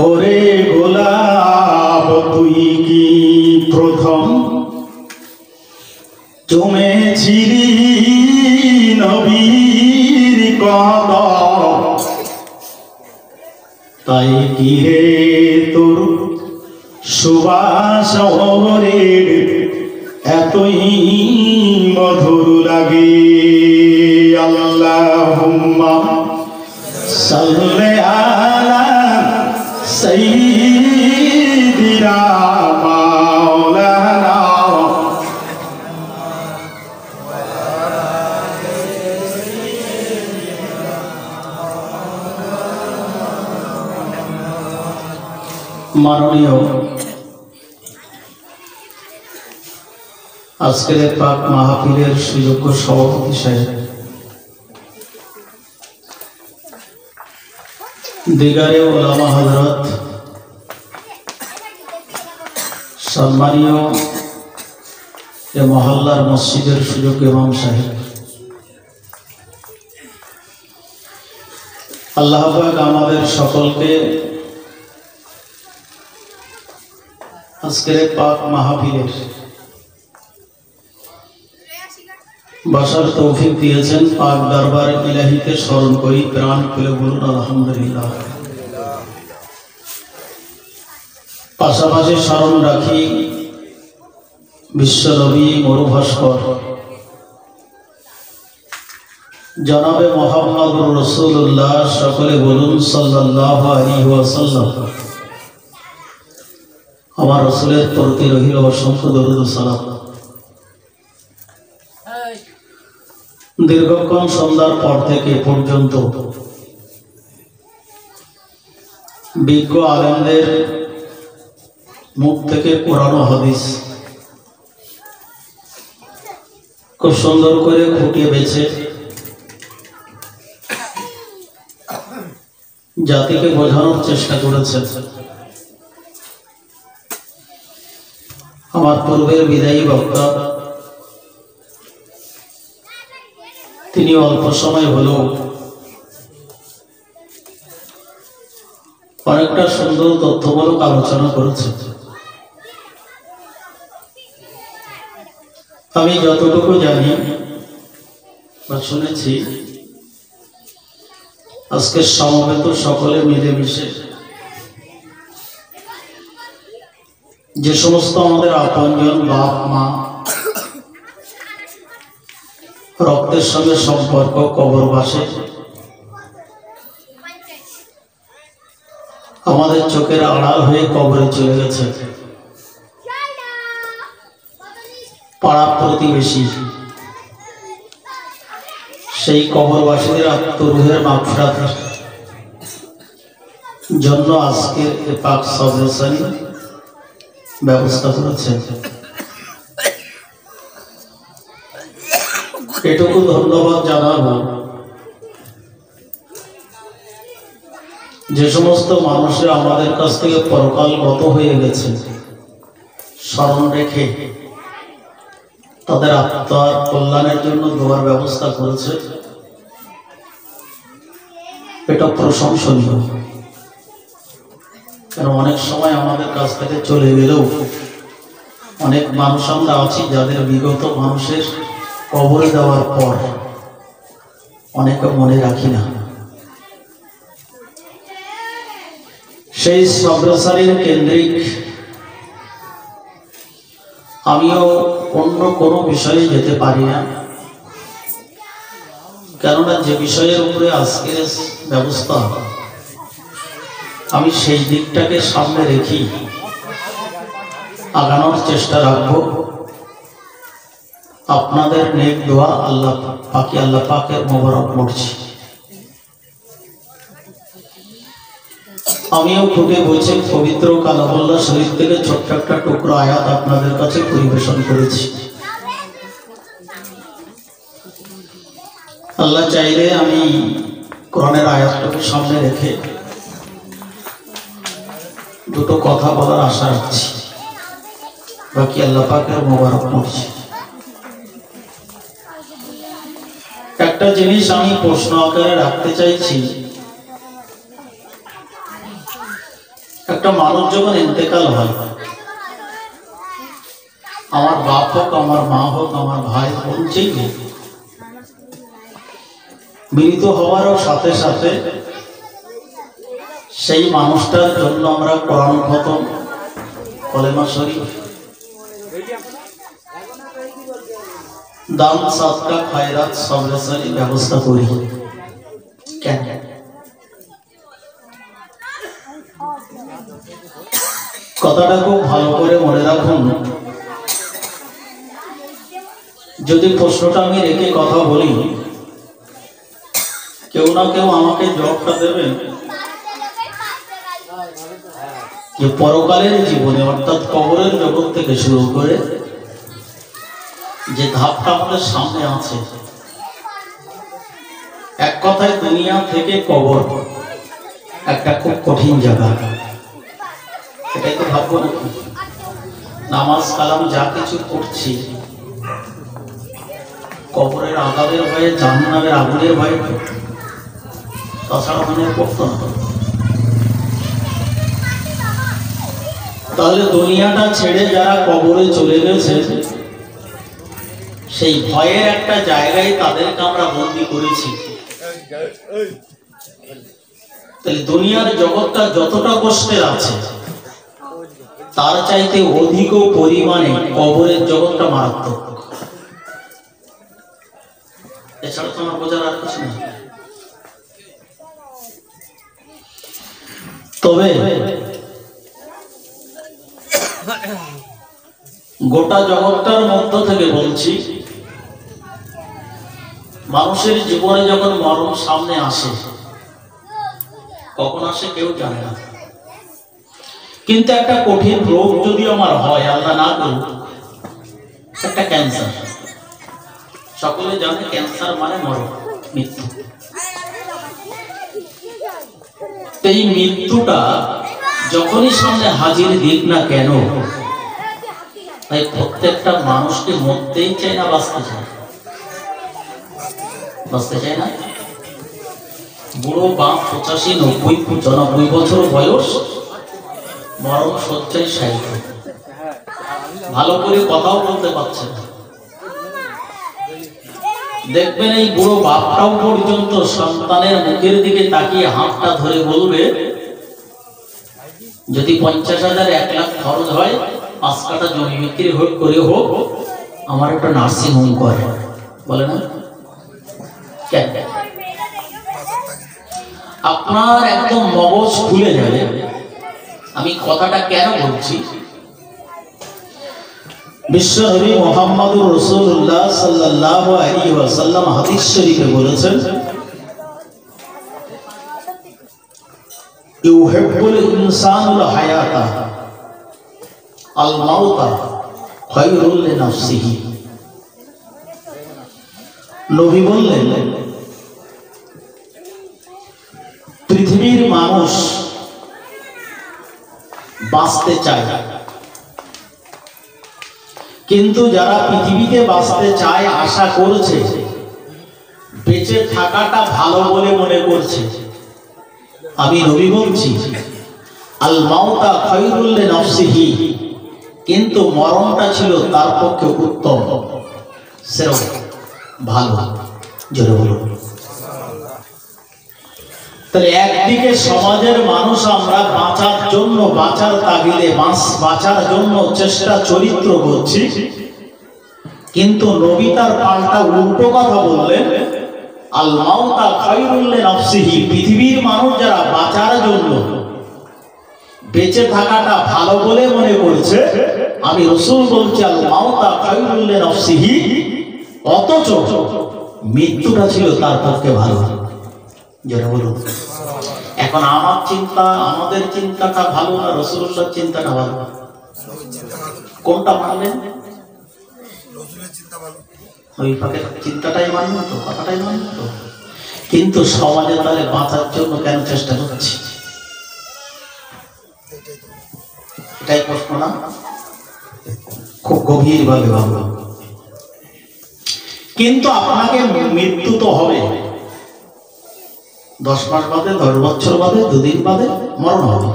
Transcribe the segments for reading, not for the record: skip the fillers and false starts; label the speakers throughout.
Speaker 1: ওরে গোলাপ তুই কি প্রথম জমেছিলি নবীর কদম, তাই কি রে তোর সুবাস ওরের এতই মধুর লাগে। আল্লাহুম্মা সাল্লি আলা সাইয়্যিদিনা মাওলানা মাননীয় আজকের পাক মাহফিলের সুযোগ্য সভাপতি সাহেব, দিগারে ওলামা হযরত, সম্মানীয় এ মহল্লার মসজিদের সুযোগ্য ইমাম সাহেব, আল্লাহ পাক আমাদের সকলকে আজকের পাক মাহফিলের বসার তৌফিক দিয়েছেন। পাক দরবার ইলাহিতে স্মরণ করি, প্রাণ খুলে বলুন আলহামদুলিল্লাহ। পাশাপাশি স্মরণ রাখি বিশ্বনবী মরুভাস্কর জনাবে মুহাম্মদুর রাসূলুল্লাহ, সকলে বলুন সাল্লাল্লাহু আলাইহি ওয়াসাল্লাম। আমার রাসূলের প্রতি রহিল অসংখ্য দরুদ ও সালাম। দীর্ঘক্ষণ সন্ধ্যার পর থেকে পর্যন্ত বিজ্ঞ আলেমদের মুখ থেকে কোরআন ও হাদিস খুব সুন্দর করে খুঁটিয়ে বেছে জাতিকে বোঝানোর চেষ্টা করেছে। আমার পূর্বের বিদায়ী বক্তা তিনি অল্প সময় হলেও অনেকটা সুন্দর তথ্যমূলক আলোচনা করেছে। আমি যতটুকু জানি বা শুনেছি, আজকে সমবেত সকলে মিলেমিশে যে সমস্ত আমাদের আপনজন, বাপ মা, রক্তের সঙ্গে সম্পর্ক কবরবাসে আমাদের চোখের আড়াল হয়ে কবরে চলে গেছে, পাড়া প্রতিবেশী, সেই কবরবাসীদের আত্মরুহের মাগফিরাতের জন্য আজকের পাক সবরসানি ব্যবস্থা করেছেন। এটুকু ধন্যবাদ জানাবো যে সমস্ত মানুষের আমাদের কাছ থেকে পরকালগত হয়ে গেছে, স্মরণ রেখে তাদের আত্মার কল্যাণের জন্য দোয়ার ব্যবস্থা করেছে। এটা প্রশংসনীয়। কারণ অনেক সময় আমাদের কাছ থেকে চলে গেলেও অনেক মানুষ আমরা আছি যাদের বিগত মানুষের কবরে দেওয়ার পর অনেকে মনে রাখি না। সেই সবরসারির কেন্দ্রিক আমিও অন্য কোনো বিষয়ে যেতে পারি না, কেননা যে বিষয়ের উপরে আজকের ব্যবস্থা আমি সেই দিকটাকে সামনে রেখি আগানোর চেষ্টা রাখবো। আপনাদের নেক দোয়া আল্লাহ পাকের মোবারক করছি। আমিও খুঁটে বলছি পবিত্র কালামুল্লাহ শরীফ থেকে ছোট্ট একটা টুকরো আয়াত আপনাদের কাছে পরিবেশন করেছি। আল্লাহ চাইলে আমি কোরআনের আয়াতটাকে সামনে রেখে দুটো কথা বলার আশা রাখছি, বাকি আল্লাহ পাকের মোবারক করছি। একটা জিনিস আমি প্রশ্ন আকারে রাখতে চাইছি, একটা মানুষ যখন ইন্তেকাল হয়, আমার বাপ হোক, আমার মা হোক, আমার ভাই বোন, যেই হোক, মৃত হওয়ারও সাথে সাথে সেই মানুষটার জন্য আমরা কোরআন খতম, কলেমা শরীফ, দান, সাদকা, খায়রাত, সবরেসারি ব্যবস্থা করি। কেন? কথাটা খুব ভালো করে মনে রাখুন। যদি প্রশ্নটা আমি রেখে কথা বলি, কেউ না কেউ আমাকে জবাবটা দেবেন যে পরকালের জীবনে, অর্থাৎ কবরের জগৎ থেকে শুরু করে যে ধাপটা আমাদের সামনে আছে, এক কথায় দুনিয়া থেকে কবর একটা খুব কঠিন জায়গা। এটাই তো ভাববো নাকি? নামাজ কালাম যা কিছু করছি, কবরের আযাবের ভয়ে, জাহান্নামের আগুনের ভয়ে, তাছাড়া মনে করতো না। তাহলে দুনিয়াটা ছেড়ে যারা কবরে চলে গেছে, সেই ভয়ের একটা জায়গায় তাদেরকে আমরা বন্দী করেছি। তাহলে দুনিয়ার জগৎটা যতটা কষ্টের আছে, তার চাইতে অধিক পরিমাণে কবরের জগৎটা মারাত্মক। এছাড়া তো আমার বোঝার আর কিছু নেই। তবে গোটা জগৎটার মধ্য থেকে বলছি, মানুষের জীবনে যখন মরণ সামনে আসে, কখন আসে কেউ জানে না। কিন্তু একটা কঠিন রোগ যদি আমার হয়, আল্লাহ না করুক, একটা ক্যান্সার, সকলে জানে ক্যান্সার মানে মরণ, মৃত্যু। এই মৃত্যুটা যখনই সামনে হাজির দিক না কেন, তাই প্রত্যেকটা মানুষকে মরতেই চায় না বাঁচতে চায়? বাঁচতে চায় না? বুড়ো বাপ 85, 90, 95 বছর বয়স, মরণ শয্যায় শায়িত, ভালো করে কথাও বলতে পারছে না। দেখবেন এই বুড়ো বাপটাও পর্যন্ত সন্তানের মুখের দিকে তাকিয়ে হাতটা ধরে বলবে, যদি 50,000, 1 লাখ খরচ হয়, 5 কাঠা জমি বিক্রি করে হোক, আমার একটা নার্সিং হোম করে, বলে না? কেন? আপনার একদম মগজ খুলে যাবে। আমি কথাটা কেন বলছি? বিশ্বনবী মুহাম্মদুর রাসূলুল্লাহ সাল্লাল্লাহু আলাইহি ওয়াসাল্লাম হাদিস শরীফে বলেছেন, ইউহিব্বুল ইনসানুল হায়াতা আল মাউতা খায়রুল লিনাফসিহি। নবী বললেন, পৃথিবীর মানুষ বাঁচতে চায়, কিন্তু যারা পৃথিবীতে বাঁচতে চায়, আশা করছে, বেঁচে থাকাটা ভালো বলে মনে করছে, আমি নবী বলছি, আল মাউতা খায়রুল লিনাফসিহি, কিন্তু মরণটা ছিল তার পক্ষে উত্তম, সেরকম ভালো। জোরে বলুন। তাহলে একদিকে সমাজের মানুষ আমরা বাঁচার জন্য, বাঁচার তাগিদে, বাঁচার জন্য চেষ্টা চরিত্র করছি, কিন্তু নবী তার পাল্টা উল্টো কথা বললেন, আল মাউতা খায়রুল লিনাফসিহি, পৃথিবীর মানুষ যারা বাঁচার জন্য, বেঁচে থাকাটা ভালো বলে মনে করছে, আমি রাসূল বলছি, আল মাউতা খায়রুল লিনাফসিহি, অথচ মৃত্যুটা ছিল তার পক্ষে ভালো। যেটা বলুন, এখন আমার চিন্তা, আমাদের চিন্তাটা ভালো না রাসূলুল্লাহর চিন্তাটা ভালো? কোনটা মানলেন? ওই পাকের চিন্তাটাই মানল তো, কথাটাই মানল তো। কিন্তু সমাজে তাহলে বাঁচার জন্য কেন চেষ্টা করছি? এটাই প্রশ্ন না? খুব গভীর ভাবে ভাবো। কিন্তু আপনাকে মৃত্যু তো হবে, 10 মাস বাদে, 10 বছর বাদে, 2 দিন বাদে মরণ হবে।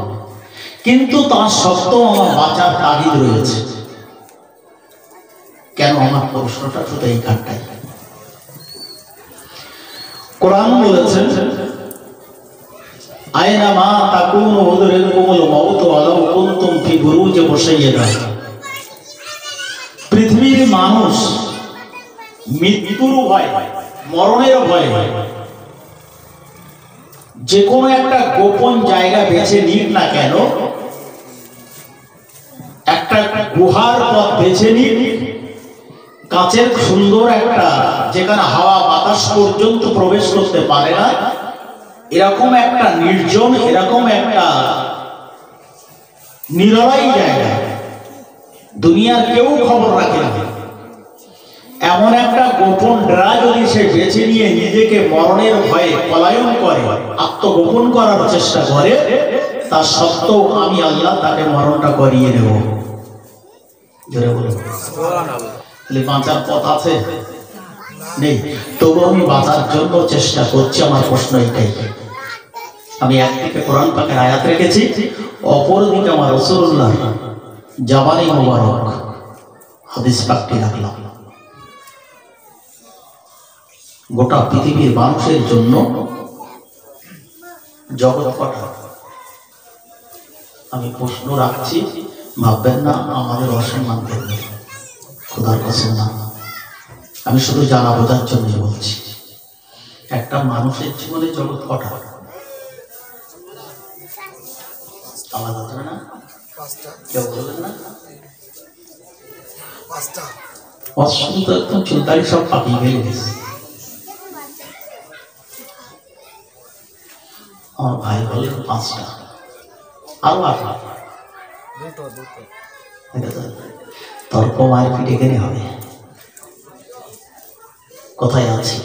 Speaker 1: কিন্তু তা সত্ত্বেও আমার বাঁচার তাগিদ রয়েছে। কেন? আমার প্রশ্নটা শুধু এইখানটাই। কোরআন বলেছেন, আইনামা তাকুনু ইউদরিকুমুল মাউতু ওয়ালাউ কুনতুম ফি বুরুজিন মুশাইয়াদা। পৃথিবীর মানুষ মৃত্যুর ভয়, মরণের ভয় যে কোনো একটা গোপন জায়গা বেছে নিক না কেন, একটা গুহার পথ বেছে নিক, কাঁচের সুন্দর একটা যেখানে হাওয়া বাতাস পর্যন্ত প্রবেশ করতে পারে না, এরকম একটা নির্জন, এরকম একটা নিরলয় জায়গা, দুনিয়ার কেউ খবর রাখে না, এমন একটা গোপন ড্রা যদি সে বেছে নিয়ে নিজেকে মরণের ভয়ে পলায়ন করে, আত্মগোপন করার চেষ্টা করে, তা সত্ত্বেও আমি আল্লাহ তাকে মরণটা করিয়ে দেব। জোরে বলুন, বাঁচার পথ আছে? নেই। তবু আমি বাঁচার জন্য চেষ্টা করছি। আমার প্রশ্ন এটাই, আমি একদিকে কোরআন পাকের আয়াত রেখেছি, অপরদিকে আমার রাসূলুল্লাহ জাবানি মুবারক হাদিস পাকটি রাখলাম। গোটা পৃথিবীর মানুষের জন্য জগৎ কটা, আমি প্রশ্ন রাখছি, ভাববেন না আমাদের অসম্মান করবে, খোদার কসম না, আমি শুধু জানা বোঝার জন্য বলছি। একটা মানুষের জীবনে জগৎ কটা? আওয়াজ আসবে না? কেউ বলবেন না? অসুবিধা একদম চিন্তায় সব পাকিয়ে গেলে গেছে। আমার ভাই বললেন 5টা, আরো 8টা। তর্ক মারপিট এখানে হবে। কোথায় আছি?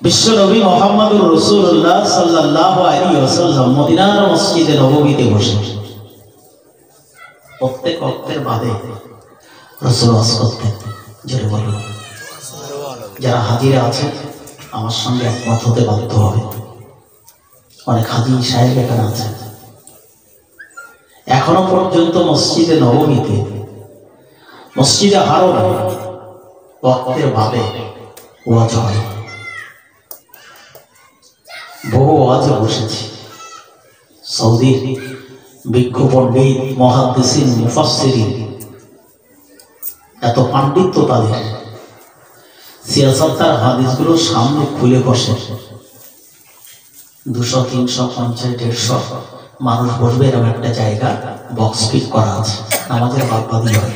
Speaker 1: বিশ্ব নবী মুহাম্মদুর রাসূলুল্লাহ সাল্লাল্লাহু আলাইহি ওয়াসাল্লাম মদিনার মসজিদে নববীতে বসে প্রত্যেক ওয়াক্তের বাদে রাসূল ওয়াজ করতেন। জোরে বলুন। যারা হাজিরা আছেন আমার সঙ্গে একমত হতে বাধ্য হবে। অনেক হাজি সাহেব এখানে আছেন। এখনো পর্যন্ত মসজিদে নববীতে, মসজিদে হারাম ওয়াক্তের বাদে ওয়াজ হয়। বহু ওয়াজে বসেছি। সৌদির বিজ্ঞ পণ্ডিত, মুহাদ্দিসিন, মুফাসসিরিন, এত পাণ্ডিত্য তাদের, সিয়াসাতার হাদিসগুলো সামনে খুলে বসে, 200, 300, 50, 150 মানুষ বসবে, এরকম একটা জায়গা বক্স ফিট করা আছে, আমাদের বাগবাদী হয়।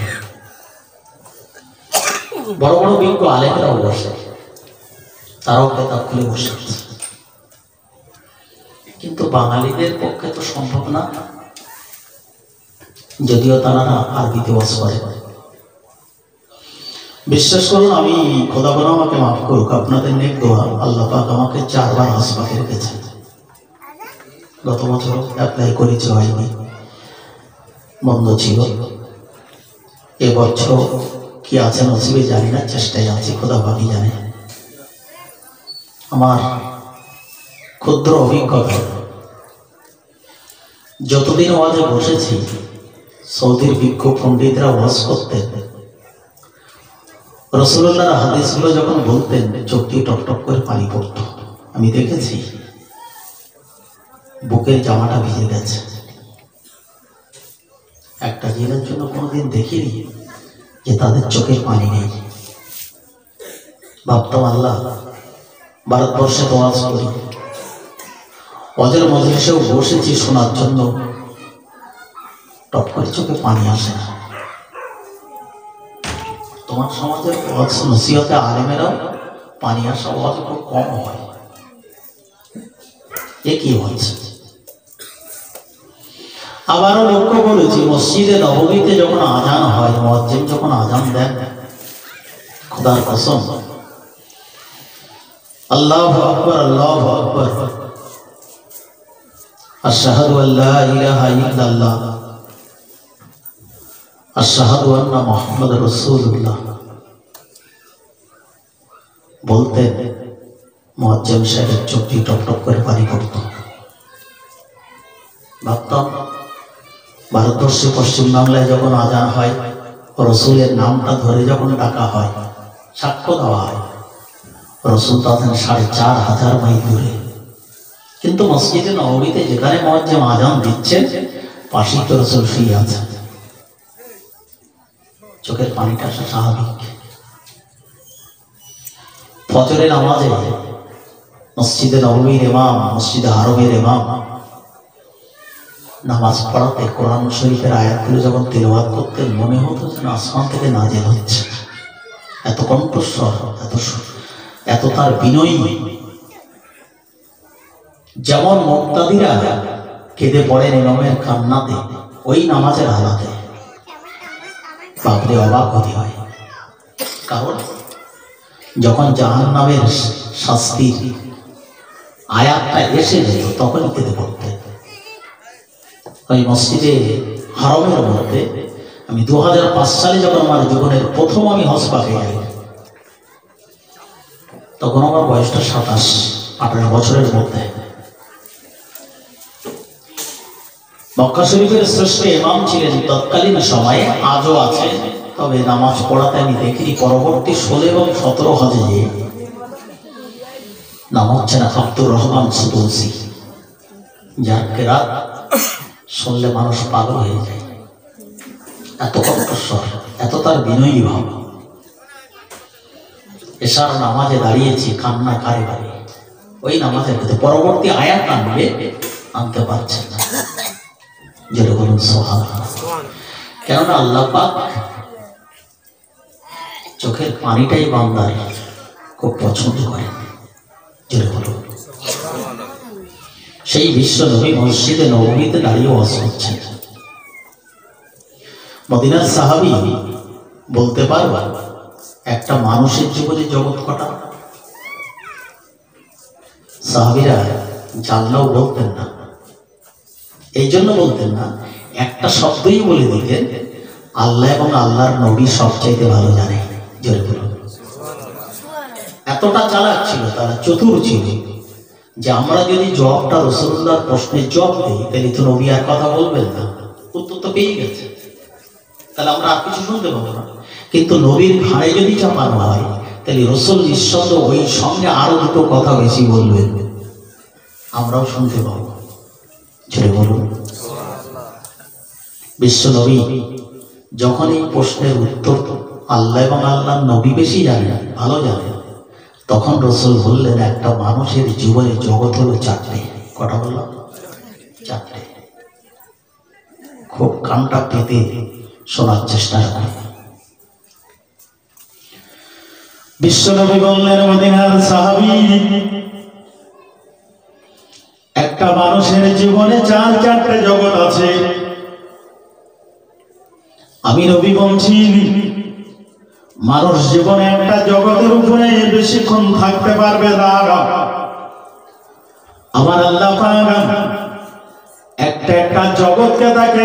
Speaker 1: বড় বড় বিজ্ঞ আলেমরাও বসে, তারাও কেতাব খুলে বসে আছে। কিন্তু বাঙালিদের পক্ষে তো সম্ভব না, যদিও তারা আরবিতে ওয়াজ করে। বিশ্বাস করুন, আমি খোদা বলা আমাকে মাফ করুক, আপনাদের নেক দোয়া, আল্লাহ পাক আমাকে 4 বার হাসপাতে রেখেছেন। গত বছর অ্যাপ্লাই করেছি, হয়নি, বন্ধ ছিল। এবছর কি আছে নসিবে জানি না, চেষ্টায় আছি, খোদা পাকই জানে। আমার ক্ষুদ্র অভিজ্ঞতা, যতদিন ওয়াজে বসেছি, সৌদির বিজ্ঞ পণ্ডিতরা ওয়াজ করতেন, রাসূলুল্লাহর হাদিসগুলো যখন বলতেন চোখ দিয়ে টকটক করে পানি পড়তো। আমি দেখেছি বুকের জামাটা ভিজে গেছে। একটা দিনের জন্য কোনোদিন দেখিনি যে তাদের চোখের পানি নেই। ভাবতাম আল্লাহ, ভারতবর্ষে তো ওয়াজ করি, ওয়াজের মজলিসেও বসেছি শোনার জন্য, টপ করে চোখে পানি আসে না। তোমার সমাজের ওয়াজ নসিহতে আলেমেরাও পানি আসা ওয়াজ খুব কম হয়। এ কি হচ্ছে? আবারও লক্ষ্য করেছি, মসজিদে নববীতে যখন আজান হয়, মুয়াজ্জিন যখন আজান দেন, খোদার কসম, আল্লাহু আকবার, আল্লাহু আকবার, আশহাদু আল্লা ইলাহা ইল্লাল্লাহ, আশহাদু আন্না মুহাম্মাদুর রাসূলুল্লাহ বলতেন, মুয়াজ্জিন সাহেবের চোখ দিয়ে টপ টপ করে পানি পড়তো। ভাবতাম ভারতবর্ষে পশ্চিম বাংলায় যখন আজান হয়, রসুলের নামটা ধরে যখন ডাকা হয়, সাক্ষ্য দেওয়া হয়, রসুল তো আছেন 4,500 মাইল দূরে, কিন্তু মসজিদে নববীতে যেখানে মুয়াজ্জিন আজান দিচ্ছেন, পাশেই তো রসুল শুয়ে আছেন। চোখের পানিটা আসা স্বাভাবিক। ফজরের নামাজে মসজিদে নববীর ইমাম, মসজিদে আরবের ইমাম নামাজ পড়াতে কোরআন শরীফের আয়াতগুলো যখন তিলাওয়াত করতেন, মনে হতো যেন আসমান থেকে নাজিল হচ্ছে। এত কণ্ঠস্বর, এত তার বিনয়ী। যেমন মুক্তাদিরা কেঁদে পড়েন ইমামের কান্নাতে, ওই নামাজের হালাতে বাপরে অবাক হতে হয়। কারণ যখন জাহান্নামের শাস্তির আয়াতটা এসে যেত, তখনই কেঁদে পড়তেন। ওই মসজিদে হারামের মধ্যে আমি 2005 সালে যখন আমার জীবনের প্রথম আমি হজ পাকে যাই, তখন আমার বয়সটা 27-28 বছরের মধ্যে। মক্কা শরীফের শ্রেষ্ঠ ইমাম ছিলেন তৎকালীন সময়ে, আজও আছে, তবে নামাজ পড়াতে আমি দেখিনি। পরবর্তী 16 এবং 17 হজে যে নাম হচ্ছে না আব্দুর রহমান সুদৌসি, যার কেরাত শুনলে মানুষ পাগল হয়ে যায়। এত কণ্ঠস্বর, এত তার বিনয়ী ভাব। এশার নামাজে দাঁড়িয়েছি, কান্না কারে কারে। ওই নামাজের ক্ষেত্রে পরবর্তী আয়াত আনতে পারছেন না। যেটা বলুন সুবহানাল্লাহ। কেননা আল্লাহ পাক চোখের পানিটাই বান্দার খুব পছন্দ করেন। যেটা বলুন, সেই বিশ্ব নবী মসজিদে নববীতে দাঁড়িয়ে ওয়াজ করছেন। মদিনার সাহাবী বলতে পারবা একটা মানুষের জীবনে জগৎ কটা? সাহাবীরা জানলেও বলতেন না। এই জন্য বলতেন না, একটা শব্দই বলে দিতেন, আল্লাহ এবং আল্লাহর নবী সবচাইতে ভালো জানে। জোরে বলুন। এতটা চালাক ছিল তারা, চতুর ছিল, যে আমরা যদি জবাবটা রাসূলুল্লাহর প্রশ্নের জবাব দিই, তাহলে তো নবী আর কথা বলবেন না, উত্তর তো পেয়ে গেছে, তাহলে আমরা আর কিছু শুনতে পাবো না। কিন্তু নবীর ঘাড়ে যদি চাপানো হয়, তাহলে রাসূল নিঃসন্দেহে ওই সঙ্গে আরো দুটো কথা বেশি বলবেন, আমরাও শুনতে পাবো। ছেড়ে বলুন। বিশ্ব নবী যখন এই প্রশ্নের উত্তর আল্লাহ এবং আল্লাহর নবী বেশি জানেন, ভালো জানেন, তখন রাসূল বললেন, একটা মানুষের জীবনে জগৎ হলো 4টে। কটা বললাম? 4টে। খুব কানটা পেতে শোনার চেষ্টা করেন। বিশ্বনবী বললেন, মদিনার সাহাবী, একটা মানুষের জীবনে 4টে জগৎ আছে। আমি নবী বলছি, মানুষ জীবনে একটা জগতের উপরে বেশিক্ষণ থাকতে পারবে না। আমার আল্লাহ পাক একটা জগৎকে তাকে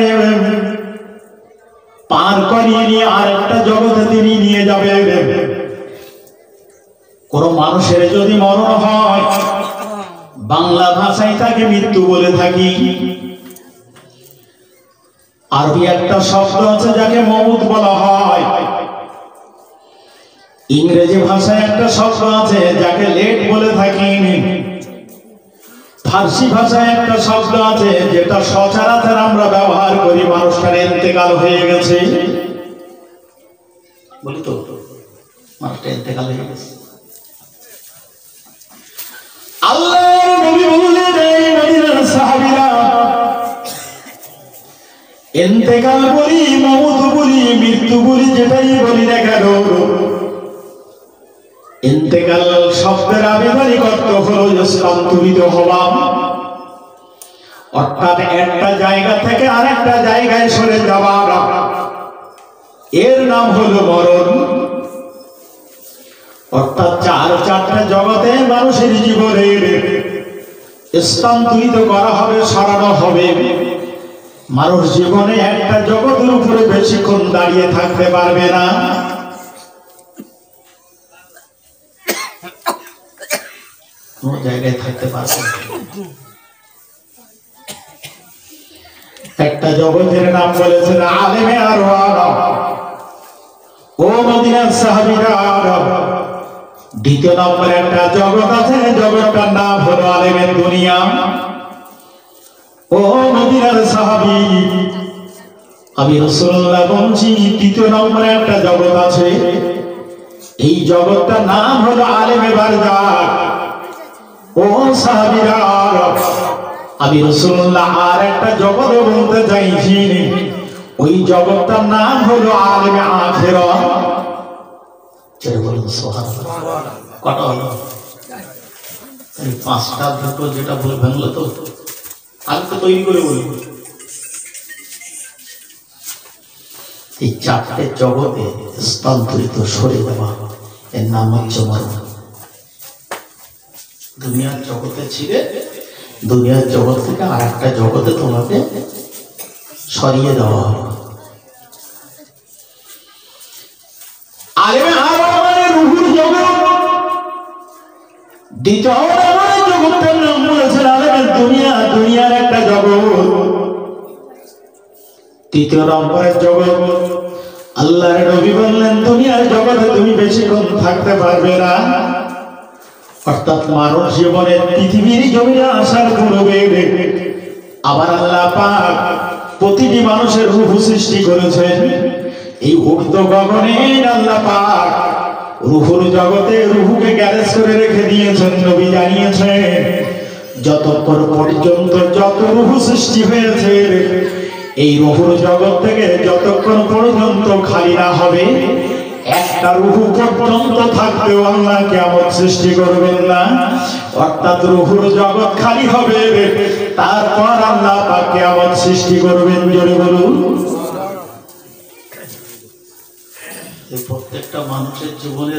Speaker 1: পার করিয়ে নিয়ে আর একটা জগতে তিনি নিয়ে যাবে। কোন মানুষের যদি মরণ হয়, বাংলা ভাষায় তাকে মৃত্যু বলে থাকি। আরবি একটা শব্দ আছে যাকে মউত বলা হয়। ইংরেজি ভাষায় একটা শব্দ আছে যাকে লেট বলে থাকি। ফার্সি ভাষায় একটা শব্দ আছে যেটা সচরাচর আমরা ব্যবহার করি, মানুষটার ইন্তেকাল হয়ে গেছে বলি তো, মানুষটা ইন্তেকাল হয়ে গেছে। আল্লাহর নবী বললেন, এই মদিনার সাহাবীরা, ইন্তেকাল বলি, মউত বলি, মৃত্যু বলি, যেটাই বলি না কেন, ইন্তেকাল শব্দের আবিধানিক অর্থ হলো স্থানান্তরিত হওয়া, অর্থাৎ একটা জায়গা থেকে আরেকটা জায়গায় সরে যাওয়া, এর নাম হলো মরণ। অর্থাৎ 4টে জগতে মানুষের জীবনে স্থানান্তরিত করা হবে, সরানো হবে। মানুষ জীবনে একটা জগতের উপরে বেশিক্ষণ দাঁড়িয়ে থাকতে পারবে না। কোন জায়গায় থাকতে পারবে না। একটা জগতের নাম বলেছেন আলেমে আরওয়াহ। ও মদিনার সাহাবীরা, দ্বিতীয় নম্বরে একটা জগৎ আছে, জগৎটার নাম হলো আলেমের দুনিয়া। ও মদিনার সাহাবী, আমি রাসূলুল্লাহ বলছি তৃতীয় নম্বরে একটা জগৎ আছে, এই জগৎটার নাম হলো আলেমে বারজাখ। ও সাহাবীরা, আমি রাসূলুল্লাহ আর একটা জগৎ বলতে চাইছি, ওই জগৎটার নাম হলো আলেমে আখিরাত। কে বলেন সুবহানাল্লাহ? কটা হলো? এই পাঁচটা দুটো যেটা বলবেন তো আমি তো তৈরি করে বলি। এই চারটে জগতে স্থানান্তরিত সরে যাওয়া, এর নাম হচ্ছে মরণ। দুনিয়ার জগতে ছিলে, দুনিয়ার জগৎ থেকে আর একটা জগতে তোমাকে সরিয়ে দেওয়া হবে। আলেমে আরওয়াহ মানে রূহুর জগৎ। দ্বিতীয় নম্বরে জগতের নাম বলেছেন আলেমের দুনিয়া, দুনিয়ার একটা জগৎ। তৃতীয় নম্বরের জগৎ আল্লাহর নবী বললেন দুনিয়ার জগতে তুমি বেশিক্ষণ থাকতে পারবে না, অর্থাৎ মানব জীবনের পৃথিবীর জমিনে আসার পূর্বে আবার আল্লাহ পাক প্রতিটি মানুষের রূহ সৃষ্টি করেছেন। এই উক্ত গগনে আল্লাহ পাক রূহুর জগতে রূহকে গ্যারেজ করে রেখে দিয়েছেন। নবী জানিয়েছেন যতক্ষণ পর্যন্ত যত রূহ সৃষ্টি হয়েছে এই রূহুর জগৎ থেকে যতক্ষণ পর্যন্ত খালি না হবে, একটা রূহ পর্যন্ত থাকতেও আল্লাহ কিয়ামত সৃষ্টি করবেন না। অর্থাৎ রূহুর জগৎ খালি হবে, তারপর আল্লাহ পাক কিয়ামত সৃষ্টি করবেন। জোরে বলুন। প্রত্যেকটা মানুষের জীবনে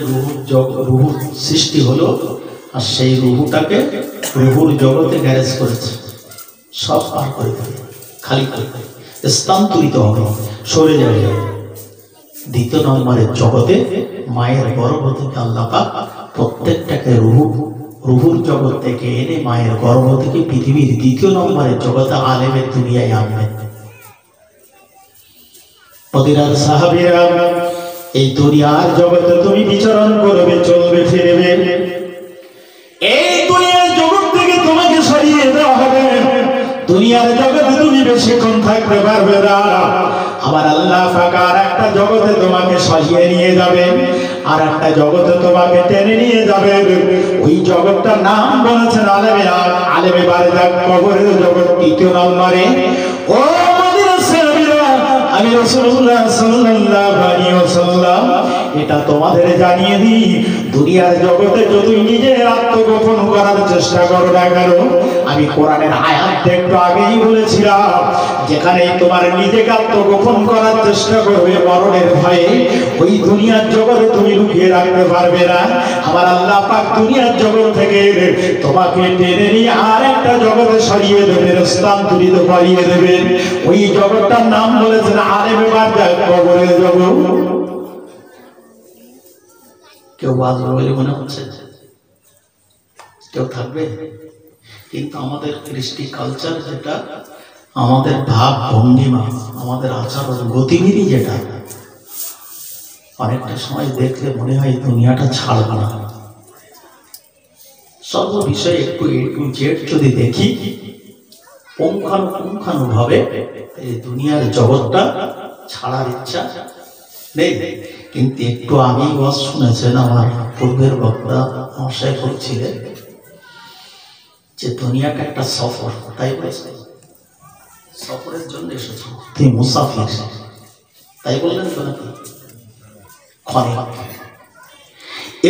Speaker 1: রূহ সৃষ্টি হলো, আর সেই রূহটাকে রূহুর জগতে গ্যারেজ করেছে, সব পার করে দেবে, খালি করে দেবে, স্থানান্তরিত হবে, সরে যাবে। দ্বিতীয় নম্বরের জগতে মায়ের গর্ভ থেকে আল্লাহ পাক প্রত্যেকটাকে রূহুর জগৎ থেকে এনে মায়ের গর্ভ থেকে পৃথিবীর দ্বিতীয় নম্বরের জগতে আলেমের দুনিয়ায় আনবেন। মদিনার সাহাবীরা, এই দুনিয়ার জগতে তুমি বিচরণ করবে, চলবে, ফিরবে। এই দুনিয়ার জগৎ থেকে তোমাকে সরিয়ে দেওয়া হবে। দুনিয়ার জগতে তুমি বেশিক্ষণ থাকতে পারবে না। আবার আল্লাহ পাক আর একটা জগতে তোমাকে সরিয়ে নিয়ে যাবে, আর একটা জগতে তোমাকে টেনে নিয়ে যাবে। ওই জগৎটার নাম বলেছেন আলেমে বারজাখ, কবরের জগৎ। তৃতীয় নম্বরে ও আমি রাসূলুল্লাহ সাল্লাল্লাহু আলাইহি ওয়াসাল্লাম এটা তোমাদের জানিয়ে দিই, দুনিয়ার জগতে যদি নিজের আত্মগোপন করার চেষ্টা করো না কেন, আমি কোরআনের আয়াত একটু আগেই বলেছিলাম, যেখানে তোমার নিজেকে আত্মগোপন করার চেষ্টা করবে মরণের ভয়ে, ওই দুনিয়ার জগতে তুমি লুকিয়ে রাখতে পারবে না। আমার আল্লাহ পাক দুনিয়ার জগৎ থেকে তোমাকে টেনে নিয়ে আর একটা জগতে সরিয়ে দেবেন, স্থানান্তরিত করিয়ে দেবেন। ওই জগৎটার নাম বলেছেন আলেমে বারজাখ, কবরের জগৎ। কেউ বাঁচবে বলে মনে হচ্ছে? কেউ থাকবে? কিন্তু আমাদের কৃষ্টি কালচার যেটা, আমাদের ভাব ভঙ্গিমা, আমাদের আচরণ গতিবিধি যেটা, অনেকটা সময় দেখলে মনে হয় দুনিয়াটা ছাড়বে না। সর্ব বিষয়ে একটু এ টু জেড যদি দেখি, পুঙ্খানুপুঙ্খানুভাবে এই দুনিয়ার জগৎটা ছাড়ার ইচ্ছা নেই। কিন্তু একটু আগেই ওয়াজ শুনেছেন, আমার পূর্বের বক্তা মশাই বলছিলেন যে দুনিয়াটা একটা সফর, তাই বলেছে, সফরের জন্য এসেছো, তুমি মুসাফির, তাই বললেন তো নাকি?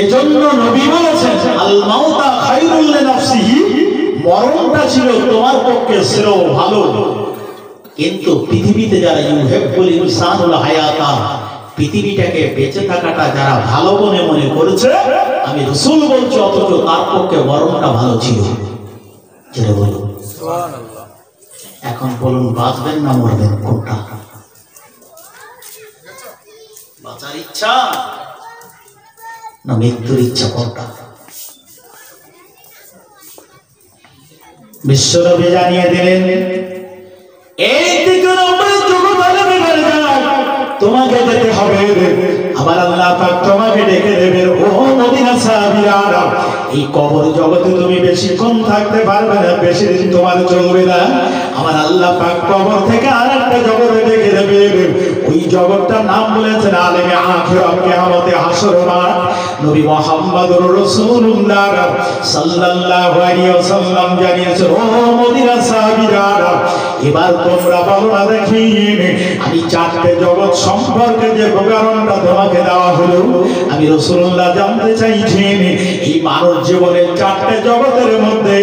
Speaker 1: এজন্য নবী বলেছেন আল মাউতা খায়রুল লিনাফসিহি, মরণটা ছিল তোমার পক্ষে শ্রেয়, ভালো। কিন্তু পৃথিবীতে যারা ইউহিব্বুল ইনসানুল হায়াতা, পৃথিবীটাকে বেঁচে থাকাটা যারা ভালো মনে করেছে, আমি রাসূল বলছি, অথচ তার পক্ষে মরণটা ভালো ছিল। যেটা বলুন সুবহানাল্লাহ। এখন বলুন, বাঁচবেন না মরবেন, কোনটা? বাঁচার ইচ্ছা না মৃত্যুর ইচ্ছা, কোনটা? বিশ্বনবী জানিয়ে দিলেন এই দিকে এই কবর জগতে তুমি বেশিক্ষণ থাকতে পারবে না, বেশি দিন তোমার চলবে না। আমার আল্লাহ পাক কবর থেকে আরেকটা জগতে ডেকে দেবে। ওই জগৎটার নাম বলেছেন আলেমে আখিরাত, কিয়ামতে হাসর মাঠ। নবী মুহাম্মদুর রাসূলুল্লাহ সাল্লাল্লাহু আলাইহি ওয়াসাল্লাম জানিয়েছেন, ও মদিনা সাহাবীরা, এবার তোমরা বলো না দেখি, আমি চারটে জগৎ সম্পর্কে যে বিবরণটা তোমাকে দেওয়া হলো, আমি রাসূলুল্লাহ জানতে চাইছেন এই মানব জীবনের চারটে জগতের মধ্যে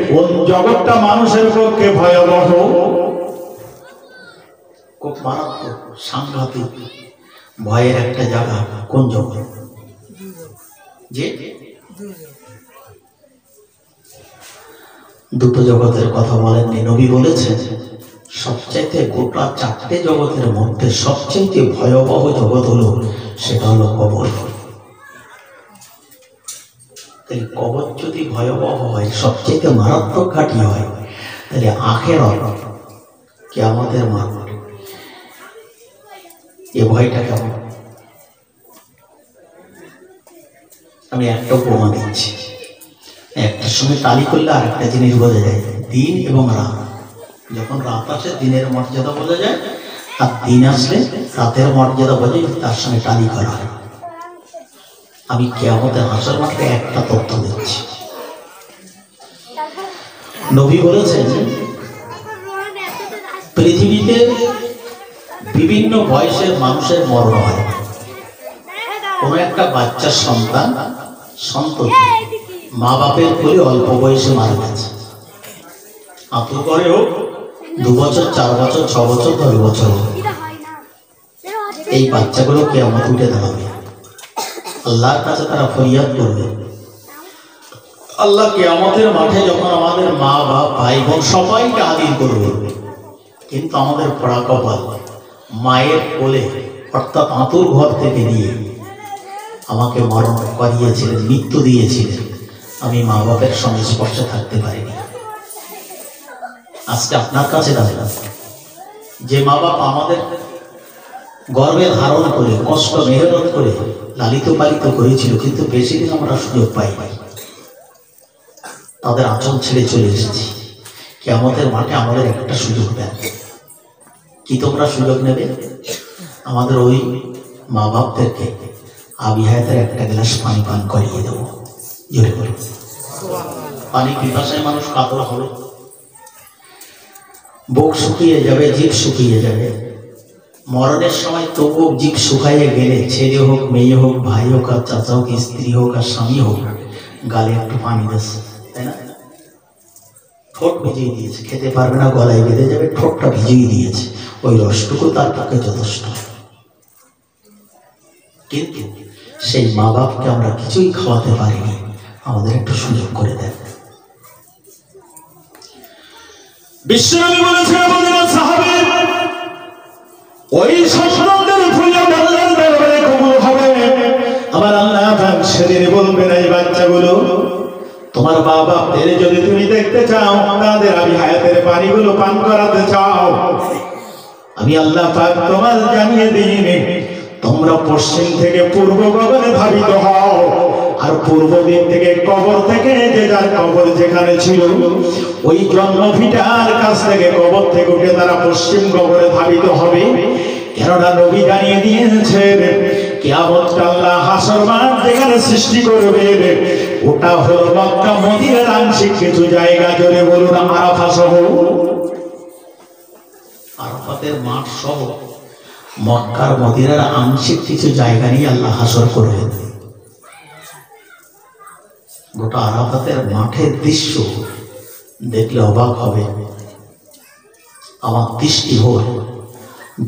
Speaker 1: কোন জগৎটা মানুষের পক্ষে ভয়াবহ, খুব মারাত্মক, সাংঘাতিক ভয়ের একটা জায়গা, কোন জগৎ? যে দুটো জগতের কথা বলেননি, নবী বলেছেন সবচাইতে গোটা চারটে জগতের মধ্যে সবচাইতে ভয়াবহ জগৎ হলো, সেটা হলো কবর। তাই কবর যদি ভয়াবহ হয়, সবচাইতে মারাত্মক ঘাঁটি হয়, তাহলে আখিরাত কিয়ামতের মাঠ এ ভয়টা কেমন? আমি একটা উপমা দিচ্ছি। একটার সঙ্গে তালি করলে আর একটা জিনিস বোঝা যায়, দিন এবং রাত। যখন রাত আসে দিনের মর্যাদা বোঝা যায়, আর দিন আসলে রাতের মর্যাদা বোঝে, তার সঙ্গে তালি করা হয়। আমি কিয়ামতের হাসর মাঠে একটা তথ্য দিচ্ছি। নবী বলেছেন পৃথিবীতে বিভিন্ন বয়সের মানুষের মরণ হয়। কোন একটা বাচ্চার সন্ততি মা বাপের কোলে অল্প বয়সে মারা গেছে, আতুর করে হোক 2 বছর, 4 বছর, 6 বছর, 10 বছর, এই বাচ্চাগুলো কিয়ামত উঠে দাঁড়াবে। আল্লাহর কাছে তারা ফরিয়াদ করবে, আল্লাহ কিয়ামতের মাঠে যখন আমাদের মা বাপ ভাই বোন সবাইকে হাজির করবে, কিন্তু আমাদের পড়া কপাল, মায়ের কোলে অর্থাৎ আতুর ঘর থেকে নিয়ে আমাকে মরণ করিয়েছিলেন, মৃত্যু দিয়েছিলেন, আমি মা বাপের সংস্পর্শে থাকতে পারিনি। আজকে আপনার কাছে দাঁড়ান, যে মা বাপ আমাদের গর্বে ধারণ করে কষ্ট মেহনত করে লালিত পালিত করেছিল, কিন্তু বেশি দিন আমরা সুযোগ পাই নাই, তাদের আঁচল ছেড়ে চলে এসেছি। কিয়ামতের মাঠে আমাদের একটা সুযোগ দেন, কি তোমরা সুযোগ নেবে? আমাদের ওই মা বাপদেরকে আবি হায়াতের একটা গ্লাস পানি পান করিয়ে দেবো। জোরে করে পানি পিপাসায় মানুষ কাতর হবে, বুক শুকিয়ে যাবে, জিভ শুকিয়ে যাবে। মরণের সময় তবু জিভ শুকাইয়ে গেলে ছেলে হোক, মেয়ে হোক, ভাই হোক, আর চাচা হোক, স্ত্রী হোক, আর স্বামী হোক, গালে একটু পানি দিচ্ছে, তাই না? ঠোঁট ভিজিয়ে দিয়েছে, খেতে পারবে না, গলায় বেঁধে যাবে, ঠোঁটটা ভিজিয়ে দিয়েছে, ওই রসটুকু তার পক্ষে যথেষ্ট। কিন্তু সেই মা বাপকে আমরা কিছুই খাওয়াতে পারিনি, আমাদের একটু সুযোগ করে দেন। বিশ্বনবী বলেছেন আমাদের সাহাবী, ওই সন্তানদের ফুলে আল্লাহর দরবারে কবুল হবে। আমার আল্লাহ পাক সেদিন বলবেন, এই বাচ্চাগুলো, তোমার মা বাপদের যদি তুমি দেখতে চাও, তাদের আমি হায়াতের পানিগুলো পান করাতে চাও, আমি আল্লাহ পাক তোমার জানিয়ে দিই, তোমরা পশ্চিম থেকে পূর্ব গগনে ধাবিত হও, আর পূর্ব দিক থেকে কবর থেকে যে যার কবর যেখানে ছিল, ওই জন্মভিটার কাছ থেকে কবর থেকে উঠে তারা পশ্চিম গগনে ধাবিত হবে। কেননা নবী জানিয়ে দিয়েছেন, কিয়ামতটা আল্লাহ হাসর মাঠ যেখানে সৃষ্টি করবে, ওটা হলো মক্কা মদিনার আংশিক কিছু জায়গা। জোরে বলুন আরাফা সহ, আরাফাতের মাঠ সহ মক্কার মদিনার আংশিক কিছু জায়গা নিয়ে আল্লাহ হাসর করবেন। গোটা আরাফাতের মাঠের দৃশ্য দেখলে অবাক হবে। আমার দৃষ্টি হল,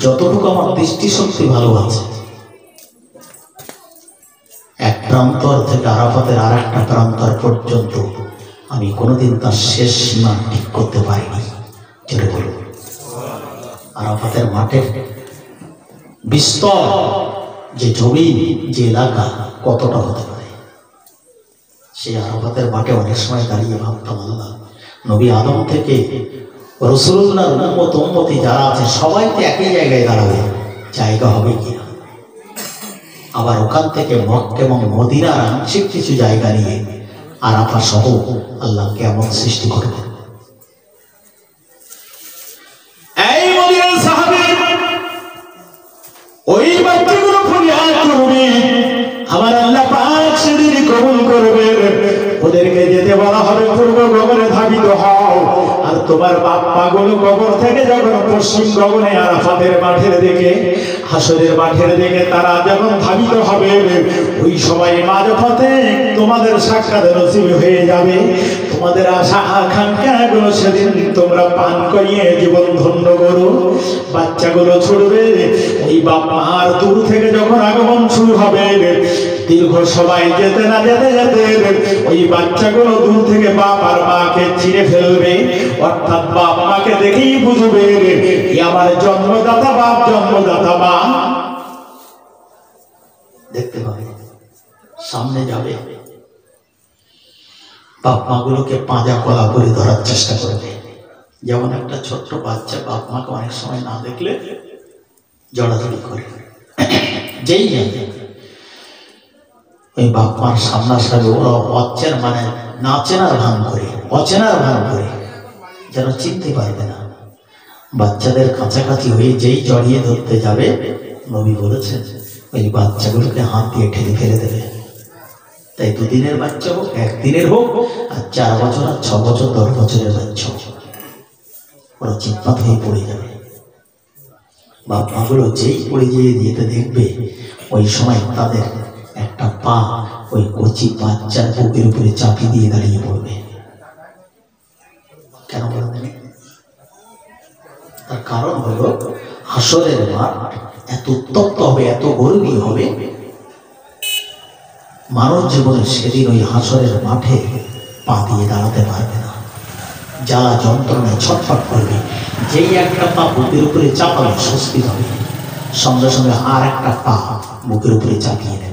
Speaker 1: যতটুকু আমার দৃষ্টি শক্তি ভালো আছে, এক প্রান্তর থেকে আরাফাতের আর একটা প্রান্তর পর্যন্ত আমি কোনোদিন তার শেষ সীমা ঠিক করতে পারিনি। যেটা বলুন, আরাফাতের মাঠের বিস্তর যে জমি, যে এলাকা কতটা হতে পারে, সেই আরাফাতের মাঠে অনেক সময় দাঁড়িয়ে ভাবতাম, আল্লাহ, নবী আদম থেকে রাসূলুল্লাহর উম্মত উম্মতি যারা আছে সবাই তো একই জায়গায় দাঁড়াবে, জায়গা হবে কিনা? আবার ওখান থেকে মক্কা এবং মদিনার আংশিক কিছু জায়গা নিয়ে আরাফা সহ আল্লাহ কিয়ামত সৃষ্টি করবে। এই মদিনার সাহাবী ওই বাচ্চাগুলো ফরিয়াদ করবে, আমার আল্লাহ পাক সেদিন কবুল করবে। ওদেরকে যেতে বলা হবে পূর্ব গগনে ধাবিত হও, আর তোমার বাপ পাগুলো কবর থেকে যখন পশ্চিম গগনে আরাফাতের মাঠের দিকে, হাসরের মাঠের দিকে তারা যখন ধাবিত হবে, ওই সময় মাঝপথে তোমাদের সাক্ষাৎ নসিব হয়ে যাবে। তোমাদের আশা আকাঙ্ক্ষাগুলো সেদিন তোমরা পান করিয়ে জীবন ধন্য করো। বাচ্চাগুলো ছুটবে, ওই বাপ মার দূর থেকে যখন আগমন শুরু হবে, দীর্ঘ সবাই যেতে না যেতে যেতে ওই বাচ্চাগুলো দূর থেকে বাপ আর মাকে চিনে ফেলবে। অর্থাৎ বাপ মাকে দেখেই বুঝবে আমার জন্মদাতা বাপ, জন্মদাতা মা। দেখতে পাবে সামনে যাবে, বাপ মাগুলোকে পাঁজা কলা করে ধরার চেষ্টা করবে। যেমন একটা ছোট্ট বাচ্চা বাপ মাকে অনেক সময় না দেখলে জড়াজড়ি করে, যেই ওই বাপ মার সামনাসামনি ওরা অচেনা, মানে না চেনার ভান করে, অচেনার ভান করে, যেন চিনতে পারবে না। বাচ্চাদের কাছাকাছি হয়ে যেই জড়িয়ে ধরতে যাবে, নবী বলেছেন ওই বাচ্চাগুলোকে হাত দিয়ে ঠেলে ফেলে দেবে। তাই দুদিনের বাচ্চা হোক, একদিনের হোক, আর 4 বছর আর 6 বছর 10 বছরের বাচ্চা হোক, ওরা চিৎপাত হয়ে পড়ে যাবে। বাপ মাগুলো যেই পড়ে যেতে দেখবে, ওই সময় তাদের একটা পা ওই কচি বাচ্চার বুকের উপরে চাপি দিয়ে দাঁড়িয়ে পড়বে। কেন বলবেন? তার কারণ হলো হাসরের মাঠ এত উত্তপ্ত হবে, এত গরমই হবে, মানব জীবনে সেদিন ওই হাসরের মাঠে পা দিয়ে দাঁড়াতে পারবে না। জ্বালা যন্ত্রণায় ছটফট করবে। যেই একটা পা বুকের উপরে চাপাবে স্বস্তি হবে, সঙ্গে সঙ্গে আর একটা পা বুকের উপরে চাপিয়ে নেবে।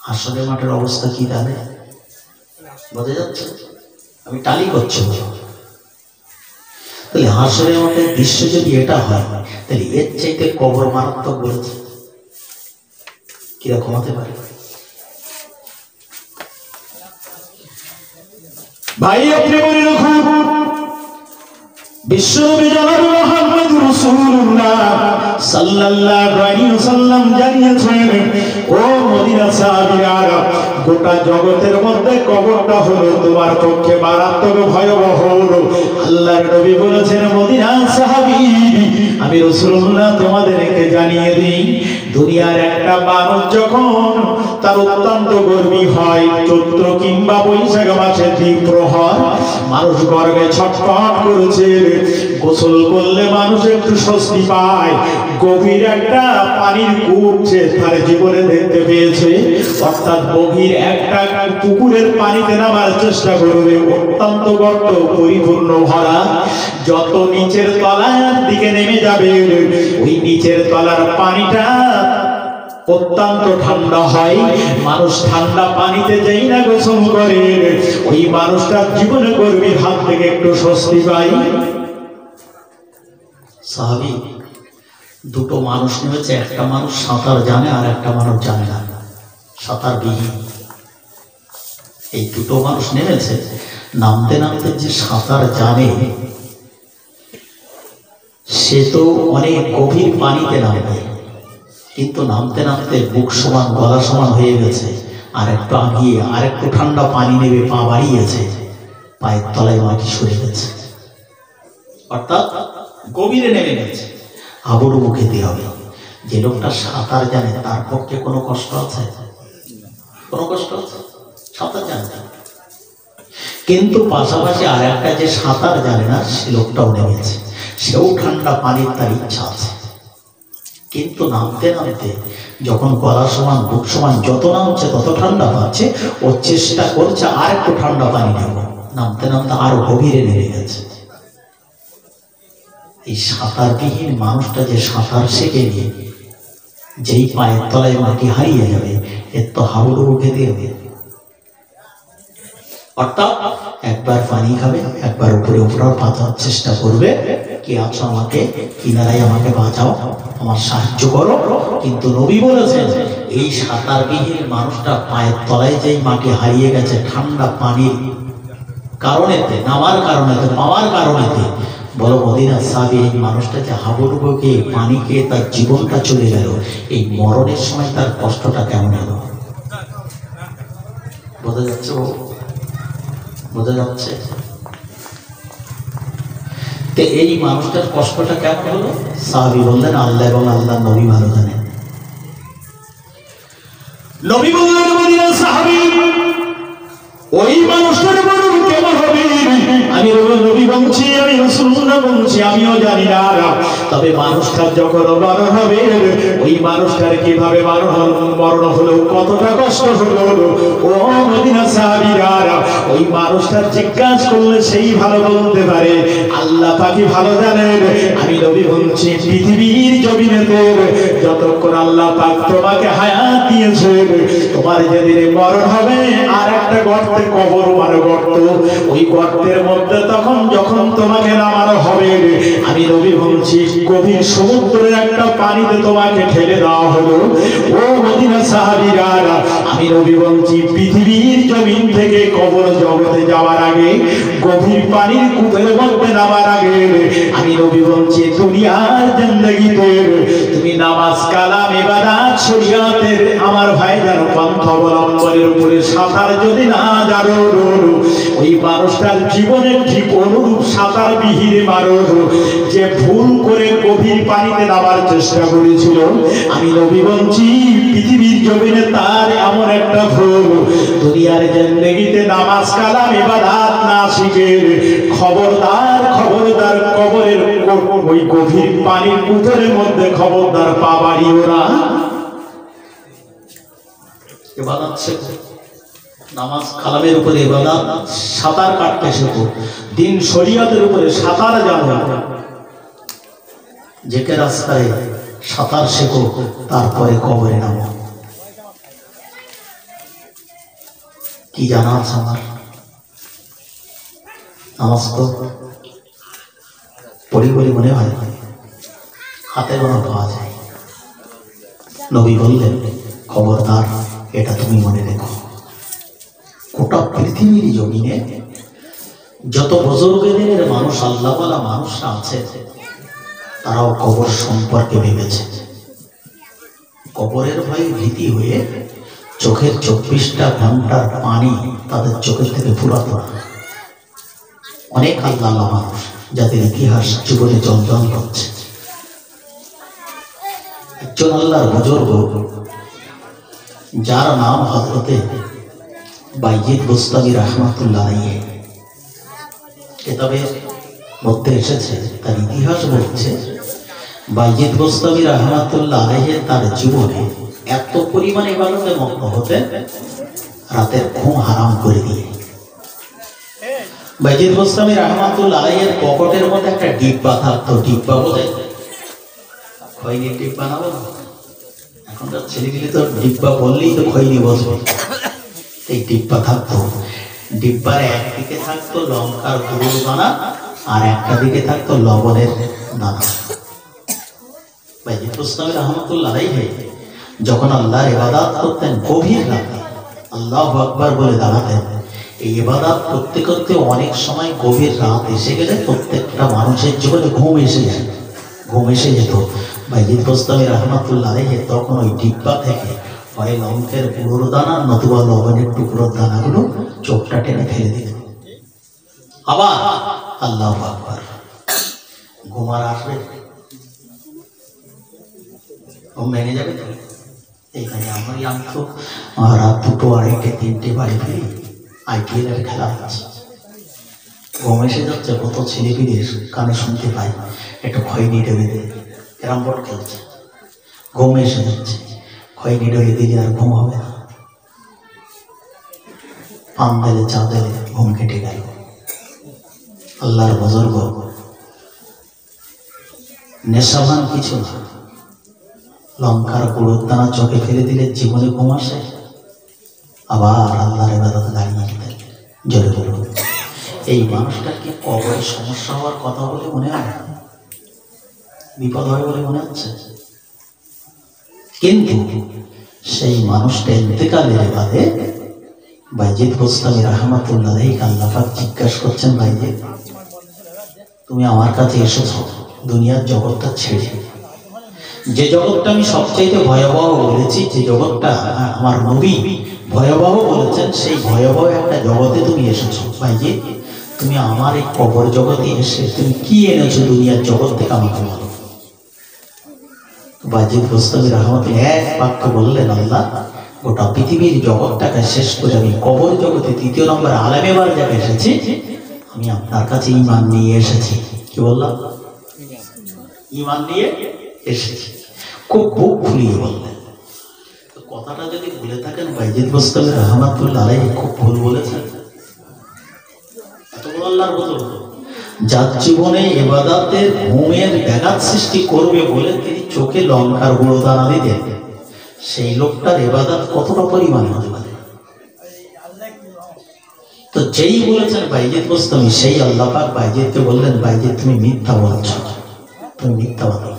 Speaker 1: হাসরের মাঠের অবস্থা কি তাহলে বোঝা যাচ্ছে? আমি টালি করছি। তাহলে হাসরের মাঠের দৃশ্য যদি এটা হয়, তাহলে এর চাইতে কবর মারাত্মক বলেছে কিরকম হতে পারে? ভাই আপনি বলে রাখুন, বিশ্বনবী জনাব মুহাম্মদ রাসূলুল্লাহ সাল্লাল্লাহু আলাইহি ওয়াসাল্লাম জানিয়েছেন, ও মদিনা সাহাবীরা, গোটা জগতের মধ্যে কবরটা হলো তোমার পক্ষে মারাত্মক ভয়াবহ। আল্লাহর নবী বলেছেন, মদিনা সাহাবী, আমি রাসূলুল্লাহ তোমাদেরকে জানিয়ে দিই, দুনিয়ার একটা মানুষ যখন তার অত্যন্ত গর্বী হয়, চৈত্র কিংবা বৈশাখ মাসে দ্বিপ্রহর মানুষ গর্বে ছটফট করেছে, গোসল করলে মানুষ একটু স্বস্তি পায়। গভীর একটা পানির কূপ সে তার জীবনে দেখতে পেয়েছে, অর্থাৎ গভীর একটা পুকুরের পানিতে নামার চেষ্টা করবে, অত্যন্ত গর্ত পরিপূর্ণ ভরা। যত নিচের তলার দিকে নেমে যাবে, ওই নিচের তলার পানিটা অত্যন্ত ঠান্ডা হয়। মানুষ ঠান্ডা পানিতে যেই না গোসল করে, ওই মানুষটার জীবনে গর্ভীর হাত থেকে একটু স্বস্তি পায়। সাহাবী, দুটো মানুষ নেমেছে, একটা মানুষ সাঁতার জানে আর একটা মানুষ জানে না, সাঁতার বিহীন। এই দুটো মানুষ নেমেছে, নামতে নামতে যে সাঁতার জানে সে তো অনেক গভীর পানিতে নামবে, কিন্তু নামতে নামতে বুক সমান গলা সমান হয়ে গেছে, আর একটু আগিয়ে আর একটু ঠান্ডা পানি নেবে, পা বাড়িয়েছে, পায়ের তলায় মাটি সরে গেছে, অর্থাৎ গভীরে নেমে গেছে। আবরু খেতে হবে। যে লোকটা সাঁতার জানে তার পক্ষে কোনো কষ্ট আছে? কোনো কষ্ট আছে? সাঁতার জানে না, কিন্তু পাশাপাশি আর একটা যে সাঁতার জানে না সে লোকটাও নেমেছে, সেও ঠান্ডা পানির তার ইচ্ছা আছে, কিন্তু নামতে নামতে যখন গলা সমান বুক সমান যত নামছে তত ঠান্ডা পাচ্ছে, ও চেষ্টা করছে আর একটু ঠান্ডা পানি নেব, নামতে নামতে আরো গভীরে নেমে গেছে। এই সাঁতারবিহীন মানুষটা যে সাঁতার শিখে নিয়ে যেই পায়ের তলায় মাটি হারিয়ে যাবে, এর তো হাবুডুবু খেতে হবে। অর্থাৎ একবার পানি খাবে, একবার উপরে ওঠার পাতার চেষ্টা করবে, কে আছো আমাকে কিনারায়, আমাকে বাঁচাও, আমার সাহায্য করো। কিন্তু নবী বলেছেন এই সাঁতারবিহীন মানুষটা পায়ের তলায় যেই মাটি হারিয়ে গেছে ঠান্ডা পানির কারণেতে, নামার কারণেতে, পাওয়ার কারণেতে, বলো মদিনার সাহাবী এই মানুষটা যে হাবুডুবু খেয়ে পানি খেয়ে তার জীবনটা চলে গেল, এই মরণের সময় তার কষ্টটা কেমন হলো? বোঝা যাচ্ছে? বোঝা যাচ্ছে? তো এই মানুষটার কষ্টটা কেমন হলো? সাহাবী বললেন আল্লাহ এবং আল্লাহ নবী ভালো জানেন। নবী বললেন মদিনার সাহাবী ওই মানুষটার মরণ কেমন হবে আমি নবী বলছি, আমি রাসূলুল্লাহ বলছি, আমিও জানি না। তবে মানুষটার যখন মরণ হবে ওই মানুষটার কিভাবে মরণ হলো, কতটা কষ্ট হলো, ও মদিনার সাহাবীরা ওই মানুষটার জিজ্ঞাসা করলে সেই ভালো বলতে পারে, আল্লাহ পাকই ভালো জানেন। আমি নবী বলছি পৃথিবীর জমিনেতে যতক্ষণ আল্লাহ পাক তোমাকে হায়াত দিয়েছেন, তোমার যেদিন মরণ হবে আর একটা গর্তে কবর মানে গর্ত, ওই গর্তের মধ্যে তখন যখন তোমাকে নামানো হবে, আমি নবী বলছি গভীর সমুদ্রের একটা পানিতে তোমাকে ঠেলে দেওয়া হলো। ও মদিনা সাহাবীরা আমি নবী বলছি পৃথিবীর জমিন থেকে কবর জগতে যাওয়ার আগে, গভীর পানির কূপের মধ্যে নামার আগে, আমি নবী বলছি দুনিয়ার জিন্দেগিতে তুমি নামাজ, কালাম, ইবাদত, শরীয়তের আমার ভাইদের পন্থ অবলম্বনের উপরে সাঁতার যদি না জানো, ওই মানুষটার জীবনের ঠিক অনুরূপ সাঁতার বিহীন মানুষ যে ভুল করে গভীর পানিতে নামার চেষ্টা করেছিল, আমি নবী বলছি পৃথিবীর জমিনে তার এমন একটা ভুল, দুনিয়ার জিন্দেগিতে নামাজ, কালাম, ইবাদত না শিখে খবরদার খবরদার কবরের ওই গভীর পানির কূপের মধ্যে খবরদার পা বাড়িও না। ইবাদত শেখো, নামাজ কালামের উপরে ইবাদত, সাঁতার কাটতে শেখো, দিন শরীয়তের উপরে সাঁতার জানো, যেকে রাস্তায় সাঁতার শেখো, তারপরে কবরে নামো। কি জানা আছে আমার? নামাজ তো পড়ি পড়ি মনে হয় হাতে গোনা পাওয়া যায়। নবী বললেন খবরদার এটা তুমি মনে রেখো, গোটা পৃথিবীর জমিনে যত বুজুর্গদের মানুষ, আল্লাহওয়ালা মানুষরা আছে, তারাও কবর সম্পর্কে ভেবেছে। কবরের ভয়ে ভীতি হয়ে চোখের 24টা ঘন্টার পানি তাদের চোখের থেকে ফুরাতো না। অনেক আল্লাহওয়ালা মানুষ যাদের ইতিহাস জীবনে জঞ্জল করছে। একজন আল্লাহর বুজুর্গ যার নাম হযরতে বাইজিদ বুস্তামি রাহমাতুল্লাহ আলাইহি, কিতাবের মধ্যে এসেছে, তার ইতিহাস বলছে বাইজিদ বুস্তামি রাহমাতুল্লাহ আলাইহি তার জীবনে এত পরিমাণে ইবাদতে মগ্ন হতেন, রাতের ঘুম হারাম করে দিয়ে। বাইজিদ বুস্তামি রাহমাতুল্লাহ আলাইহির পকেটের মধ্যে একটা ডিব্বা থাকতো, ডিব্বা বলে খৈনির ডিব্বা না বলো, এখনকার ছেলেগুলি তো ডিব্বা বললেই তো খৈনি বসবে। এই ডিব্বা থাকতো, ডিব্বার একদিকে থাকতো লঙ্কার গুঁড়োর দানা আর একটা দিকে থাকতো লবণের দানা। বাইজিদ বুস্তামি রাহমাতুল্লাহ আলাইহি যখন আল্লাহর ইবাদত করতেন গভীর রাতে, আল্লাহু আকবার বলে দাঁড়াতেন, এই ইবাদত করতে করতে অনেক সময় গভীর রাত এসে গেলে প্রত্যেকটা মানুষের জীবনে ঘুম এসে যায়, ঘুম এসে যেত। বাইজিদ বুস্তামি রাহমাতুল্লাহ আলাইহি তখন ওই ডিব্বা থেকে হয় লঙ্কের গুঁড়োর দানা নতুবা লবণের টুকরোর দানাগুলো চোখটা টেনে ফেলে দিত। আবার আল্লাহু আকবার, ঘুম আর আসবে? ঘুম ভেঙে যাবে তো। এইখানে আমি তো রাত 2, 2:30, 3টে বাড়ি ফিরি, IPL এর খেলা হচ্ছে, ঘুম এসে যাচ্ছে। কত ছেলেপিলের কানে শুনতে পাই একটু খৈনি ডেবে দে, ক্যারাম বোর্ড খেলছে, ঘুম এসে যাচ্ছে, খৈনি ডেবে দিলে আর ঘুম হবে না, পান দিলে চা দিলে ঘুম কেটে গেল। আল্লাহর বুজুর্গ নেশাবান কিছু না, লঙ্কার গুঁড়োর দানা চোখে ফেলে দিলে জীবনে ঘুম আসে, আবার আল্লাহর ইবাদতে দাঁড়িয়ে যেতেন। জোরে বলুন। এই মানুষটার কি কবরে সমস্যা হওয়ার কথা বলে মনে হয়? বিপদ হয় বলে মনে হচ্ছে? কিন্তু সেই মানুষটা ইন্তেকালের বাদে বাইজিদ গোস্তামি রাহমাতুল্লাহ আলাইহি আল্লাহ পাক জিজ্ঞাসা করছেন, বাইজিদ তুমি আমার কাছে এসেছো দুনিয়ার জগৎটা ছেড়ে, যে জগৎটা আমি সবচাইতে ভয়াবহ বলেছি, যে জগৎটা আমার নবী ভয়াবহ বলেছেন, সেই ভয়াবহ একটা জগতে তুমি এসেছো। বাইজিদ তুমি আমার এই কবর জগতে এসে তুমি কি এনেছো দুনিয়ার জগৎ থেকে আমাকে বলো। বাইজিদ গোস্তামি রাহমাতুল্লাহ এক বাক্যে বললেন, আল্লাহ গোটা পৃথিবীর জগৎটাকে শেষ করে আমি কবর জগতে তৃতীয় নম্বর আলেমে বারজাকে এসেছি, আমি আপনার কাছে ঈমান নিয়ে এসেছি। কি বললাম? ঈমান নিয়ে এসেছি। খুব বুক ফুলিয়ে বললেন। কথাটা যদি ভুলে থাকেন, বাইজিদ গোস্তামি রাহমাতুল্লাহ আলাইহি খুব ভুল বলেছেন। এত বড় আল্লাহর বদল যার জীবনে ইবাদতের ঘুমের ব্যাঘাত সৃষ্টি করবে বলে তিনি চোখে লঙ্কার গুঁড়ো দানা দিতেন, সেই লোকটার ইবাদত কতটা পরিমাণ হতে পারে? তো যেই বলেছেন বাইজিদ গোস্তামি, সেই আল্লাহ পাক বাইজিদকে বললেন, বাইজিদ তুমি মিথ্যা বলছ, তুমি মিথ্যা বলো।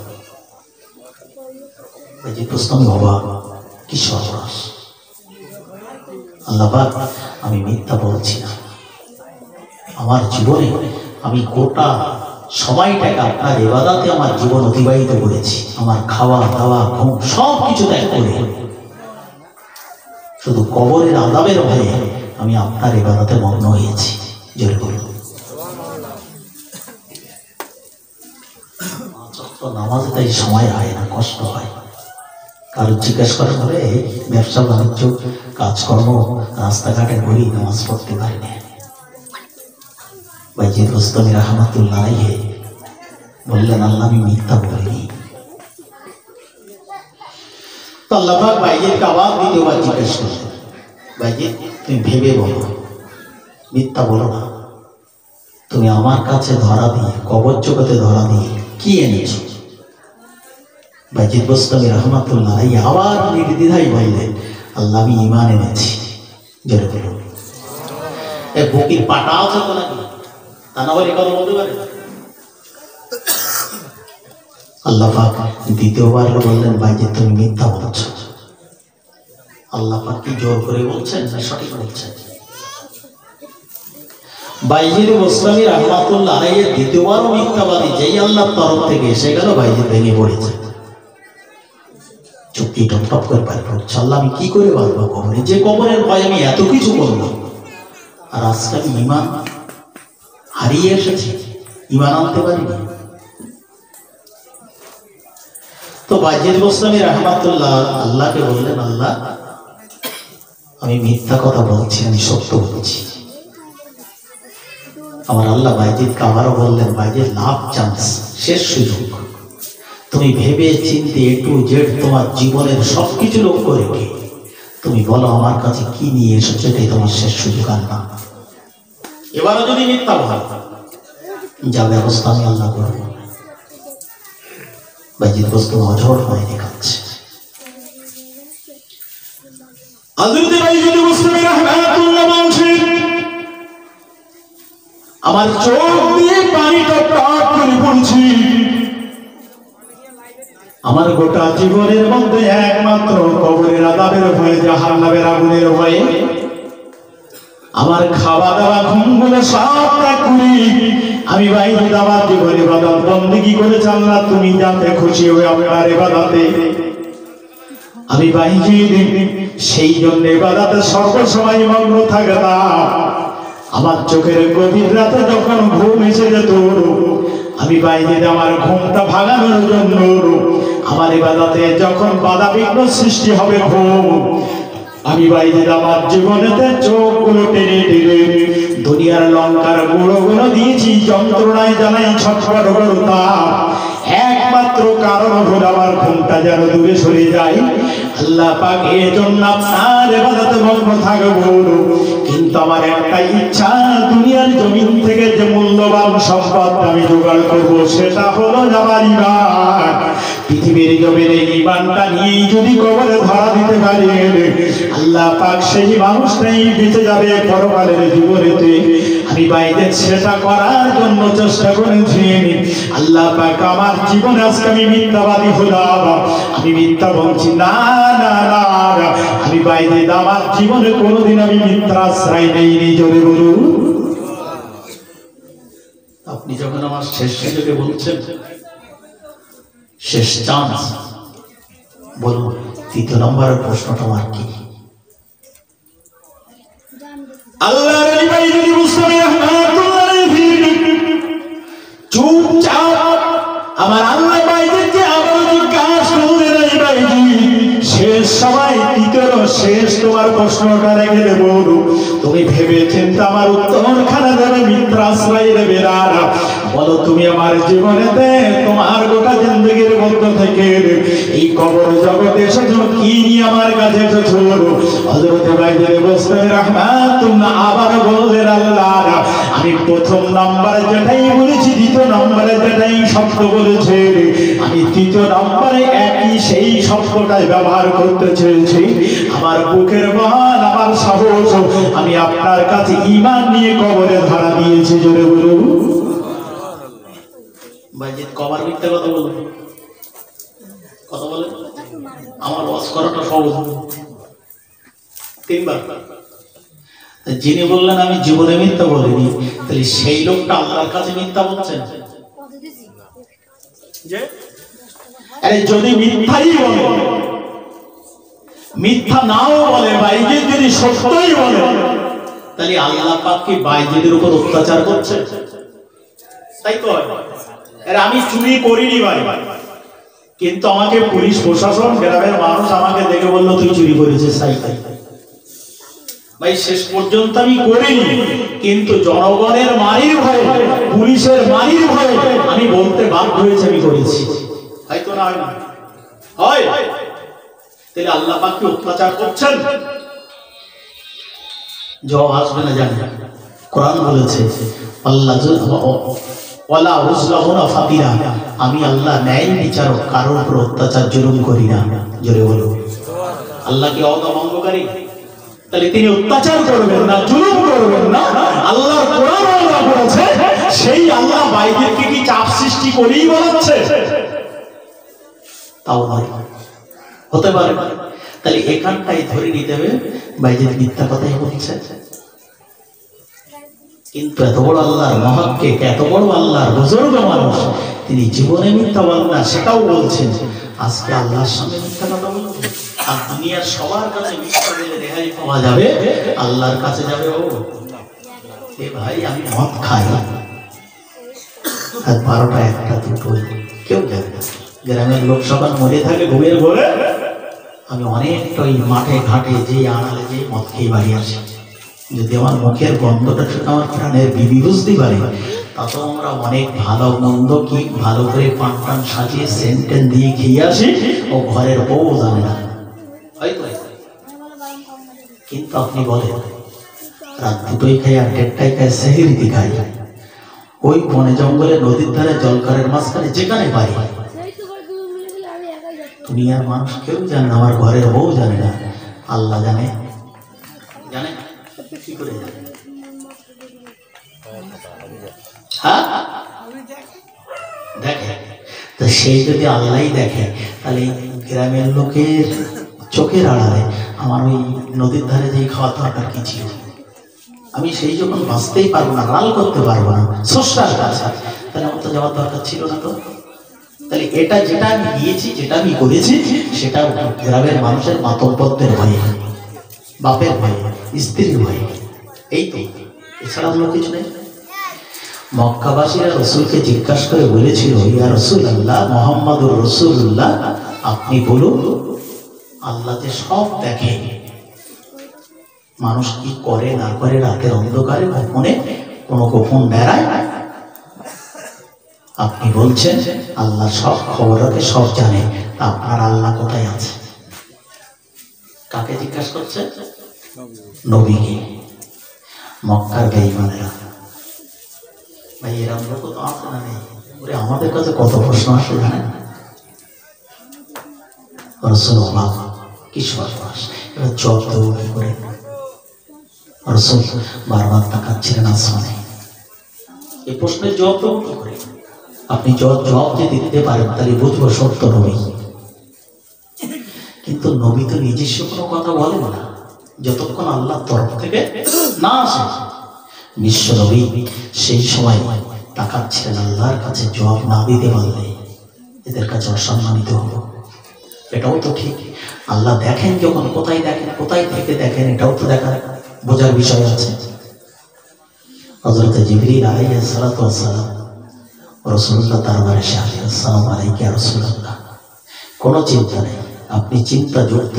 Speaker 1: বাইজিদ গোস্তামি অবাক, কি সর্বনাশ! আল্লাহ পাক আমি মিথ্যা বলছি না, আমার জীবনে আমি গোটা সময়টাকে আপনার ইবাদতে আমার জীবন অতিবাহিত করেছি, আমার খাওয়া দাওয়া ঘুম সব কিছু ত্যাগ করে শুধু কবরের আযাবের ভয়ে আমি আপনার ইবাদতে মগ্ন হয়েছি। জোরে বলুন। নামাজে তাই সময় হয় না, কষ্ট হয়। কারো জিজ্ঞেস করে বলে এই ব্যবসা বাণিজ্য কাজকর্ম রাস্তাঘাটে ঘুরি, নামাজ পড়তে পারি না। বাইজিদ গোস্তামি রাহমাতুল্লাহ আলাইহি বললেন, আল্লাহ আমি মিথ্যা বলিনি। তো আল্লাহ পাক বাইজিদকে আবার দ্বিতীয়বার জিজ্ঞেস করলেন, বাইজিদ তুমি ভেবে বলো, মিথ্যা বলো না, তুমি আমার কাছে ধরা দিয়ে কবর জগতে ধরা দিয়ে কি এনেছো? বাইজিদ গোস্তামি রাহমাতুল্লাহ আলাইহি আবার নির্দ্বিধায় বললেন, আল্লাহ আমি ঈমান এনেছি। জোরে বলুন। এই বুকির পাটা আছে তো নাকি? তা না বলে কথা বলতে পারে? আল্লাহ পাক দ্বিতীয়বার বললেন, বাইজিদ তুমি মিথ্যা বলছ। আল্লাহ পাক কি জোর করে বলছেন না সঠিক বলছেন? বাইজিদ গোস্তামি রাহমাতুল্লাহ আলাইহি দ্বিতীয়বারও মিথ্যাবাদী যেই আল্লাহর তরফ থেকে এসে গেল, বাইজিদ ভেঙে পড়েছে। চুক্তি টপ করে পারে পড়ছে, আল্লাহ আমি কি করে বাঁচবো কবরে, যে কবরের ভয় আমি এত কিছু করলাম, আর আজকে আমি ঈমান হারিয়ে এসেছি, ঈমান আনতে পারিনি। তো বাইজিদ গোস্তামি রাহমাতুল্লাহ আল্লাহকে বললেন, আল্লাহ আমি মিথ্যা কথা বলছি, আমি সত্য বলছি। আমার আল্লাহ বাইজিদকে আবারও বললেন, বাইজিদ লাভ চান্স, শেষ সুযোগ, তুমি ভেবে চিন্তে এ টু জেড তোমার জীবনের সবকিছু লক্ষ্য রেখে তুমি বলো আমার কাছে কি নিয়ে এসেছো, এটাই তোমার শেষ সুযোগ। আল্লাহ এবারও যদি মিথ্যা বলো, যা ব্যবস্থা আমি আল্লাহ করবো। বাইজিদ গোস্তামি অঝট হয়ে দেখাচ্ছে। হযরত বাইজিদ গোস্তামি রাহমাতুল্লাহ বলছেন, আমার চোখ দিয়ে পানিটা টপ করে পড়ছে, আমার গোটা জীবনের মধ্যে একমাত্র কবরের আযাবের ভয়ে, জাহান্নামের আগুনের ভয়ে আমার খাওয়া দাওয়া ঘুমগুলো সব ত্যাগ করি আমি বাইজিদ আমার জীবনে ইবাদত বন্দেগী করেছি। আল্লাহ তুমি যাতে খুশি হয়ে আপনার ইবাদতে আমি বাইজিদ সেই জন্য ইবাদতে সর্বসময় মগ্ন থাকতাম। আমার চোখের গভীর রাতে যখন ঘুম এসে যেত, আমি বাইজিদ আমার ঘুমটা ভাঙানোর জন্য আমার ইবাদতে যখন বাধা বিঘ্ন সৃষ্টি হবে ঘুম, আমি বাইজিদ আমার জীবনেতে চোখগুলো টেনে টেনে দুনিয়ার লঙ্কার গুঁড়ো দিয়েছি, যন্ত্রণায় জানাই ছটফট করতাম, একমাত্র কারণ হলো আমার ঘুমটা যেন দূরে সরে যায়। আল্লাহ পাক এর জন্য আপনার ইবাদতে মগ্ন থাকবো, কিন্তু আমার একটা ইচ্ছা, দুনিয়ার জমিন থেকে যে মূল্যবান সম্পদ আমি জোগাড় করবো সেটা হলো আমার ঈমান। পৃথিবীর জমিনে ঈমানটা নিয়ে যদি কবরে ধরা দিতে পারে, আল্লাহ পাক সেই মানুষটাই বেঁচে যাবে পরকালের জীবনেতে। আমি বাইরে সেটা করার জন্য চেষ্টা করেছি। আল্লাহ পাক আমার জীবনে আজকে আমি মিথ্যাবাদী হলাম, আমি মিথ্যা বলছি না না না, আমি বাইরে আমার জীবনে কোনোদিন আমি মিথ্যা আশ্রয় নেইনি। জোরে বলুন। আপনি যখন আমার শেষ সুযোগে বলছেন, শেষ চান্স, বলুন তৃতীয় নম্বরের প্রশ্নটা আমার কি? আল্লাহর আলী ভাই যদি মুস্তাফি রাহমাতুল্লাহ আলাইহি চুপচাপ আমার আল্লাহ ভাইদেরকে আবার জিজ্ঞাসা করলেন, এই ভাইজি শেষ সময় তৃতীয় শেষ তোমার প্রশ্নটা রেখে দেব, তুমি ভেবে চিন্তা আমার উত্তরখানা দেবে, মিথ্যা আশ্রয় দেবে না। বলো তুমি আমার জীবনেতে তোমার গোটা জিন্দগির মধ্য থেকে এই কবর জগতে এসেছো কি নিয়ে আমার কাছে এসেছো? হযরত ভাইজান মুস্তাফি রাহমাতুল্লাহ আবার বললেন, আল্লাহ আমি প্রথম নম্বরে যেটাই বলেছি, দ্বিতীয় নম্বরে যেটাই শব্দ বলেছে, আমি তৃতীয় নম্বরে একই সেই শব্দটাই ব্যবহার করতে চেয়েছি। আমার বুকের বল, আমার সাহস, আমি আপনার কাছে ঈমান নিয়ে কবরে ধরা দিয়েছি। জোরে বলুন। বাইজিদ কবার মিথ্যা কথা বলুন, কথা বলেন, আমার ওয়াজ করাটা সহজ। তিনবার যিনি বললেন আমি জীবনে মিথ্যা বলিনি, তাহলে সেই লোকটা আল্লাহর কাছে মিথ্যা বলছেন। আরে যদি মিথ্যাই বলে, মিথ্যা নাও বলে, বাইজিদ যদি সত্যই বলে, তাহলে আল্লাহ পাক কি বাইজিদের উপর অত্যাচার করছে? তাই তো। আরে আমি চুরি করিনি ভাই, কিন্তু আমাকে পুলিশ প্রশাসন, গ্রামের মানুষ আমাকে দেখে বললো তুই চুরি করেছিস। ভাই শেষ পর্যন্ত আমি করিনি, কিন্তু জনগণের মারির ভয়ে, পুলিশের মারির ভয়ে আমি বলতে বাধ্য হয়েছে আমি করেছি। হয়তো না হয়, তাহলে আল্লাহ পাক কি অত্যাচার করছেন? জবাব আসবে না জানি। কোরআন বলেছে আমি আল্লাহ ন্যায় বিচারক, কারোর উপর অত্যাচার জুলুম করি না। জোরে বলো। আল্লাহ কি অদমঙ্গকারী? তাহলে তিনি অত্যাচার করবেন না, জুলুম করবেন না। আল্লাহর কোরআন আল্লাহ বলেছে, সেই আল্লাহ বাইজিদকে কি চাপ সৃষ্টি করেই বলাচ্ছে? তাও নয়, হতে পারে। তাহলে এখানটাই ধরে নিতে হবে বাইজিদ মিথ্যা কথাই বলছে। কিন্তু এত বড় আল্লাহর মহাক্কে, এত বড় আল্লাহর বুজুর্গ মানুষ, তিনি জীবনে মিথ্যা বলেন না, সেটাও বলছেন। আজকে আল্লাহর সামনে মিথ্যা কথা বলছে, আর দুনিয়ার সবার কাছে মিথ্যা বলে রেহাই পাওয়া যাবে, আল্লাহর কাছে যাবে ও এ ভাই আমি মদ খাই, আর 12টা 1টা 2টো কেউ যাবে না। গ্রামের লোক সবার মরে থাকে ঘুমের ঘরে, আমি অনেকটা ওই মাঠে ঘাটে যে আড়ালে যে মদ খেয়ে বাড়ি আসি। যদি আমার মুখের গন্ধটা শুনে আমার প্রাণের বিবি বুঝতে পারে, তাতেও আমরা অনেক ভালো মন্দ কি ভালো করে পান টান সাজিয়ে সেন্টেন দিয়ে খেয়ে আসি, ও ঘরের বউ জানে না। কিন্তু আপনি বলেন রাত 2টোই খাই আর 1টায় খাই, সেহরিতে খাই, ওই বনে জঙ্গলে নদীর ধারে জলকারের মাঝখানে যেখানে পাই, দুনিয়ার মানুষ কেউ জানে না, আমার ঘরের বউ জানে না, আল্লাহ জানে। জানে কি করে জানে? হ্যাঁ দেখে তো, সেই যদি আল্লাহই দেখে, তাহলে গ্রামের লোকের চোখের আড়ালে আমার ওই নদীর ধারে যে খাওয়া দরকার কি ছিল? আমি সেই যখন বাঁচতেই পারবো না, রাল করতে পারবো না স্রষ্টার কাছে, তাহলে আমার তো যাওয়ার দরকার ছিল না। তো তাহলে এটা যেটা আমি দিয়েছি, যেটা আমি করেছি, সেটা গ্রামের মানুষের মাতব্বরদের ভয়ে, বাপের ভয়ে, স্ত্রীর ভয়ে, এই তো, এছাড়া অন্য কিছু নেই। মক্কাবাসীরা রসুলকে জিজ্ঞাসা করে বলেছিল, ইয়া রাসূলুল্লাহ, মুহাম্মাদুর রাসূলুল্লাহ, আপনি বলুন আল্লাহ যে সব দেখে, মানুষ কি করে না করে, রাতের অন্ধকারে গোপনে কোনো গোপন বেড়ায়, আপনি বলছেন আল্লাহ সব খবর রাখে, সব জানে, আপনার আল্লাহ কোথায় আছে? কাকে জিজ্ঞাসা করছে? নবীকে। মক্কার বেঈমানেরা, ভাই এরকম লোক তো আছে না নেই? আমাদের কাছে কত প্রশ্ন আসে জানেন? রাসূল অবাক, কি সর্বনাশ, এবার জবাব দেবো কি করে? রাসূল বারবার তাকাচ্ছিলেন আসমানে। এই প্রশ্নের জবাব দেবো কি করে? আপনি জবাব যদি দিতে পারেন তাহলে বুঝবো সত্য নবী। কিন্তু নবী তো নিজস্ব কোনো কথা বলেন না যতক্ষণ আল্লাহর তরফ থেকে না আসে। বিশ্ব নবী সেই সময় তাকাচ্ছিলেন আল্লাহর কাছে, জবাব না দিতে পারলে এদের কাছে অসম্মানিত হলো। এটাও তো ঠিক, আল্লাহ দেখেন যখন, কোথায় দেখেন, কোথায় থেকে দেখেন, এটাও তো দেখা বোঝার বিষয় আছে। হযরত জিবরীল আলাইহিস সালাতু ওয়াস সালাম রাসূলুল্লাহ দরবারে এসে, আসসালামু আলাইকা ইয়া রাসূলুল্লাহ। কোনো চিন্তা নেই, আপনি চিন্তা যুক্ত,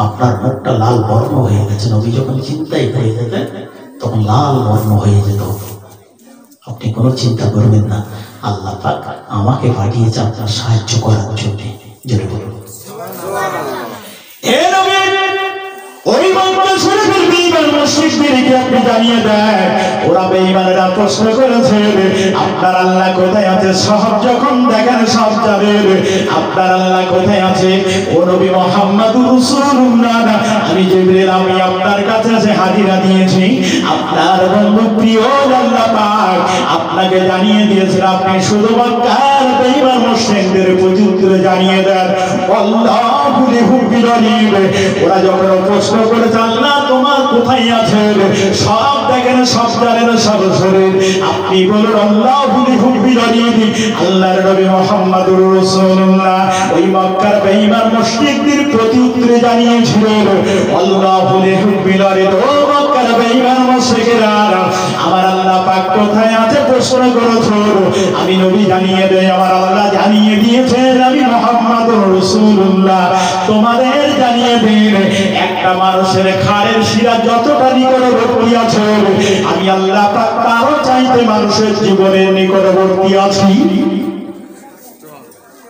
Speaker 1: আপনার মুখটা লাল বর্ণ হয়ে গেছে। নবী যখন চিন্তায় পড়ে যেতেন তখন লাল বর্ণ হয়ে যেত। আপনি কোনো চিন্তা করবেন না, আল্লাহ পাক আমাকে পাঠিয়েছে আপনার সাহায্য করার জন্য। জোরে বলুন হে নবী, ওই মক্কা শরীফের বেঈমান মুশরিকদেরকে আপনি জানিয়ে দেন, ওরা বেঈমানেরা প্রশ্ন করেছে আপনার আল্লাহ কোথায় আছে? সব যখন দেখেন সব যাবেন, আপনার আল্লাহ কোথায় আছে? ও নবী মুহাম্মদুর রাসূলুল্লাহ, আমি জিবরিল, আমি আপনার কাছে এসে হাজিরা দিয়েছি। আপনার বন্ধু প্রিয় আল্লাহ পাক আপনাকে জানিয়ে দিয়েছেন, আপনি শুধু মক্কার বেঈমান মুশরিকদের প্রত্যুত্তরে জানিয়ে দেন আল্লাহু লিহুব্বিল আলিম। ওরা যখন প্রশ্ন করেছে আল্লাহ তোমার কোথায় আছে, সব দেখেন সব জানেন সব শরীর, আপনি বলুন আল্লাহু লিহুব্বিল আলিম। আল্লাহর নবী মুহাম্মদুর রাসূলুল্লাহ ওই মক্কার বেঈমান মুশরিকদের প্রত্যুত্তরে জানিয়েছিলেন আল্লাহু লিহুব্বিল আলিম। ও মক্কার বেঈমান মুশরিকেরা, আমার আল্লাহ পাক কোথায় আছে প্রশ্ন করেছো, আমি নবী জানিয়ে দেই, আমার আল্লাহ জানিয়ে দিয়েছেন, আমি মুহাম্মদুর রাসূলুল্লাহ তোমাদের জানিয়ে দিন, একটা মানুষের ঘাড়ের শিরা যতটা নিকটবর্তী আছে, আমি আল্লাহ পাক তারও চাইতে মানুষের জীবনের নিকটবর্তী আছি।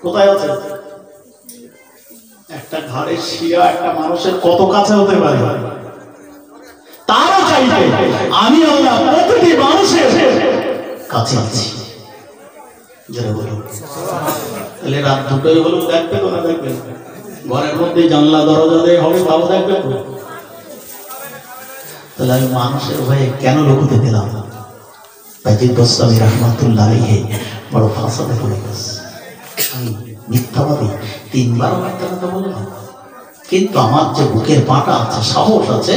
Speaker 1: কোথায় আছে? একটা ঘাড়ের শিরা একটা মানুষের কত কাছে হতে পারে? তারও চাইতে আমি আল্লাহ প্রতিটি মানুষের কাছে আছি। যারা বলুন তাহলে রাত দুটোই হলো দেখবে তো না দেখবে? ঘরের মধ্যে জানলা দরজা দিয়ে হবে, তাও দেখবে তো? তাহলে আমি মানুষের ভয়ে কেন লুকোতে দিলাম? বাইজিদ গোস্বামী রাহমাতুল্লাহ আলাইহি বড় ফাসাদে পড়ে গেছে। আমি মিথ্যাবাদী, 3 বার মিথ্যা কথা বললাম, কিন্তু আমার যে বুকের পাটা আছে, সাহস আছে,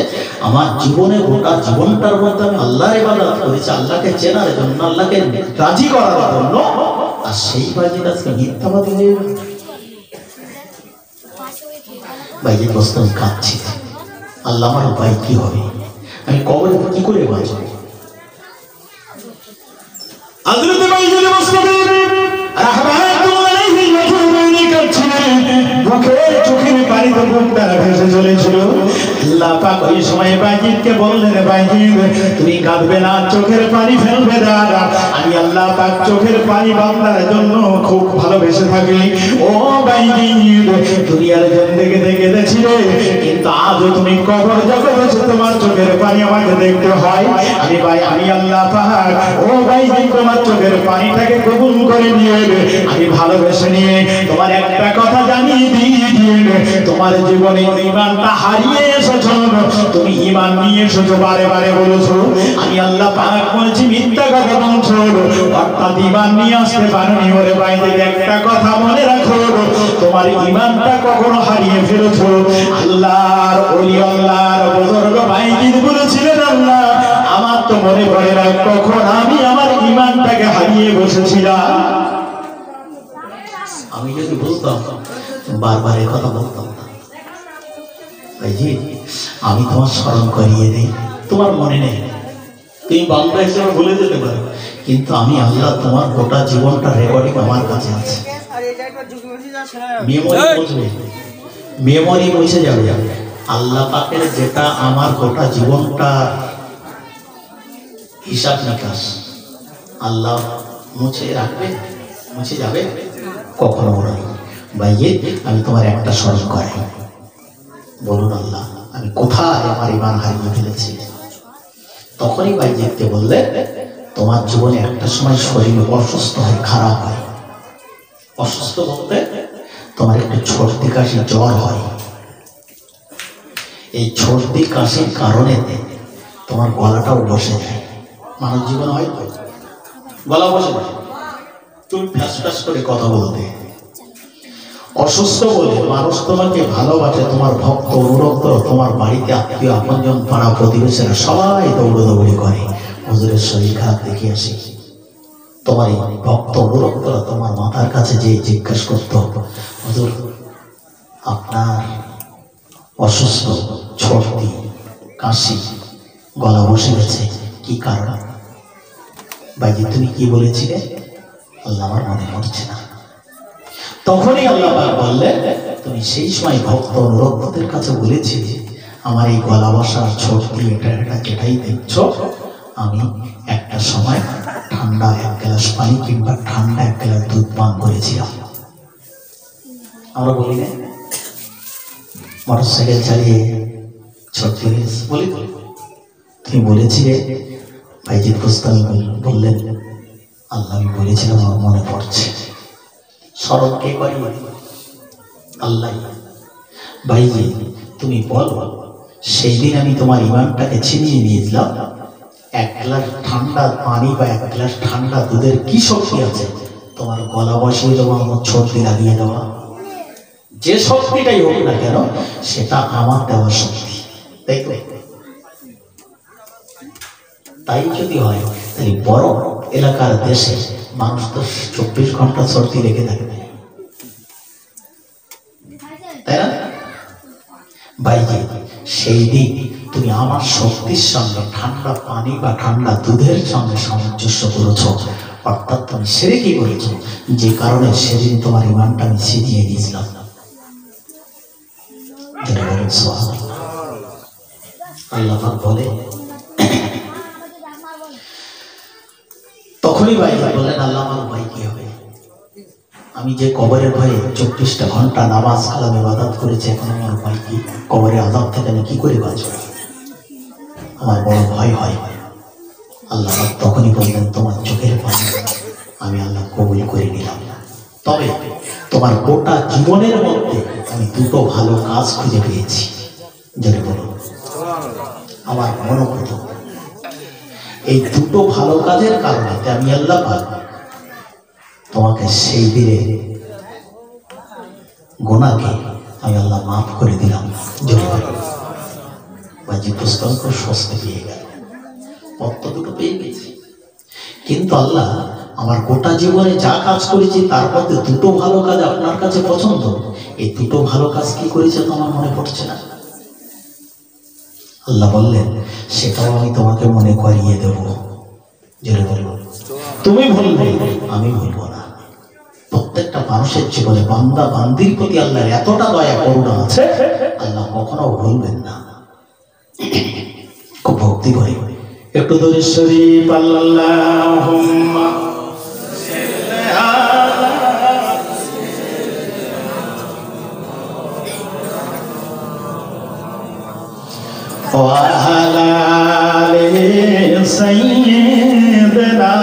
Speaker 1: আমার জীবনে গোটা জীবনটার মধ্যে আমি আল্লাহর ইবাদত করেছি, আল্লাহকে চেনার জন্য, আল্লাহকে রাজি করার জন্য, আর সেই বাইজিদ আজকে মিথ্যাবাদী হয়ে গেল। বাইজিদ গোস্বামী কাঁদছি, আল্লাহ আমার উপায় কি হবে, আমি কবরে কি করে বাঁচব? হযরত বাইজিদ গোস্বামী রাহমাতুল্লাহ আলাইহি কাঁদছিলেন, বুকের চোখের পানিতে বুক তারা ভেসে চলেছিল। আল্লাহ পাক ওই সময় বাইজিদকে বললেন, বাইজিদ তুমি কাঁদবে না, চোখের পানি ফেলবে না, আমি আল্লাহ পাক চোখের পানি বান্দার জন্য খুব ভালোবেসে থাকি। ও বাইজিদ, দুনিয়ার জিন্দেগিতে কেঁদেছিলে, কিন্তু আজও তুমি কবর জগতে তোমার চোখের পানি আমাকে দেখতে হয়। আমি আল্লাহ পাক ও বাইজিদ তোমার চোখের পানিটাকে কবুল করে নিয়ে আমি ভালোবেসে নিয়ে তোমার একটা কথা জানিয়ে দিয়ে তোমার জীবনে ঈমানটা হারিয়ে এসেছো, তুমি ঈমান নিয়ে এসেছো, বারে বারে বলেছো আমি আল্লাহ পাক বলছি মিথ্যা কথা বলছো, অর্থাৎ ঈমান নিয়ে আসতে পারোনি। ওরে বাইজিদ একটা কথা মনে রাখো, তোমার ঈমানটা কখনো হারিয়ে ফেলেছো। আল্লাহর ওলি, আল্লাহর বুজুর্গ বাইজিদ বলেছিলেন, আল্লাহ আমার তো মনে পড়ে না কখন আমি আমার ঈমানটাকে হারিয়ে বসেছিলাম। আমি যদি বুঝতাম বারবার এই কথা বলতাম না। আমি তোমার স্মরণ করিয়ে দিই, তোমার মনে নেই, তুমি বান্দা হিসেবে ভুলে যেতে পারো, কিন্তু আমি আল্লাহ তোমার গোটা জীবনটা রেকর্ডিং আমার কাছে আছে। মেমোরি মুছে যাবে, আল্লাহ পাকের যেটা আমার গোটা জীবনটা হিসাব নিকাশ আল্লাহ মুছে রাখবে, মুছে যাবে কখনো নয়। বাইজিদ আমি তোমার একটা স্মরণ করি, বলুন আল্লাহ আমি কোথায় আমার ঈমান হারিয়ে ফেলেছি। তখনই বাইজিদকে বললে, তোমার জীবনে একটা সময় শরীর অসুস্থ হয়, খারাপ হয়। অসুস্থ বলতে তোমার একটু সর্দি কাশি জ্বর হয়, এই সর্দি কাশির কারণে তোমার গলাটাও বসে যায়। মানব জীবন হয় তো গলা বসে যায়, তুমি ফ্যাস ফ্যাস করে কথা বলতে। অসুস্থ বলে মানুষ তোমাকে ভালোবাসে, তোমার ভক্ত অনুরক্ত, তোমার বাড়িতে আত্মীয় আপনজন পাড়া প্রতিবেশীরা সবাই দৌড়দৌড়ি করে, হুজুরের শরীর খারাপ দেখে আসি। তোমার এই ভক্ত অনুরক্তরা তোমার মাথার কাছে যে জিজ্ঞাসা করতো, হুজুর আপনার অসুস্থ, সর্দি কাশি, গলা বসে গেছে, কি কারণ? ভাইজি তুমি কি বলেছিলে? আল্লাহ আমার মনে পড়ছে না। তখনই আল্লাহ পাক বললেন, তুমি সেই সময় ভক্ত অনুরক্তদের কাছে বলেছিলে আমার এই গলা বসা, সর্দি, এটা যেটাই দেখছো, আমি একটা সময় ঠান্ডা 1 গ্লাস পানি কিংবা ঠান্ডা 1 গ্লাস দুধ পান করেছিলাম। আমরা বলি না মোটরসাইকেল চালিয়ে সর্দি হয়েছে বলি, তুমি বলেছিলে। ভাইজিৎ গোস্তামি বললেন, আল্লাহ আমি বলেছিলাম, আমার মনে পড়ছে। স্মরণ কে করে? আল্লাহ। ভাইজি তুমি বলো, সেই দিন আমি তোমার ইমানটাকে ছিনিয়ে নিয়েছিলাম। 1 গ্লাস ঠান্ডা পানি বা 1 গ্লাস ঠান্ডা দুধের কি শক্তি আছে তোমার গলা বসিয়ে দেওয়া, আমার সর্দি লাগিয়ে দেওয়া? যে শক্তিটাই হোক না কেন, সেটা আমার দেওয়ার শক্তি, তাই তো? তাই যদি হয় তাহলে বড় এলাকার দেশে মানুষ তো 24 ঘন্টা সর্দি রেখে থাকবে, তাই না? ভাইজি সেই দিন তুমি আমার শক্তির সঙ্গে ঠান্ডা পানি বা ঠান্ডা দুধের সঙ্গে সামঞ্জস্য করেছ, অর্থাৎ তুমি শিরকি করেছ, যে কারণে সেদিন তোমার ইমানটা আমি ছিনিয়ে নিয়েছিলাম। আল্লাহ পাক বলে, তখনই ভাই বললেন, আল্লাহ আমার ভাই কি হবে? আমি যে কবরের ভয়ে 24টা ঘন্টা নামাজ কালাম ইবাদত করেছি, এখন আমার ভাই কি? কবরের আযাব থেকে আমি কি করে বাঁচব? আমার বড় ভয় হয়। আল্লাহ তখনই বললেন, তোমার চোখের পানি আমি আল্লাহ কবুল করে নিলাম, তবে তোমার গোটা জীবনের মধ্যে আমি 2টো ভালো কাজ খুঁজে পেয়েছি। যদি বলো আমার মনোভূত, এই 2টো ভালো কাজের কারণে আমি আল্লাহ পাক তোমাকে সেই দিনের গুনাহকে আমি আল্লাহ মাফ করে দিলাম। বাজি পুস্তক স্বস্তি পেয়ে গেল, পত্র 2টো পেয়ে গেছি। কিন্তু আল্লাহ আমার গোটা জীবনে যা কাজ করেছি তার মধ্যে 2টো ভালো কাজ আপনার কাছে পছন্দ, এই 2টো ভালো কাজ কি করেছে তো আমার মনে পড়ছে না। আল্লাহ বললেন, সেটাও আমি তোমাকে মনে করিয়ে দেব। যেটা বলবো তুমি ভুলবে, আমি ভুলবো না। প্রত্যেকটা মানুষের জীবনে বান্দা বান্দির প্রতি আল্লাহর এতটা দয়া করুণা আছে, আল্লাহ কখনো ভুলবেন না। খুব ভক্তি করে একটু দরুদ শরীফ আল্লাহুম্মা সাল্লি আলা ওয়া আলা আলি সাইয়্যিদিনা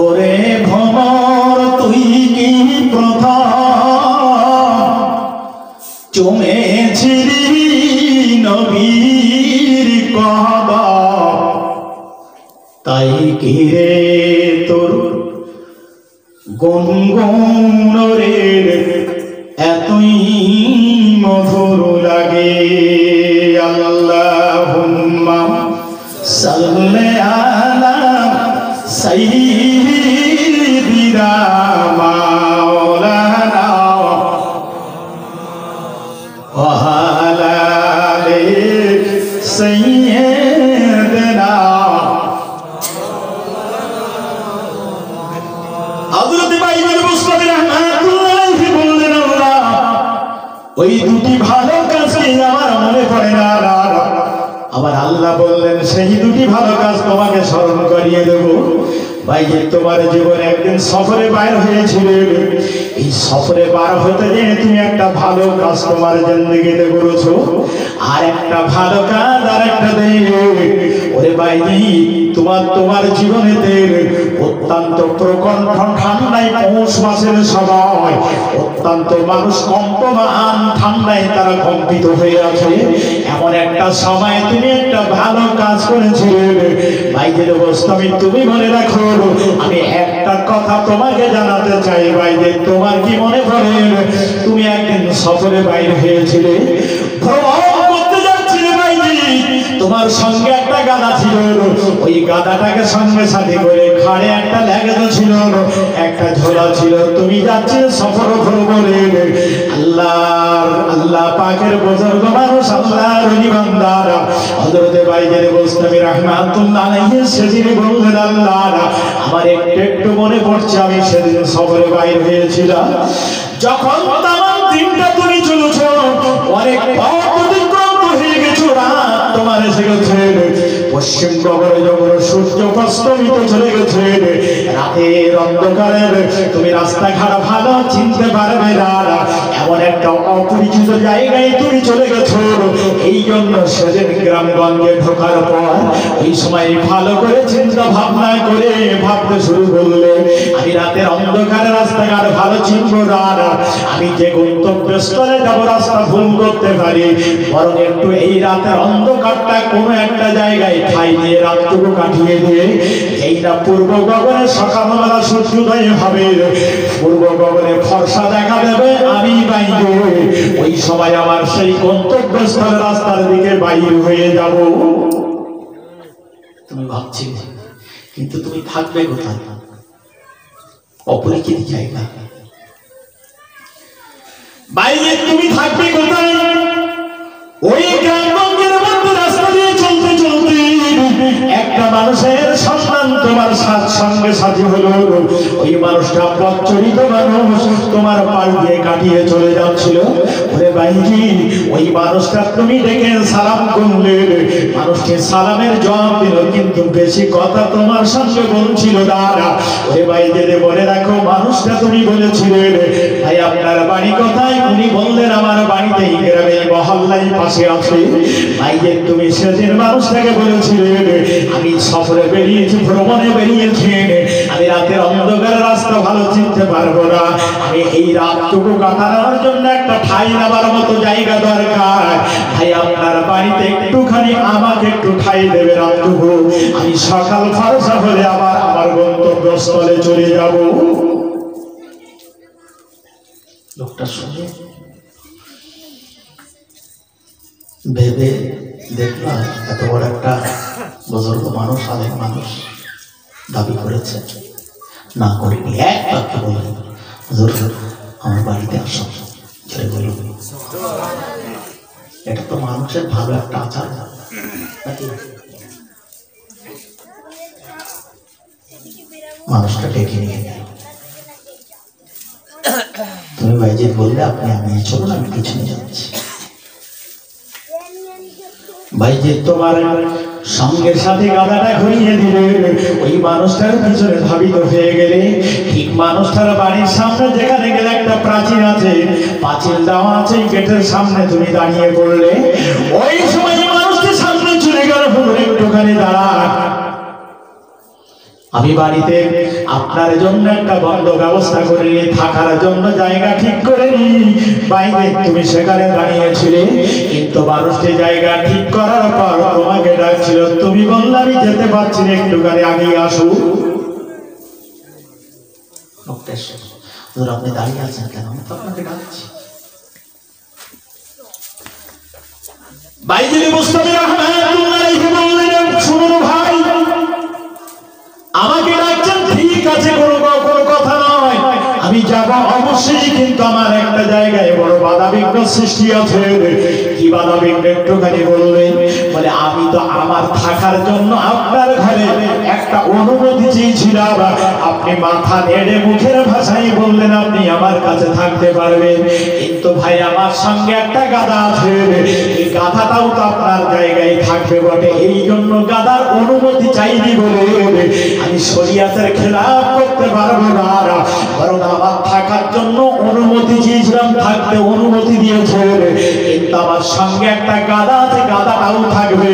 Speaker 1: ওরে ভ্রমর তুই কি প্রথম চুমেছিলি নবীর কদম, তাই কি রে তোর গুনগুন রে এতই মধুর লাগে। আল্লাহুম্মা সাল্লি আলা সাইয়্যিদিনা মাওলানা ওয়া আলা আলি সাইয়্যিদিনা। হযরত ইমাম মুসলিম রাহমাতুল্লাহি বললেন, আল্লাহ ওই 2টি ভালো কাজকে আমার মনে পড়ে না। আবার আল্লাহ বললেন, সেই 2টি ভালো কাজ তোমাকে স্মরণ করিয়ে দেব। ভাই তোমার জীবনে একদিন সফরে বাইর হয়েছিল, এই সফরে বার হতে গিয়ে তুমি একটা ভালো কাজ তোমার জিন্দেগিতে করেছো, আর একটা ভালো কাজ আর একটা দিন ওরে ভাইজি তোমার জীবনেতে অত্যন্ত প্রকণ্ঠ ঠান্ডায় পৌষ মাসের সময় অত্যন্ত মানুষ কম্পমান ঠান্ডায় তারা কম্পিত হয়ে আছে। এমন একটা সময় তুমি একটা ভালো কাজ করেছিলে ভাইদের গোস্বামী, তুমি মনে রাখো। আমি একটা কথা তোমাকে জানাতে চাই ভাইদের, তোমার কি মনে পড়ে তুমি একদিন সফরে বাইরে হয়েছিলে, তোমার সঙ্গে একটা গাধা ছিল, ওই গাধাটাকে সঙ্গে সাথে করে ঘাড়ে একটা ল্যাগেজ ছিল, একটা ঝোলা ছিল, তুমি যাচ্ছিলে সফর ভ্রমণে। আল্লাহ পাকের বুজুর্গ মানুষ, আল্লাহর ওলি বান্দা হযরত বাইজিদ বুস্তামি রাহমাতুল্লাহ আলাইহি সেদিন বললেন, আল্লাহ আমার একটু মনে পড়ছে আমি সেদিন সফরে বাইরে হয়েছিলাম, যখন তামাম দিনটা তুমি চলেছো, অনেক পথ অতিক্রম হয়ে গেছো, রাত তোমার এসে গেছে, পশ্চিম গগনে যখন সূর্য অস্তমিত চলে গেছে, রাতের অন্ধকারে তুমি রাস্তাঘাট ভালো চিনতে পারবে না, এমন একটা অপরিচিত জায়গায় তুমি চলে গেছো। এই জন্য সেদিন গ্রামগঞ্জে ঢোকার পর ওই সময় ভালো করে চিন্তা ভাবনা করে ভাবতে শুরু করলে, আমি রাতের অন্ধকারে রাস্তাঘাট ভালো চিনবো না, আমি যে গন্তব্যস্থলে যাবো রাস্তা ভুল করতে পারি, বরং একটু এই রাতের অন্ধকারটা কোনো একটা জায়গায় ঠাই দিয়ে রাতটুকু কাটিয়ে দিয়ে এইটা পূর্ব গগনে সকালবেলা সূর্যোদয় হবে, পূর্ব গগনে ফর্সা দেখা দেবে, আমি বাইরে ওই সময় আমার সেই গন্তব্যস্থলে রাস্তার দিকে বাইর হয়ে যাব। তুমি ভাবছিলে, কিন্তু তুমি থাকবে কোথায়? অপরিচিত জায়গা। বাইরে তুমি থাকবে কোথায়? ওই গ্রামগঞ্জের মধ্যে রাস্তা দিয়ে চলতে চলতে একটা মানুষের সন্ধান তোমার সঙ্গে সাথী হলো। ওই মানুষটা প্রচলিত মানুষ, তোমার পাশ দিয়ে কাটিয়ে চলে যাচ্ছিল। ওরে ভাইজি, ওই মানুষটা তুমি দেখে সালাম করলে, মানুষটি সালামের জবাব দিল, কিন্তু বেশি কথা তোমার সঙ্গে বলছিল না। ওরে ভাইজি বলে রাখো, মানুষটা তুমি বলেছিলে ভাই আপনার বাড়ি কোথায়? উনি বললেন আমার বাড়িতে এই গ্রামে মহল্লায় পাশে আছে। ভাইজি তুমি সেদিন মানুষটাকে বলেছিলে আমি সফরে বেরিয়েছি, ভ্রমণে বেরিয়েছি, আমি রাতের অন্ধকার রাস্তা ভালো চিনতে পারবো না, আমি এই রাতটুকু কাটানোর জন্য একটা ঠাই নেবার মতো জায়গা দরকার। ভাই আপনার বাড়িতে একটুখানি আমাকে একটু ঠাই দেবে রাতটুকু, আমি সকাল ফরসা হলে আবার আমার গন্তব্যস্থলে চলে যাব। লোকটা শুনে ভেবে দেখলাম এত বড় একটা বুজুর্গ মানুষ, আলেম মানুষ দাবি করেছে, না করিনি, এক বাক্য বলে হুজুর আমার বাড়িতে আসো, ছেড়ে বলল। এটা তো মানুষের ভালো একটা আচার নাকি? মানুষটা ডেকে নিয়ে গেল। তুমি বাইজিদ বললে আপনি আমি চলুন, আমি পিছনে যাচ্ছি। বাইজিদ তোমার সঙ্গে সাথে গাদাটা ঘুরিয়ে দিলে, ওই মানুষটার পিছনে ধাবিত হয়ে গেলে, ঠিক মানুষটার বাড়ির সামনে যেখানে গেলে একটা প্রাচীর আছে, পাঁচিল দেওয়া আছে, গেটের সামনে তুমি দাঁড়িয়ে পড়লে। ওই সময় মানুষটির সামনে চলে গেল, একটুখানি দাঁড়া, আমি বাড়িতে আপনার জন্য একটা বন্ধ ব্যবস্থা করে নিয়ে থাকার জন্য জায়গা ঠিক করে নি। বাইরে তুমি সেখানে দাঁড়িয়েছিলে, কিন্তু মানুষটি জায়গা ঠিক করার পর তোমাকে ডাকছিল, তুমি বললে আমি যেতে পারছি না, একটুখানি আগে আসো। আপনি দাঁড়িয়ে আছেন কেন? আমি তো আপনাকে ডাকছি। বাইজিদ বুস্তামি রাহমাতুল্লাহ আলাইহি বললেন, শুনুন ভাই, আমাকে ডাকছেন ঠিক আছে, কোনো কথা নয়, আমি যাব অবশ্যই, কিন্তু আমার একটা জায়গায় বড় বাধা বিঘ্ন সৃষ্টি আছে। কি বাধা বিঘ্ন একটুখানি বললেন? বলে আমি তো আমার থাকার জন্য আপনার ঘরে একটা অনুমতি চেয়েছিলাম, আপনি মাথা নেড়ে মুখের ভাষায় বললেন আপনি আমার কাছে থাকতে পারবেন, কিন্তু ভাই আমার সঙ্গে একটা গাধা আছে, এই গাধাটাও তো আপনার জায়গায় থাকবে বটে, এই জন্য গাধার অনুমতি চাইনি বলে আমি শরিয়াতের খেলাফ করতে পারবো না, বরং আমার থাকার জন্য অনুমতি চেয়েছিলাম, থাকতে অনুমতি দিয়েছে, কিন্তু আমার সঙ্গে একটা গাদা আছে, গাদাটাও থাকবে,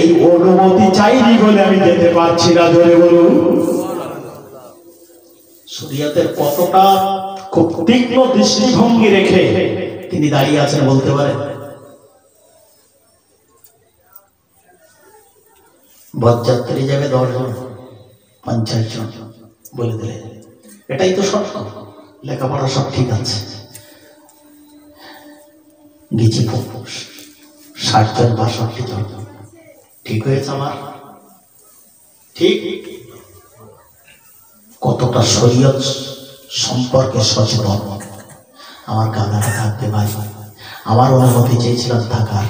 Speaker 1: এই অনুমতি চাইনি বলে আমি যেতে পারছি না। ধরে বলুন শরিয়াতের কতটা খুব তীক্ষ্ণ দৃষ্টিভঙ্গি রেখে তিনি দাঁড়িয়ে আছেন বলতে পারেন। বরযাত্রী যাবে 10 জন, 50 জন বলে দিলে, এটাই তো সত্য। লেখাপড়া সব ঠিক আছে, গেছি 60 জন 62 জন, ঠিক হয়েছে আমার? ঠিক কতটা শরীয়ত সম্পর্কে সচেতন। আমার গাদাটা থাকবে ভাই, আমার অনুমতি চেয়েছিলাম থাকার,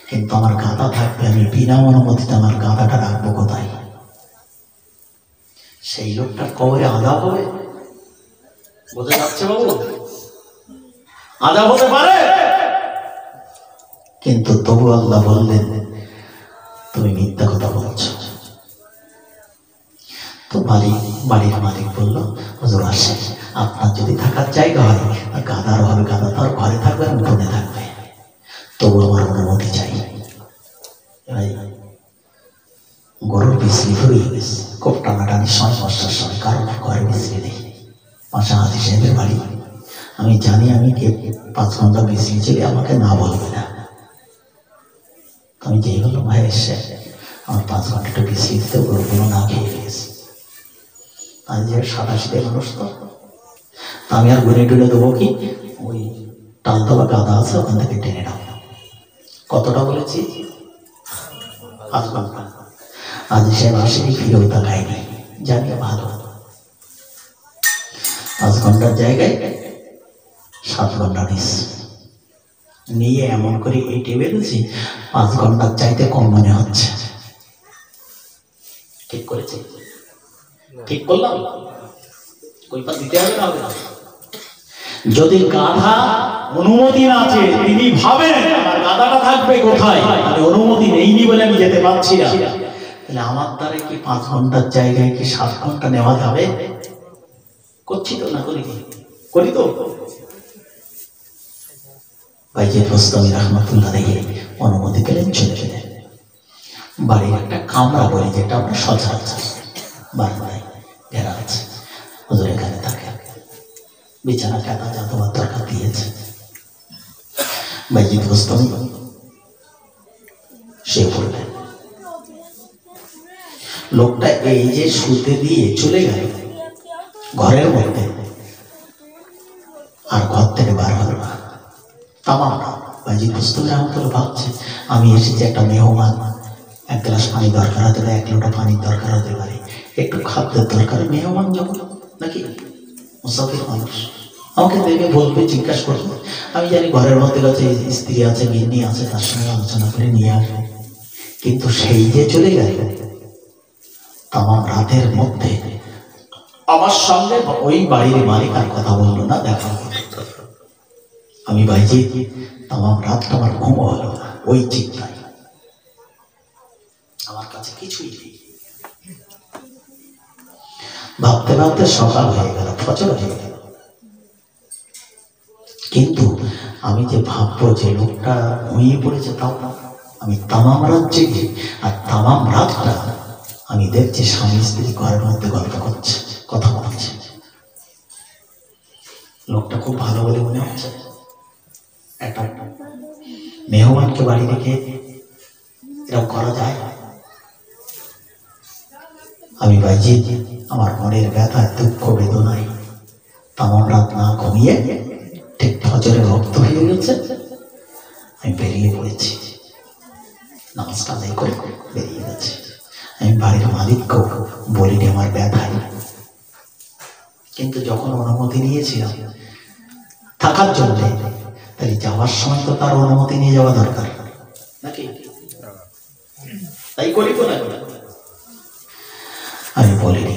Speaker 1: কিন্তু আমার গাদা থাকবে, আমি বিনা অনুমতিতে আমার গাদাটা রাখবো কোথায়? সেই লোকটার কবরে আযাব হবে, বোঝা যাচ্ছে বাবু? আযাব হতে পারে, কিন্তু তবু আল্লাহ বললেন তুমি মিথ্যা কথা বলছো। তো বাড়ির মালিক বলল, হুজুর আসেন, আপনার যদি থাকার জায়গা হয়, গাদার হবে, গাদা তো আর ঘরে থাকবে না, উঠোনে থাকবে, তবু আমার অনুমতি চাই। গরুর বিশ্রি হয়ে গেছে, খুব টানাটানি সমস্যার সময়, কারণ ঘরে বিশ্রি নেই। পাশে হাজি সাহেবের বাড়ি, আমি জানি আমি 5 ঘন্টা বিশ্রি ছিল, আমাকে না বলবে না। আমি যেই বললাম ভাই এসে আমার 5 ঘন্টা বিশ্রি দিতে, গরুগুলো না খেয়ে গেছে। আমি যে 87 মানুষ, তো আমি আর ঘুরে টুরে দেবো কি, ওই টালতলা গাদা আছে, ওখান থেকে টেনে নাও। কতটা বলেছি? 5 ঘন্টা। আজি সাহেব আসেনি, ফিরেও তাকায়নি, জানি ভালো। 5 ঘন্টার জায়গায় 7 ঘন্টা নিয়ে এমন করে এই টেবিলেছি, 5 ঘন্টার চাইতে কম মনে হচ্ছে। ঠিক করেছি? ঠিক করলাম? কৈফিয়ত দিতে হবে না? যদি গাধা অনুমতি না আছে, তিনি ভাবেন আমার গাধাটা থাকবে কোথায়, আমি অনুমতি নেইনি বলে আমি যেতে পারছি না, তাহলে আমার দ্বারা কি 5 ঘন্টার জায়গায় কি 7 ঘন্টা নেওয়া যাবে? করছি তো না করি তো। বাইজিদ বোস্তামি রাহমাতুল্লাহ আলাইহি অনুমতি পেলেন, চলে গেলেন। বাড়ির একটা কামরা বলে, যেটা আমরা সচরাচর বারান্দায় ঘেরা আছে, হুজুর এখানে থাকে, বিছানা কাটা যতবার দরকার দিয়েছে। বাইজিদ বোস্তামি সে বললেন, লোকটা এই যে শুতে দিয়ে চলে গেল ঘরের মধ্যে, আর ঘর থেকে বার হলো না। তামাম বাইজিদ বোস্তামি রাহমাতুল্লাহ ভাবছে, আমি এসেছি একটা মেহমান, 1 গ্লাস পানি দরকার হতে পারে, 1 লোটা পানির দরকার হতে পারে, একটু খাদ্যের দরকার, মেহমান যখন নাকি মুসাফির মানুষ, আমাকে দেখে বলবে, জিজ্ঞাসা করবে, আমি জানি ঘরের মধ্যে কাছে স্ত্রী আছে, গিন্নি আছে, তার সঙ্গে আলোচনা করে নিয়ে আসবে। কিন্তু সেই যে চলে গেল, তামাম রাতের মধ্যে আমার সঙ্গে ওই বাড়ির মালিক আর কথা বললো না, দেখা হলো। আমি বাইজিদ তামাম রাতটা আমার ঘুম হলো না, ওই চিন্তায়, আমার কাছে কিছুই নেই। ভাবতে ভাবতে সকাল হয়ে গেল, ফজর হয়ে গেল, কিন্তু আমি যে ভাববো যে লোকটা ঘুমিয়ে পড়েছে, তাও না। আমি তামাম রাত জেগে, আর তামাম রাতটা আমি দেখছি স্বামী স্ত্রী ঘরের মধ্যে গল্প করছে, কথা বলছে। লোকটা খুব ভালো বলে মনে হচ্ছে। একটা মেহমানকে বাড়ি রেখে এরকম করা যায়? আমি বাইজিদ আমার মনের ব্যথা, দুঃখ, বেদনায় তামাম রাত না ঘুমিয়ে ঠিক ফজরে রক্ত হয়ে গেছে, আমি বেরিয়ে পড়েছি, নামাজটা আদায় করে বেরিয়ে গেছি। আমি বাড়ির মালিককেও বলিনি আমার ব্যথায়, কিন্তু যখন অনুমতি নিয়েছিলাম থাকার জন্য, তাহলে যাওয়ার সময় তো তার অনুমতি নিয়ে যাওয়া দরকার নাকি? তাই করি তো না? আমি বলিনি,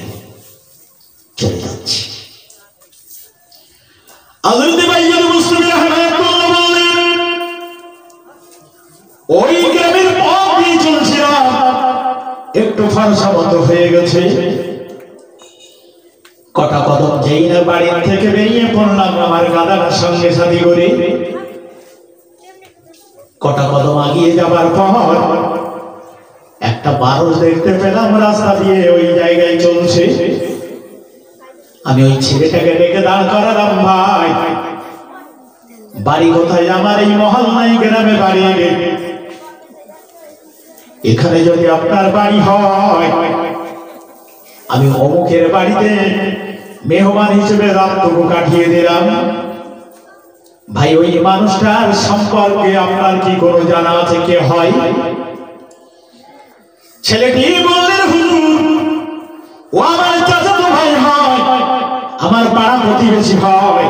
Speaker 1: চলে যাচ্ছি। ওই গ্রামের পথ দিয়ে চলছিলাম, একটু ফর্সা মতো হয়ে গেছে। কটা কদম যেই না বাড়ির থেকে বেরিয়ে পড়লাম আমার গাদাটার সঙ্গে সাথী করে। কটা কদম আগিয়ে যাবার পর একটা মানুষ দেখতে পেলাম রাস্তা দিয়ে ওই জায়গায় চলছে। আমি ওই ছেলেটাকে ডেকে দাঁড় করালাম, ভাই বাড়ি কোথায়? আমার এই মহল্লায় গ্রামে বাড়ি। এখানে যদি আপনার বাড়ি হয় আমি অমুকের বাড়িতে মেহমান হিসেবে রাতটুকু কাটিয়ে দিলাম। ভাই ওই মানুষটার সম্পর্কে আপনার কি কোনো জানা আছে কে হয়? ছেলেটি বললেন, হুজুর ও আমার চাচাতো ভাই হয়, আমার পাড়া প্রতিবেশী হয়,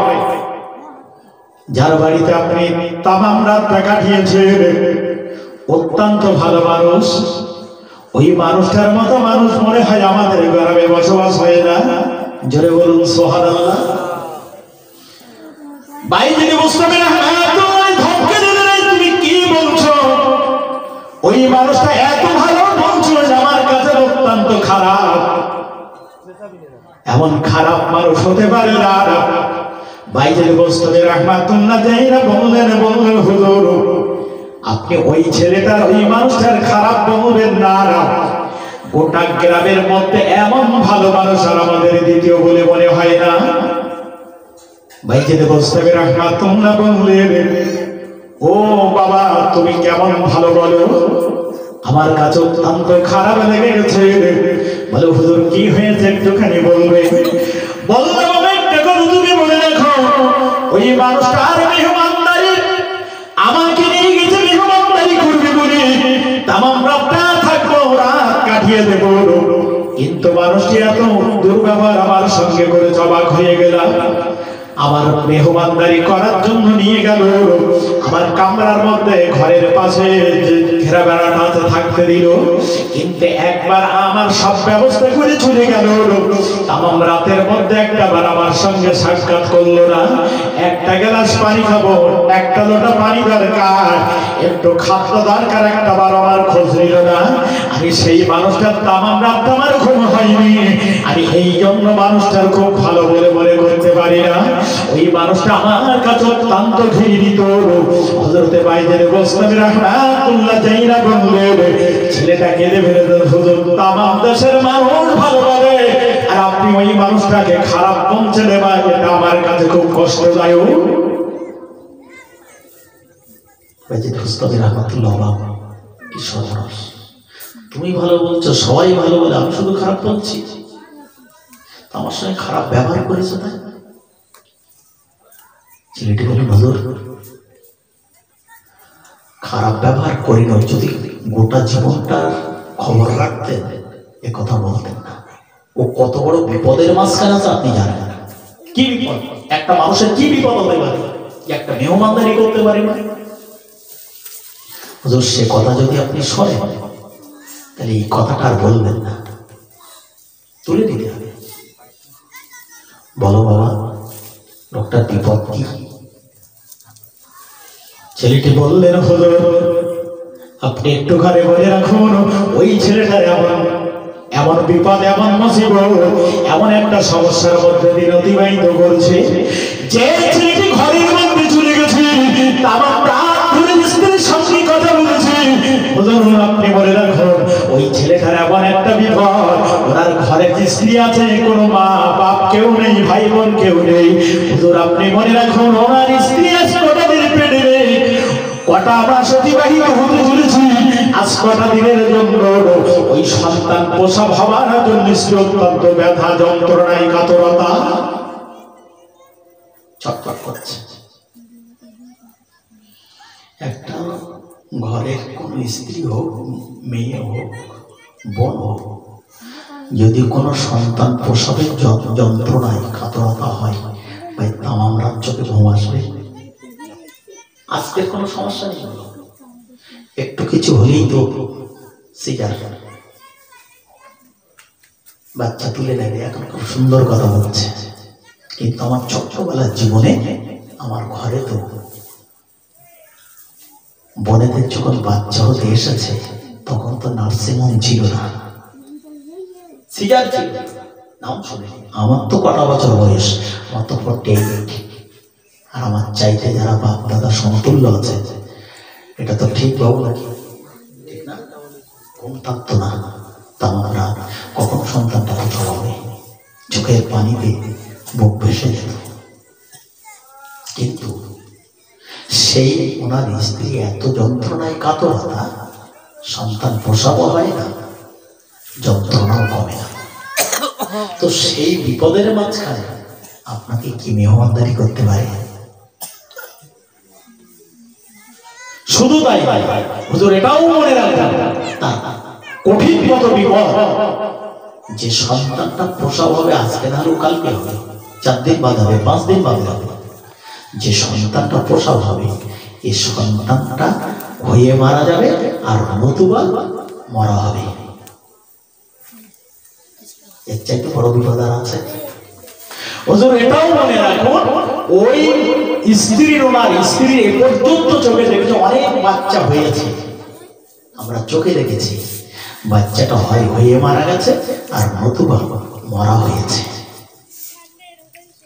Speaker 1: যার বাড়িতে আপনি তামাম রাতটা কাটিয়েছেন। অত্যন্ত ভালো মানুষ। ওই মানুষটার মতো মানুষ মনে হয় আমাদের গ্রামে বসবাস হয় না। জোরে বলুন সুবহানাল্লাহ। ভাই যদি বুঝতে পারে ধমকে দিলেন, তুমি কি বলছো? ওই মানুষটা এত ভালো বলছো আমার কাছে অত্যন্ত খারাপ। এমন খারাপ মানুষ হতে পারে না। ভাই যদি বুঝতে পারে রাহমাতুল্লাহ যাইরা বললেন, হুজুর আপনি ওই ছেলেটার ওই মানুষটার খারাপ বলবেন না। গোটা গ্রামের মধ্যে এমন ভালো মানুষ আর আমাদের দ্বিতীয় বলে মনে হয় না। ভাই যদি বুঝতে পারে রাহমাতুল্লাহ বললেন, ও বাবা তুমি কেমন ভালো বলো? আমার কাছে অত্যন্ত খারাপ লেগে গেছে। বলে হুজুর কি হয়েছে একটুখানি বলবে? বললাম একটা কথা তুমি মনে রাখো, ওই মানুষটার মেহমানদারি আমাকে নিয়ে গেছে মেহমানদারি করবে বলে তামাম রাতটা থাকবো, রাত কাটিয়ে দেব। কিন্তু মানুষটি এত দুর্ব্যবহার আমার সঙ্গে করে অবাক হয়ে গেলাম। আমার মেহমানদারি করার জন্য নিয়ে গেল আমার কামরার মধ্যে, ঘরের পাশে ঘেরা বেড়াটা থাকতে দিল। কিন্তু একবার আমার সব ব্যবস্থা করে চলে গেল। তামাম রাতের মধ্যে একটাবার আমার সঙ্গে সাক্ষাৎ করলো না। একটা গ্লাস পানি খাবো, একটা লোটা পানি দরকার, একটু খাদ্য দরকার, একটাবার আমার খোঁজ নিল না। আমি সেই মানুষটার তামাম রাত আমার ঘুম হয়নি। আমি এই জন্য মানুষটার খুব ভালো বলে মনে করতে পারি না। ওই মানুষটা আমার কাছে অত্যন্ত ঘৃণিত। হযরতে বাইদের গোস্তামি রাহমাতুল্লাহ যাইরা বললেন, ছেলেটা কেঁদে ফেলে হুজুর তামাম দেশের মানুষ ভালো বলে আর আপনি ওই মানুষটাকে খারাপ বলছেন, ভাই এটা আমার কাছে খুব কষ্টদায়ক। বাইদের গোস্তামি রাহমাতুল্লাহ বাবা কি সর্বনাশ, তুমি ভালো বলছো, সবাই ভালো বলে, আমি শুধু খারাপ বলছি। আমার সঙ্গে খারাপ ব্যবহার করেছে তাই? ছেলেটি বলে, হুজুর খারাপ ব্যবহার করি না, যদি গোটা জীবনটার খবর রাখতেন এ কথা বলতেন না। ও কত বড় বিপদের মাঝখানে আছে আপনি জানেন না। কি বিপদ, একটা মানুষের কি বিপদ হতে পারে, একটা মেহমানদারি করতে পারে না। হুজুর সে কথা যদি আপনি শোনেন তাহলে এই কথাটা আর বলবেন না, তুলে দিতে হবে। বলো বাবা লোকটার বিপদ কি? ছেলেটি বললেন, হুজুর আপনি একটু ঘরে বলে রাখুন, ওই ছেলেটার এমন বিপদ, এমন মুসিবত, এমন একটা সমস্যার মধ্যে দিন অতিবাহিত করছে যে ছেলেটি ঘরের মধ্যে চলে গেছে। আমার রাত ধরে স্ত্রীর সঙ্গে কথা বলেছে। হুজুর আপনি বলে রাখুন, ওই ছেলেটার এমন একটা বিপদ, ওনার ঘরে যে স্ত্রী আছে, কোনো মা বাপ কেউ নেই, ভাই বোন কেউ নেই। হুজুর আপনি মনে রাখুন, ওনার স্ত্রী আছে কটা দিনের পেটে নেই, কটা মাস অতিবাহিত হতে চলেছি, আজ কটা দিনের জন্য ওই সন্তান প্রসব হওয়ার জন্য অত্যন্ত ব্যথা, যন্ত্রণায়, কাতরতা ছটফট করছে। একটা ঘরের কোন স্ত্রী হোক, মেয়ে হোক, বোন হোক, যদি কোনো সন্তান প্রসবের যন্ত্রণায় কাতরতা হয়, ভাই তামাম রাত চোখে ঘুম আসবে। আজকের কোনো সমস্যা নেই, একটু কিছু হলেই তো সিজার, বাচ্চা তুলে নেবে, এখন খুব সুন্দর কথা বলছে। কিন্তু আমার ছোট্টবেলার জীবনে আমার ঘরে তো বোনেদের যখন বাচ্চা হতে এসেছে তখন তো নার্সিং হোম ছিল না। সিজার ছিল, নাম শুনে। আমার তো কটা বছর বয়স, আমার তো 48, আর আমার চাইতে যারা বাপ দাদা সমতুল্য আছে, এটা তো ঠিক বাবু নাকি? ঠিক না? ঘুম থাকতো না, তামাক রাত, কখন সন্তানটা কোথাও হবে, চোখের পানিতে বুক ভেসে যেত। কিন্তু সেই ওনার স্ত্রী এত যন্ত্রণায় কাতরতা, সন্তান প্রসব হয় না, যন্ত্রণাও কমে না। তো সেই বিপদের মাঝখানে আপনাকে কি মেহমানদারি করতে পারে? শুধু তাই হুজুর এটাও মনে রাখবেন, কঠিন কত বিপদ, যে সন্তানটা প্রসব হবে আজকে না হলেও কালকে হবে, 4 দিন বাদ হবে, 5 দিন বাদ হবে, যে সন্তানটা প্রসব হবে এই সন্তানটা হয়ে মারা যাবে আর নতুবা মরা হবে। এর চাইতে বড় বিপদ আর আছে? হুজুর এটাও মনে রাখুন, ওই স্ত্রীর, ওনার স্ত্রীর এ পর্যন্ত চোখে দেখেছে অনেক বাচ্চা হয়েছে, আমরা চোখে দেখেছি, বাচ্চাটা হয় হয়ে মারা গেছে আর নতুবা মরা হয়েছে।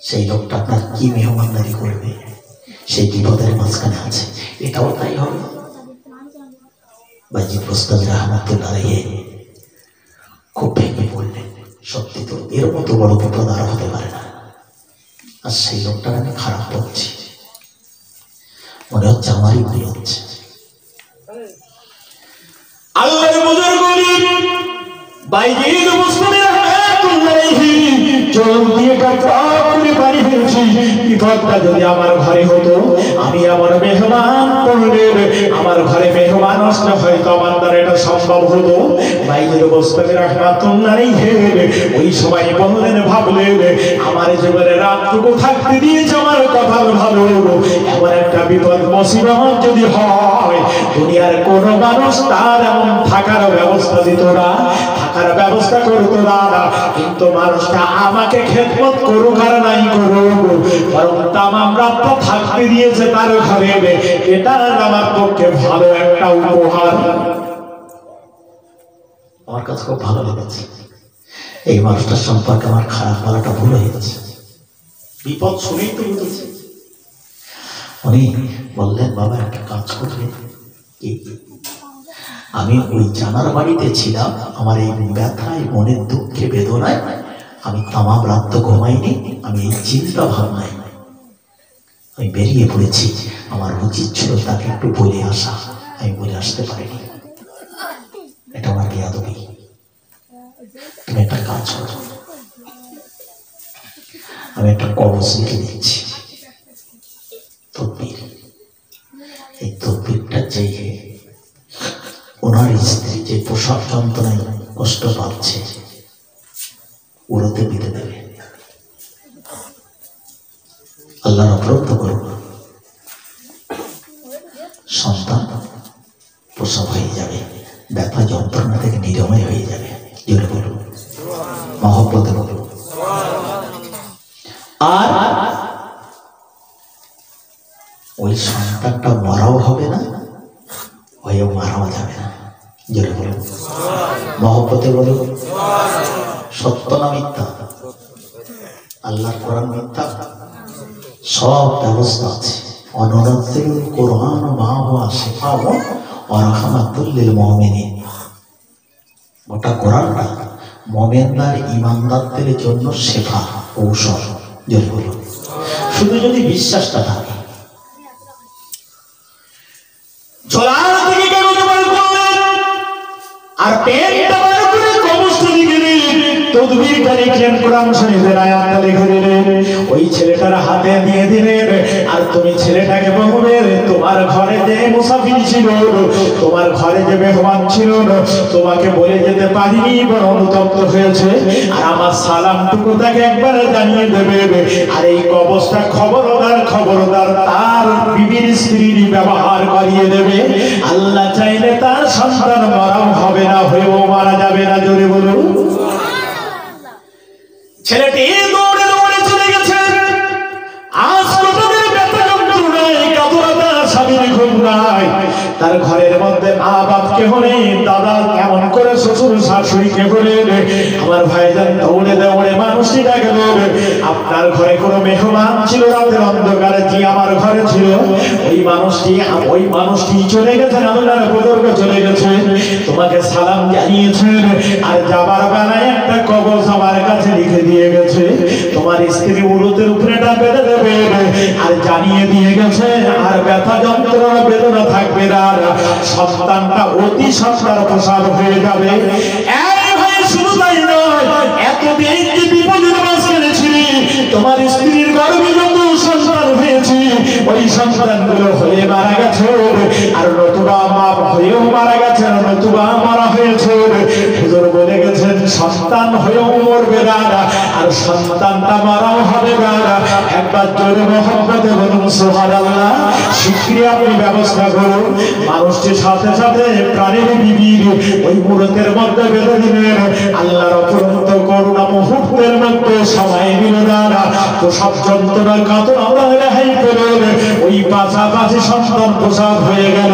Speaker 1: সেই লোকটা আপনার কি মেহমানদারি করবে? সেই বিপদের মাঝখানে আছে, এটাও তাই হবে। বাজিদ বোস্তামি রাহমাতুল্লাহ আলাইহি খুব ভেঙে পড়লেন, সত্যি তো এর মতো বড় বিপদ আর হতে পারে না। আর সেই লোকটার আমি খারাপ বলছি, মনে হচ্ছে আমারই ভুল হচ্ছে। আল্লাহর বুজুর্গ বাজিদ বোস্তামি রাহমাতুল্লাহ আলাইহি চোখ দিয়ে কাপড় পানি ফেলছি, বিপদটা যদি আমার ঘরে হতো, আমি আমার মেহমান পড়লেন, আমার ঘরে মেহমান আসলে হয়তো আমার দ্বারা এটা সম্ভব হতো। বাইরের বস্তাকে রাহমাতুল্লাহ আলাইহি ওই সময় বললেন, ভাবলেন আমার জীবনে রাতটুকু থাকতে দিয়েছে আমার কপাল ভালো, এমন একটা বিপদ মুসিবত যদি হয় দুনিয়ার কোন মানুষ তার এমন থাকার ব্যবস্থা দিত না, থাকার ব্যবস্থা করতো না, কিন্তু মানুষটা আমাকে খেদমত করুক আর নাই করুক, বরং তামাম রাতটা থাকতে দিয়েছে তার ঘরে, এটা আমার পক্ষে ভালো একটা উপহার। আমার কাছে খুব ভালো লেগেছে, এই মানুষটার সম্পর্কে আমার খারাপ বলাটা ভুল হয়ে গেছে, বিপদ শুনেই তো বুঝেছি। উনি বললেন, বাবা একটা কাজ করবে কি? আমি ওই জানার বাড়িতে ছিলাম, আমার এই ব্যথায়, মনের দুঃখে, বেদনায় আমি তামাম রাত তো ঘুমাইনি, আমি এই চিন্তা ভাবনায় আমি বেরিয়ে পড়েছি। আমার উচিত ছিল তাকে একটু বলে আসা, আমি বলে আসতে পারিনি, এটা আমার বেয়াদবি। তুমি একটা কাজ করো, আমি একটা কবজ লিখে দিচ্ছি, তদবির, এই তদবিরটা যে ওনার স্ত্রী যে প্রসব যন্ত্রণায় কষ্ট পাচ্ছে উড়োতে বিঁধে দেবে। আল্লাহর অপরাধ করো, সন্তান প্রসব হয়ে যাবে, ব্যথা যন্ত্রণা থেকে নিরাময় হয়ে যাবে। জোরে বলুন, মহব্বতে বলুন। আর ওই সন্তানটা মরাও হবে না, হয়েও মারাও যাবে না। জোরে বলুন, মহব্বতে বলুন। সত্য না মিথ্যা? আল্লাহর কোরআন মিথ্যা? সব ব্যবস্থা আছে। অনুনাজ্জিলুল কোরআন মা হুয়া শিফাউন ওয়া রাহমাতুল লিল মুমিনিন। গোটা কোরআনটা মুমিনদের, ঈমানদারদের জন্য শিফা, ঔষধ। জোরে বলুন, শুধু যদি বিশ্বাসটা থাকে। ছোলার থেকে কাগজ বার করলেন আর পেনটা বার করে কবজটা লিখে দিলেন, তদবিরটা লিখলেন, কোরআন শরীফের আয়াতটা লিখে দিলেন, ওই ছেলেটার হাতে দিয়ে দিলেন। আর তুমি ছেলেটাকে বলবেন, তোমার ঘরে যে মুসাফির ছিল, তোমার ঘরে যে মেহমান ছিল, তোমাকে বলে যেতে পারিনি, বড় অনুতপ্ত হয়েছে, আর আমার সালামটুকু তাকে একবার জানিয়ে দেবে। আর এই কবজটা খবরদার খবরদার তার বিবির স্ত্রীর ব্যবহার করিয়ে দেবে। আল্লাহ চাইলে তার সন্তান মরাও হবে না, হয়েও মারা যাবে না। জোরে বলুন। ছেলেটি দৌড়ে দৌড়ে চলে গেছে। আজ কতদিন ব্যথা যন্ত্রণায় কাতরতা, স্বামীর ঘুম নাই,
Speaker 2: তার ঘরের মধ্যে মা বাপ কেহ নেই, দাদা কেমন করে শ্বশুর শাশুড়িকে বলে আমার ভাইজান দৌড়ে দৌড়ে মানুষটি ডাকে আপনার ঘরে কোনো মেহমান ছিল রাতের অন্ধকারে? জি আমার ঘরে ছিল। ওই মানুষটি চলে গেছেন, আল্লাহর বুজুর্গ চলে গেছে, তোমাকে সালাম জানিয়েছেন, আর যাবার বেলায় একটা কবজ আমার কাছে লিখে দিয়ে গেছে, তোমার স্ত্রী উরুতের উপরে বেঁধে দেবে, আর জানিয়ে দিয়ে গেছে আর ব্যথা যন্ত্রণা বেদনা থাকবে না, সন্তানটা অতি সত্তার প্রসাদ হয়ে যাবে। শুধু তাই নয়, এতদিন যে বিপদের মাঝখানে ছিলি, তোমার স্ত্রীর গর্ভে যত সন্তান হয়েছে ওই সন্তানগুলো হয়ে মারা গেছে, আর নতুবা মা হয়েও মারা গেছে, নতুবা মারা হয়েছে। হুজুর বলে গেছেন সন্তান হয়েও মরবে না, আর সন্তানটা মারাও হবে না। একবার জোরে মহব্বতে বলুন সুবহানাল্লাহ। শিগগিরই আপনি ব্যবস্থা করুন। মানুষটি সাথে সাথে প্রাণের বিবির ওই মুহূর্তের মধ্যে বেঁধে দিলেন। আল্লাহর অপরন্ত করুণা মুহূর্তের মধ্যে সময় দিল না, তো সব যন্ত্রণা কাতর রেহাই পেলেন। ওই পাশাপাশি সন্তান প্রসাদ হয়ে গেল,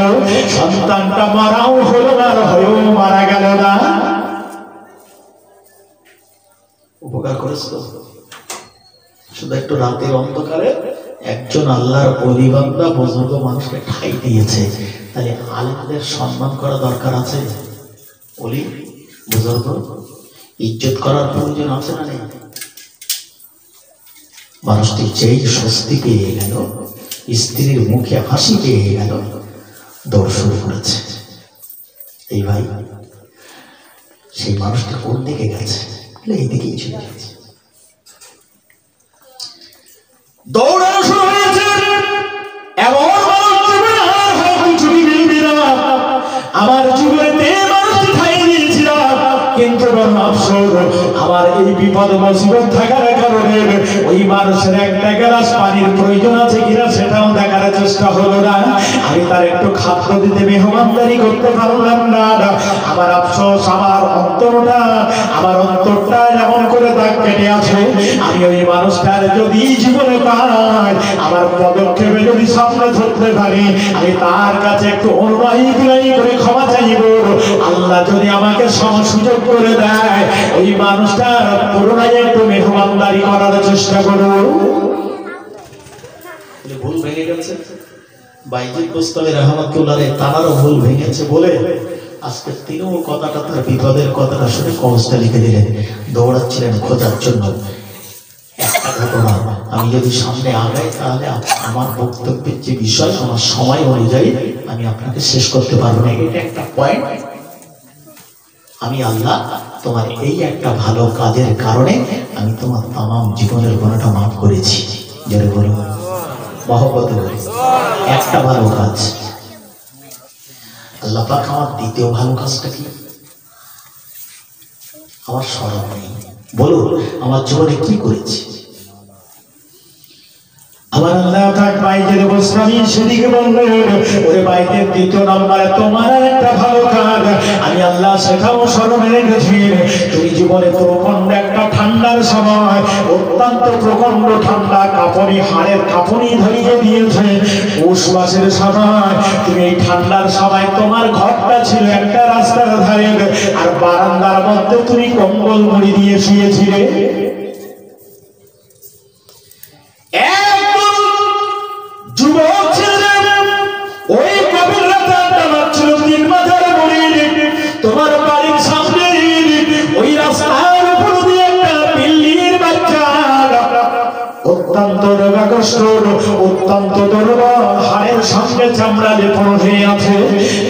Speaker 2: সন্তানটা মারাও হলো না, হয়েও মারা গেল না।
Speaker 1: উপকার করেছিল। শুধু একটু রাতের অন্ধকারে একজন আল্লাহর ওলি বান্দা বুজুর্গ মানুষকে ঠাঁই দিয়েছে, তাহলে আলেমদের সম্মান করা দরকার আছে। ওলি বুজুর্গ ইজ্জত করার প্রয়োজন আছে না নেই? মানুষটি যেই স্বস্তি পেয়ে গেল, স্ত্রীর মুখে হাসি পেয়ে গেল, দৌড় শুরু করেছে। এই ভাই সেই মানুষটা কোন দিকে গেছে? এইদিকেই চলে গেছে। দৌড়ানো শুরু হয়েছে। এমন আমার জীবনে মানুষটি ঠাই দিয়েছিলাম, কিন্তু আমার এই বিপদ মুসিবত থাকার কারণে ওই মানুষের একটা গ্লাস পানির প্রয়োজন আছে কিনা সেটাও দেখার চেষ্টা হলো না। আমি তার একটু খাদ্য দিতে মেহমানদারি করতে পারলাম না। আমার আফসোস, আমার অন্তরটা এমন করে দাগ কেটে আছে। আমি ওই মানুষটার যদি জীবনে পাই, আমার পদক্ষেপে যদি সামনে ধরতে পারি, আমি তার কাছে একটু অনুনয় বিনয় করে ক্ষমা চাইব। আল্লাহ যদি আমাকে সুযোগ করে দেয়, ওই মানুষটার পুরোটাই একটু মেহমানদারি করার চেষ্টা করব। ভুল ভেঙে গেছে বাইজিদ গোস্তামী রাহমাতুল্লাহ আলাইহি, তারও ভুল ভেঙেছে বলে আজকে তিনিও কথাটা, তার বিপদের কথাটা শুনে কবজটা লিখে দিলেন। দৌড়াচ্ছিলেন খোঁজার জন্য। একটা ঘটনা আমি যদি সামনে আগাই, তাহলে আমার বক্তব্যের যে বিষয়, আমার সময় অনুযায়ী আমি আপনাকে শেষ করতে পারবো না। এটা একটা পয়েন্ট। আমি আল্লাহ তোমার এই একটা ভালো কাজের কারণে আমি তোমার তামাম জীবনের গুনাহটা মাফ করেছি। যারা বলো মহব্বতে বলি, একটা ভালো কাজ। আল্লাহ পাক আমার দ্বিতীয় ভালো কাজটা কি? আমার স্মরণ নেই। বলুন আমার জীবনে কি করেছি? আমার আল্লাহ পাক বাইজিদ গোস্তামী সেদিকে বললেন, ওরে বাইজিদ দ্বিতীয় নম্বরে তোমার একটা ভালো কাজ আমি আল্লাহ সেটাও স্মরণে রেখেছি। তুমি জীবনে প্রচন্ড একটা ঠান্ডার সময়, অত্যন্ত প্রচন্ড ঠান্ডা, হাড়ের কাঁপুনি ধরিয়ে দিয়েছে। পৌষ মাসের সময় তুমি এই ঠান্ডার সময় তোমার ঘরটা ছিল একটা রাস্তার ধারে, আর বারান্দার মধ্যে তুমি কম্বল মুড়ি দিয়ে শুয়েছিলে। তোমার বাড়ির সামনে ওই রাস্তার উপর দিয়ে একটা বিল্লির বাচ্চা, অত্যন্ত রোগাগ্রস্ত, অত্যন্ত দুর্বল, হাড়ের সঙ্গে চামড়া লেপন হয়ে আছে,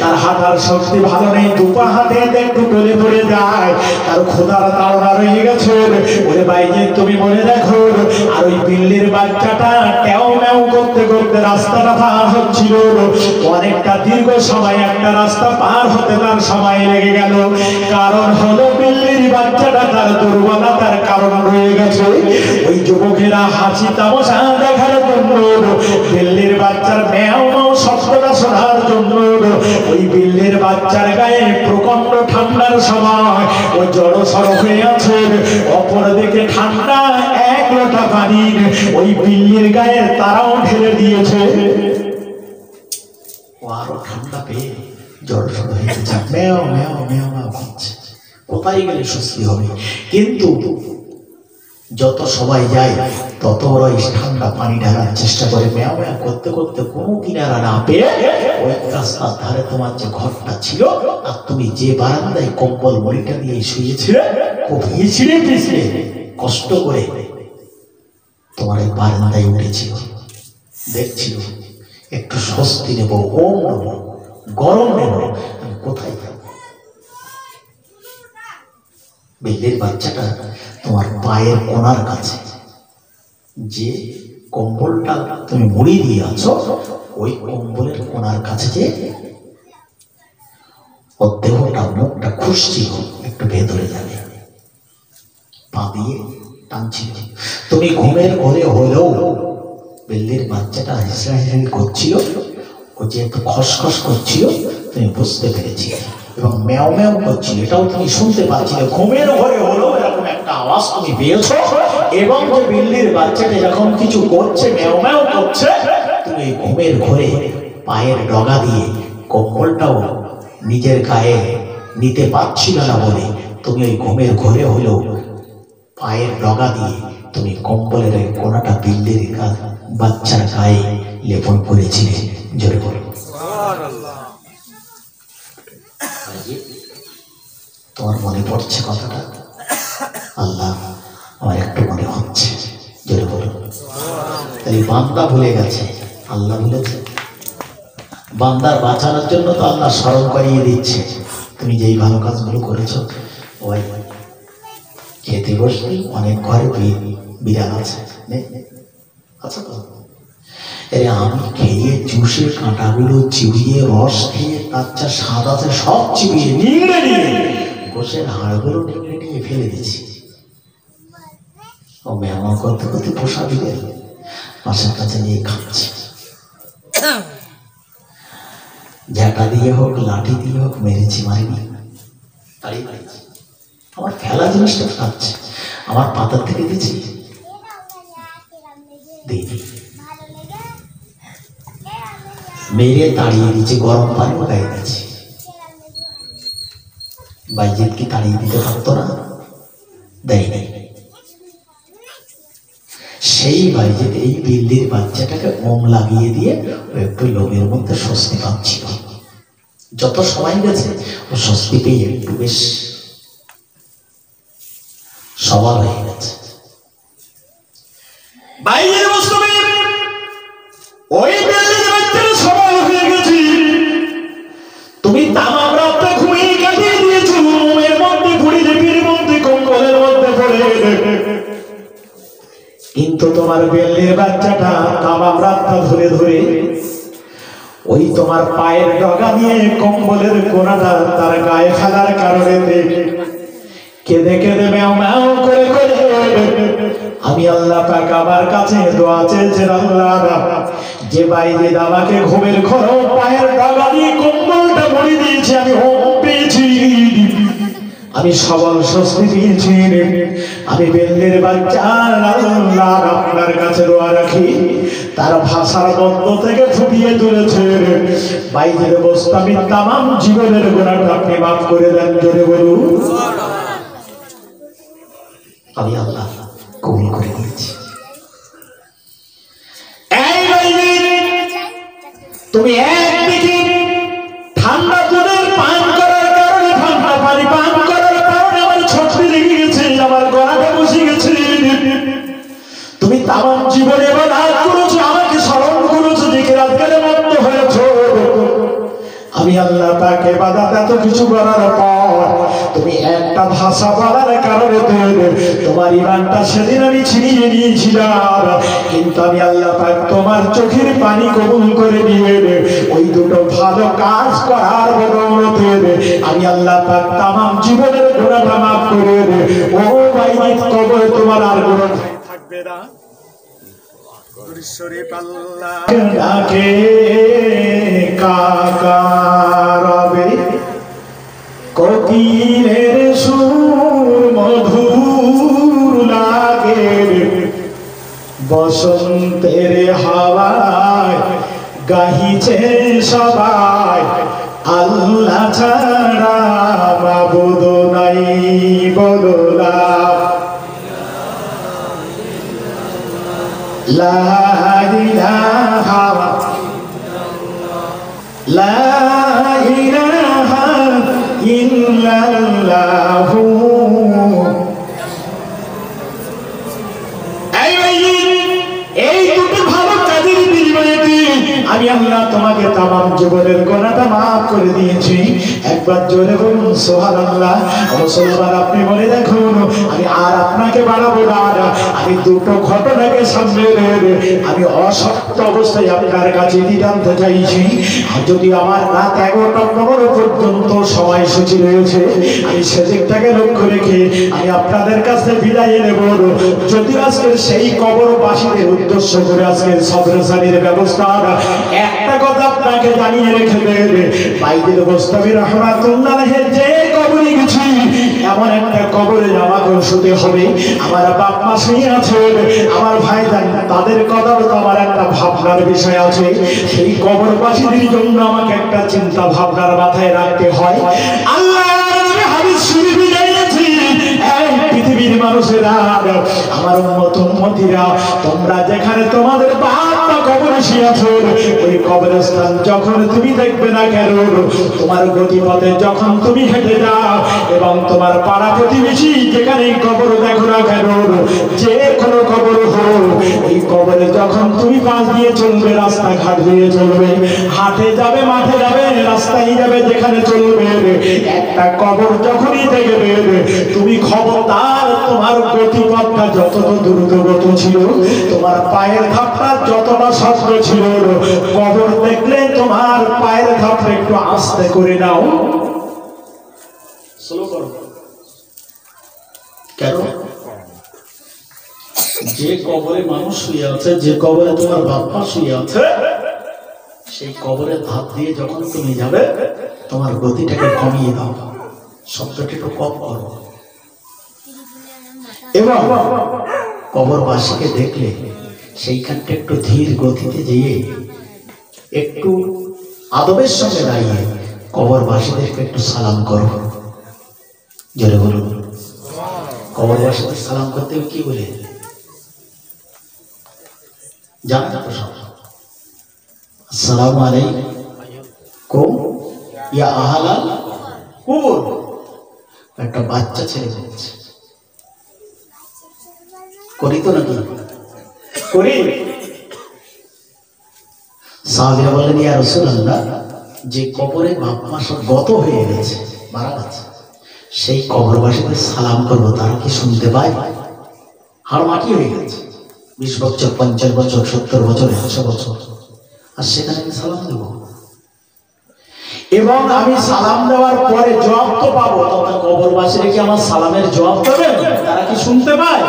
Speaker 1: তার হাঁটার শক্তি ভালো নেই, দুপা হাতে একটু গলে পড়ে যায়, তার ক্ষুধার তাড়না রয়ে গেছে। ওরে বাইরে তুমি মনে দেখো, আর ওই বিল্লির বাচ্চাটা ট্যাও ম্যাও করতে করতে রাস্তাটা পার হচ্ছিল। অনেকটা দীর্ঘ সময় একটা রাস্তা পার হতে তার সময় লেগে গেল। কারণ হলো বিল্লির বাচ্চাটা তার দুর্বলতার কারণ রয়ে গেছে। ওই যুবকেরা হাসি তামাশা দেখার জন্য, বিল্লির বাচ্চার ম্যাও ম্যাও শব্দটা শোনার জন্য ওই বিল্লির বাচ্চার গায়ে প্রচন্ড ঠান্ডার সময় ও জড়সড় হয়ে আছে। অপরদিকে ঠান্ডা এক লোটা পানি ওই বিল্লির গায়ে তারাও ঢেলে দিয়েছে। আরো ঠান্ডা পেয়ে জড়সড় হয়ে যাচ্ছে, মেও মেও মেও মেও করছে। কোথায় গেলে স্বস্তি হবে? কিন্তু যত সবাই যায় তত ওরা ঠান্ডা পানি ঢালার চেষ্টা করে, মেও মেও করতে করতে কোনো কিনারা না পেয়ে ওই রাস্তার ধারে তোমার যে ঘরটা ছিল আর তুমি যে বারান্দায় কম্বল মরিটা দিয়ে শুয়েছিলে, ঘুমিয়েছিলে পিছলে কষ্ট করে তোমার এই বারান্দায় উঠেছিল, দেখছিল একটু স্বস্তি নেব, ওম নেব, গরম নেব, আমি কোথায় যাব? বিল্লির বাচ্চাটা তোমার পায়ের কোণার কাছে যে কম্বলটা তুমি মুড়ি দিয়ে আছো, ওই কম্বলের কোণার কাছে যে ওর দেহটা মুখটা খুশছিল, একটু ভেতরে যাবে, পা দিয়ে টানছিল। তুমি ঘুমের ঘরে হলেও বিল্লির বাচ্চাটা হিসড়াহিসড়ি করছিল, ও যে একটু খসখস করছিল তুমি বুঝতে পেরেছিলে, এবং ম্যাও ম্যাও করছিল এটাও তুমি শুনতে পাচ্ছিলে। ঘুমের ঘরে হলেও এরকম একটা আওয়াজ তুমি পেয়েছো, এবং যে বিল্লির বাচ্চাটা এরকম কিছু করছে, ম্যাও ম্যাও করছে, তুমি ঘুমের ঘরে পায়ের ডগা দিয়ে কম্বলটাও নিজের গায়ে নিতে পারছিল না বলে তুমি ওই ঘুমের ঘরে হলেও পায়ের ডগা দিয়ে তুমি কম্বলের কোনাটা বিল্লির বাচ্চার গায়ে লেপন করেছিলে। জোরে বলো তোমার মনে পড়ছে কথাটা? আল্লাহ আমার একটু মনে হচ্ছে। জোরে বলো। তাই বান্দা ভুলে গেছে, আল্লাহ ভুলেছে? বান্দার বাঁচানোর জন্য তো আল্লাহ স্মরণ করিয়ে দিচ্ছে, তুমি যেই ভালো কাজগুলো করেছো। ওই খেতে বসলে অনেক ঘরে বিড়াল আছে, আচ্ছা তো আমি খেয়ে চুষে কাঁটাগুলো চিবিয়ে রস খেয়ে তার যা স্বাদ আছে সব চিবিয়ে নিংড়ে নিয়ে গোসের হাড়গুলো নিংড়ে নিয়ে ফেলে দিচ্ছি। ও মেমা করতে করতে পোষা দিলে পাশের কাছে নিয়ে খাচ্ছে, ঝাঁটা দিয়ে হোক লাঠি দিয়ে হোক মেরেছি, মারিনি, তাই মারিছি। আমার খেলা জিনিসটা খাচ্ছে, আমার পাতার থেকে দিয়েছি মেরে তাড়িয়ে দিচ্ছে, গরম পানিও গায়ে দিচ্ছে। বাইজিৎ কি তাড়িয়ে দিতে পারতো না? দেয়নি। সেই বাইজিৎ এই বিল্লির বাচ্চাটাকে ওম লাগিয়ে দিয়ে ও একটু লোভের মধ্যে স্বস্তি পাচ্ছিল। যত সময় গেছে ও স্বস্তি পেয়ে একটু বেশ সবার হয়ে গেছে। বাইরের বাস্তবে ওই বিল্লির বাচ্চাটা সবার হয়ে গেছে। তুমি তামাম রাতটা ঘুমিয়ে কাটিয়ে দিয়েছো, ঘুমের মধ্যে ঘুড়ি লেপির মধ্যে কম্বলের মধ্যে পড়ে, কিন্তু তোমার বিল্লির বাচ্চাটা তামাম রাতটা ধরে ধরে ওই তোমার পায়ের ডগা দিয়ে কম্বলের কোনাটা তার গায়ে ফেলার কারণে কেঁদে কেঁদে ম্যাও ম্যাও করে করে আমি আল্লাহ পাক আমার কাছে দোয়া চেয়েছে, আল্লাহ যে বাইজিৎ আমাকে ঘুমের ঘরে পায়ের ডগা দিয়ে কম্বলটা মুড়ি দিয়েছে, আমি হোম পেয়েছি, আমি সবল স্বস্তি পেয়েছি। আমি বিল্লির বাচ্চা আল্লাহ আপনার কাছে দোয়া রাখি, তার ভাষার মধ্য থেকে ফুটিয়ে তুলেছে বাইজিৎ বোস্তামি তামাম জীবনের গুনাহটা আপনি মাফ করে দেন। জোরে বলুন। আমি আল্লাহ কবুল করে নিয়েছি। এই বাইজিৎ, তুমি একদিকে ঠান্ডা জলের পান করার কারণে, ঠান্ডা পানি পান করার কারণে আমার ছটফট লেগে গেছে, আমার গলাটা বসে গেছে। তুমি তামাম জীবনে ইবাদত করেছো, আমাকে স্মরণ করেছো, দিকে রাতকালে মগ্ন হয়েছো। আমি আল্লাহ পাক ইবাদত এত কিছু করার পর তুমি একটা ভাষা বলার কারণে তোমার ঈমানটা সেদিন আমি ছিনিয়ে নিয়েছিলাম, কিন্তু আমি আল্লাহ পাক তোমার চোখের পানি কবুল করে নিয়ে ওই দুটো ভালো কাজ করার বদৌলতে আমি আল্লাহ পাক তামাম জীবনের গুনাহটা মাফ করে ও বাইজিৎ কবরে তোমার আর গুনাহ থাকবে না। ডাকে কাকারবে কোকিলের সুর মধুর লাগে, বসন্তের হাওয়ায় গাহিছে
Speaker 2: সবাই, আল্লাহ ছাড়া মাবুদ নাই, বলো লা ইলাহা ইল্লাল্লাহু। এই দুটো ভালো কাজের বিনিময়ে আমি আল্লাহ তোমাকে তামাম জীবনের গোনাটা মাফ করে দিয়েছি। একবার জোরে বলুন সুবহানাল্লাহ। মুসলমান আপনি বলে দেখুন, আমি আর আপনাকে বাড়াবো না। আমি দুটো ঘটনাকে সামনে আমি অসত্য অবস্থায় আপনার কাছে জানতে চাইছি। আর যদি আমার রাত 11টা পর্যন্ত সময়সূচি রয়েছে, আমি সেদিকটাকে লক্ষ্য রেখে আমি আপনাদের কাছে বিদায় নেব। যদি আজকের সেই কবরবাসীদের উদ্দেশ্য করে আজকের সদরসানির ব্যবস্থা একটা কথা আপনাকে জানিয়ে রেখে দেবে, বাইদুল মুস্তাফি রাহমাতুল্লাহের যে কবরে গেছি, এমন একটা কবরে আমাকে শুতে হবে। আমার বাপ মা শুয়ে আছে, আমার ভাই জান, তাদের কথাও তো আমার একটা ভাবনার বিষয় আছে। সেই কবরবাসীদের জন্য আমাকে একটা চিন্তা ভাবনার মাথায় রাখতে হয়। আল্লাহ হাদিস শরীফে জানিয়েছি, এই পৃথিবীর মানুষেরা, আমার উম্মত উম্মতিরা, তোমরা যেখানে তোমাদের বাপ মা কবরে শুয়ে আছো, ওই কবরস্থান যখন তুমি দেখবে না কেন, তোমার গতিপথে যখন তুমি হেঁটে যাও এবং তোমার পাড়া প্রতিবেশী যেখানে কবর দেখো না কেন, যে কোনো কবর হোক, এই কবরে যখন তুমি পাশ দিয়ে চলবে, রাস্তাঘাট দিয়ে চলবে, হাটে যাবে, মাঠে যাবে, রাস্তায় যাবে, যেখানে চলবে, একটা কবর যখনই দেখবে, তুমি খবরদার তোমার গতিপথটা যতটা দ্রুতগত ছিল, তোমার পায়ের ধাপটা যতটা শক্ত ছিল, কবর দেখলে তোমার পায়ের ধাপটা একটু আস্তে করে নাও। স্লো করো। কেন? যে কবরে মানুষ শুয়ে আছে, যে কবরে তোমার বাপ্পা শুয়ে আছে, সেই কবরে ধাপ দিয়ে যখন তুমি যাবে, তোমার গতিটাকে কমিয়ে দাও, শব্দটা একটু কম করো। এবং কবরবাসীকে দেখলে সেইখানটা একটু ধীর গতিতে যেয়ে একটু আদবের সঙ্গে দাঁড়িয়ে কবরবাসীদেরকে একটু সালাম করো। জোরে বলুন। কবরবাসীদের সালাম করতে কি বলে জানেন তো সব? আসসালামু আলাইকুম ইয়া আহলাল কুবুর। একটা বাচ্চা ছেলে বলছে, করি তো নাকি? করি। সাহাবীরা বলেন, ইয়া রাসূলুল্লাহ, যে কবরে বাপ মা সব গত হয়ে গেছে, মারা গেছে, সেই কবরবাসীদের সালাম করবো, তারা কি শুনতে পায়? হাড় মাটি হয়ে গেছে, 20 বছর, 50 বছর, 70 বছর, 100 বছর, আর সেখানে আমি সালাম দেবো। এবং আমি সালাম দেওয়ার পরে জবাব তো পাবো, তখন কবরবাসীরা কি আমার সালামের জবাব দেবে? তারা কি শুনতে পায়?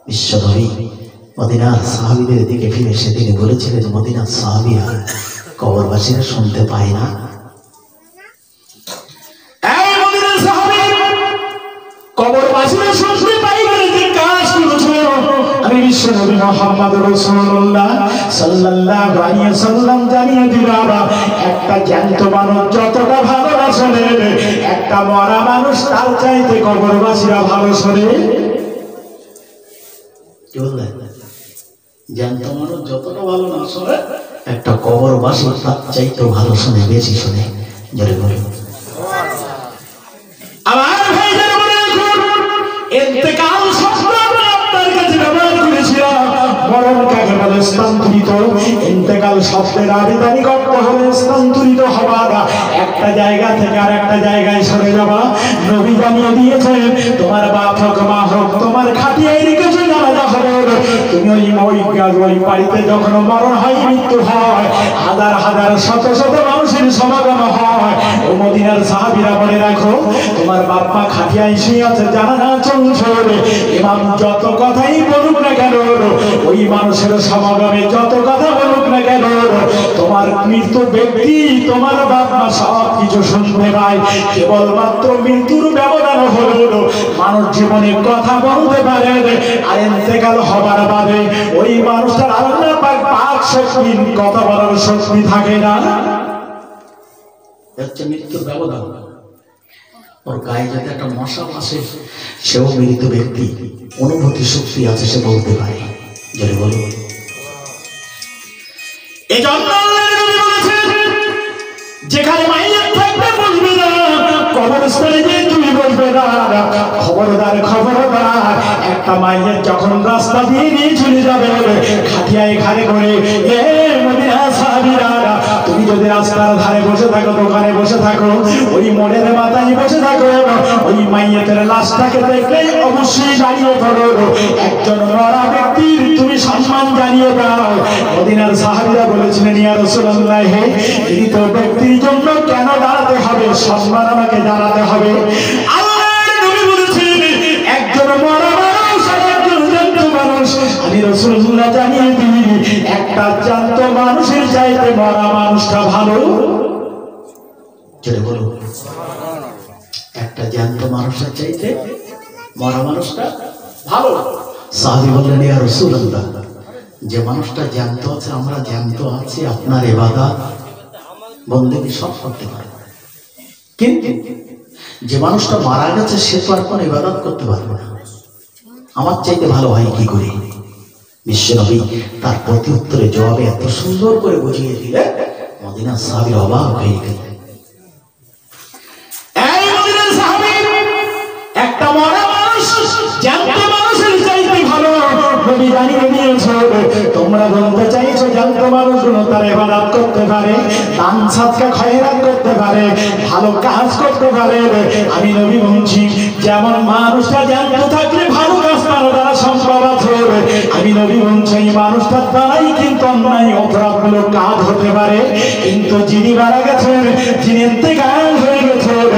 Speaker 2: বিশ্বনবী মদিনার সাহাবীদের দিকে ফিরে সেদিকে বলেছিলেন, মদিনার সাহাবীরা কবরবাসীরা শুনতে পায় না। এই মদিনার সাহাবী কবরবাসীরা শুনতে পায় বলে যে কাজ করেছিল, আমি বিশ্বনবী মুহাম্মদ রাসূলুল্লাহ সাল্লাল্লাহু আলাইহি ওয়াসাল্লাম জানিয়ে দিলাম, একটা জ্ঞান্ত মানুষ যতটা ভালো না শোনে, একটা মরা মানুষ তার চাইতে কবরবাসীরা ভালো শোনে। জ্ঞান্ত মানুষ যতটা ভালো না শোনে, একটা কবরবাসী তার চাইতে ভালো শোনে, বেশি শোনে। জোরে বলুন। আমার ভাইদের মনে রাখুন, ইন্তেকাল শব্দ আমরা আপনার কাছে ব্যবহার করেছিলাম। মরণ কাকে বলে? স্থানান্তরিত। ইন্তেকাল শব্দের আবিধানিক অর্থ হলো স্থানান্তরিত হওয়া, একটা জায়গা থেকে আর একটা জায়গায় সরে যাওয়া। নবী জানিয়ে দিয়েছেন, তোমার বাপ হোক, মা হোক, তোমার খাটিয়ায় রেখেছে জানাজা হবে, তুমি ওই বাড়িতে যখন মরণ হয়, মৃত্যু হয়, হাজার হাজার শত শত মানুষের সমাগম হয়। ও মদিনার সাহাবীরা মনে রাখো, তোমার বাপ মা খাটিয়ায় শুয়ে আছে, জানাজা চলছে, ইমাম যত কথাই বলুক না কেন, ওই মানুষের সমাগমে যত কথা বলুক না কেন, তোমার মৃত্যু ব্যক্তি, তোমার বাপ মা সব কিছু শুনতে পায়। কেবলমাত্র মৃত্যুর ব্যবধান হলো মানুষ জীবনে কথা বলতে পারে, আর ইন্তেকাল হবার বাদে ওই মানুষটার আল্লাহ পাক পাক শক্তির কথা বলার শক্তি থাকে না।
Speaker 1: হচ্ছে মৃত্যুর ব্যবধান। ওর গায়ে যাতে একটা মশা আসে, সেও মৃত ব্যক্তি, অনুভূতি শক্তি আছে, সে বলতে পারে। যদি বলো
Speaker 2: এই জন্য যেখানে মাইয়াত থাকবে বলবে না, কবরস্থানে গিয়ে তুমি বলবে না। খবরদার খবরদার, একটা মাইয়াত যখন রাস্তা দিয়ে নিয়ে চলে যাবে খাটিয়ায় ঘাড়ে করে, এ মদিনা সাহাবীরা, তুমি যদি রাস্তার ধারে বসে থাকো, দোকানে বসে থাকো, ওই মোড়ের মাথায় বসে থাকো, ওই মাইয়াতের লাশটাকে দেখলে অবশ্যই দাঁড়িয়ে পড়ো। একজন মরা ব্যক্তির তুমি সম্মান জানিয়ে দাও। মদিনার সাহাবীরা বলেছিলেন, ইয়া রাসূলুল্লাহ, এই তো ব্যক্তির জন্য কেন দাঁড়াতে হবে, সম্মান আমাকে জানাতে হবে। আল্লাহর নবী বলেছেন, একজন মরা মানুষ আর একজন জ্যান্ত মানুষ, আমি রাসূলুল্লাহ জানিয়ে দিই, একটা জ্যান্ত মানুষের চাইতে মরা মানুষটা ভালো।
Speaker 1: যদি বলো একটা জ্যান্ত মানুষের চাইতে মরা মানুষটা ভালো। সাহাবী বললেন, ইয়া রাসূলুল্লাহ, যে মানুষটা জ্যান্ত আছে, আমরা জ্যান্ত আছি, আপনার ইবাদত বন্দেগী সব করতে পারবো, কিন্তু যে মানুষটা মারা গেছে সে তো আর কোনো ইবাদত করতে পারবে না, আমার চাইতে ভালো হয় কি করে? বিশ্বনবী তার প্রতি উত্তরে জবাবে এত সুন্দর করে বুঝিয়ে দিলে মদিনার সাহাবীর অবাক হয়ে গেলেন।
Speaker 2: এই মদিনার সাহাবী, একটা মরা মানুষ জ্যান্ত মানুষের চাইতে ভালো। নবী জানিয়ে দিয়েছে, তোমরা বলতে চাইছো জ্যান্ত মানুষগুলো তার ইবাদত করতে পারে, দান সাদকা খয়রাত করতে পারে, ভালো কাজ করতে পারে। আমি নবী বলছি, যেমন মানুষটা জ্যান্ত থাকলে ভালো কাজ তার দ্বারা সম্ভব আছে, আমি নবী বলছি এই মানুষটার দ্বারাই কিন্তু অন্যায় অপরাধগুলো কাজ হতে পারে। কিন্তু যিনি মারা গেছেন, যিনি ইন্তেকাল হয়ে গেছেন,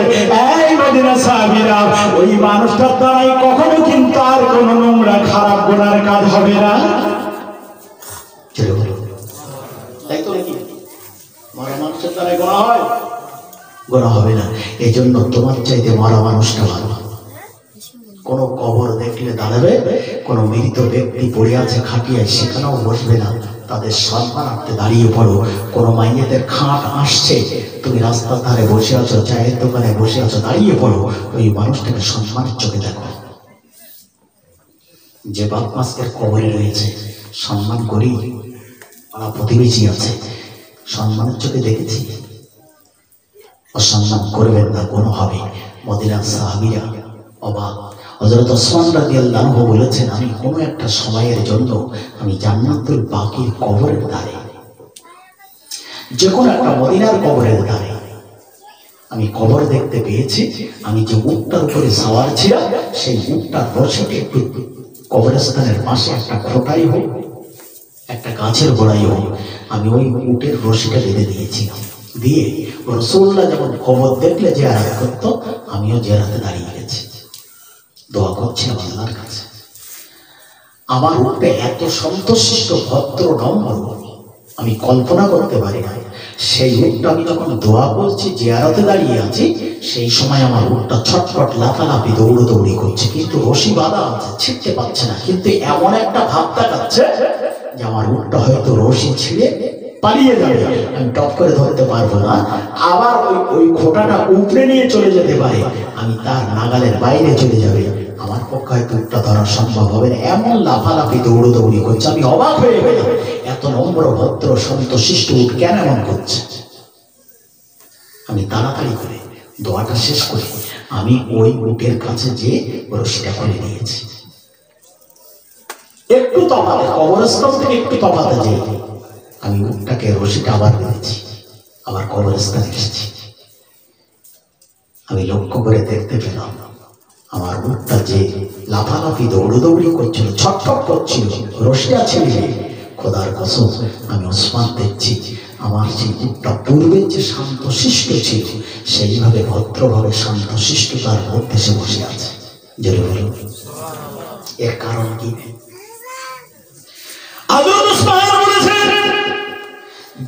Speaker 2: এই মদিনার সাহাবীরা, ওই মানুষটার দ্বারাই কখনো কিন্তু আর কোনো নোংরা খারাপ গুনার কাজ হবে না।
Speaker 1: তাই তো নাকি? মরা মানুষের দ্বারাই গোনা হয়? গোনা হবে না। এই জন্য তোমার চাইতে মরা মানুষটা ভালো। কোন কবর দেখলে দাঁড়াবে, কোন মৃত ব্যক্তি পড়ে আছে খাটিয়ায়, সেখানেও বসবে না, তাদের সম্মানার্থে দাঁড়িয়ে পড়ো। কোন মাইয়াতের খাট আসছে, তুমি রাস্তার ধারে বসে আছো, চায়ের দোকানে বসে আছো, দাঁড়িয়ে পড়ো, ওই মানুষটাকে সম্মানের চোখে দেখো। যে বাপ মাসের কবরে রয়েছে, সম্মান করি, আমার প্রতিবেশী আছে, সম্মানের চোখে দেখেছি, অসম্মান করবেন না, কোনো হবে। মদিনার সাহাবীরা অবাক। হযরত ওসমান রাদিয়াল্লাহু আনহু বলেছেন, আমি কোনো একটা সময়ের জন্য আমি জান্নাতুল বাকির কবরের ধারে, যে কোনো একটা মদিনার কবরের ধারে আমি কবর দেখতে পেয়েছি। আমি যে উটটার উপরে সাওয়ার ছিলাম, সেই উটটার রশিকে একটু কবরস্থানের পাশে একটা খোঁটাই হোক, একটা গাছের গোড়াই হোক, আমি ওই উটের রশিটা বেঁধে দিয়েছিলাম। দিয়ে রাসূলুল্লাহ যেমন কবর দেখলে জিয়ারত করত, আমিও জিয়ারতে দাঁড়িয়ে গেছি, দোয়া করছিলাম আল্লাহর কাছে। আমার উটটা এত সন্তোষিষ্ট, ভদ্র, নম্র, আমি কল্পনা করতে পারি না। সেই উটটা আমি যখন দোয়া করছি, জিয়ারতে দাঁড়িয়ে আছি, সেই সময় আমার উটটা ছটফট লাফালাফি দৌড়দৌড়ি করছে, কিন্তু রশি বাঁধা আছে, ছিটতে পারছে না, কিন্তু এমন একটা ভাব দেখাচ্ছে যে আমার উটটা হয়তো রশি ছিঁড়ে পালিয়ে যাবে, আমি টপ করে ধরতে পারবো না, আবার ওই খোঁটাটা উপড়ে নিয়ে চলে যেতে পারে, আমি তার নাগালের বাইরে চলে যাবে, আমার পক্ষে হয়তো উটটা ধরা সম্ভব হবে না। এমন লাফালাফি দৌড়দৌড়ি করছে, আমি অবাক হয়ে গেলাম, এত নম্র, ভদ্র, শান্তশিষ্ট উট কেন এমন করছে? আমি তাড়াতাড়ি করে দোয়াটা শেষ করে আমি ওই উটের কাছে যেয়ে রশিটা খুলে দিয়েছি। একটু তফাতে, কবরস্থান থেকে একটু তফাতে যেয়ে আমি উটটাকে রশিটা আবার বেঁধেছি, আবার কবরস্থানে এসেছি। আমি লক্ষ্য করে দেখতে পেলাম আমার উটটা যে লাফালাফি দৌড়দৌড়ি করছিল, ছটফট করছিল, রশিটা ছেড়ে, খোদার কসম আমি ওসমান দেখছি আমার সেই উটটা পূর্বে যে শান্তশিষ্ট ছিল, সেইভাবে ভদ্রভাবে শান্তশিষ্টতার মধ্যে সে বসে আছে। জোরে বলুন, এর কারণ কি?
Speaker 2: হযরত ওসমান বলেছেন,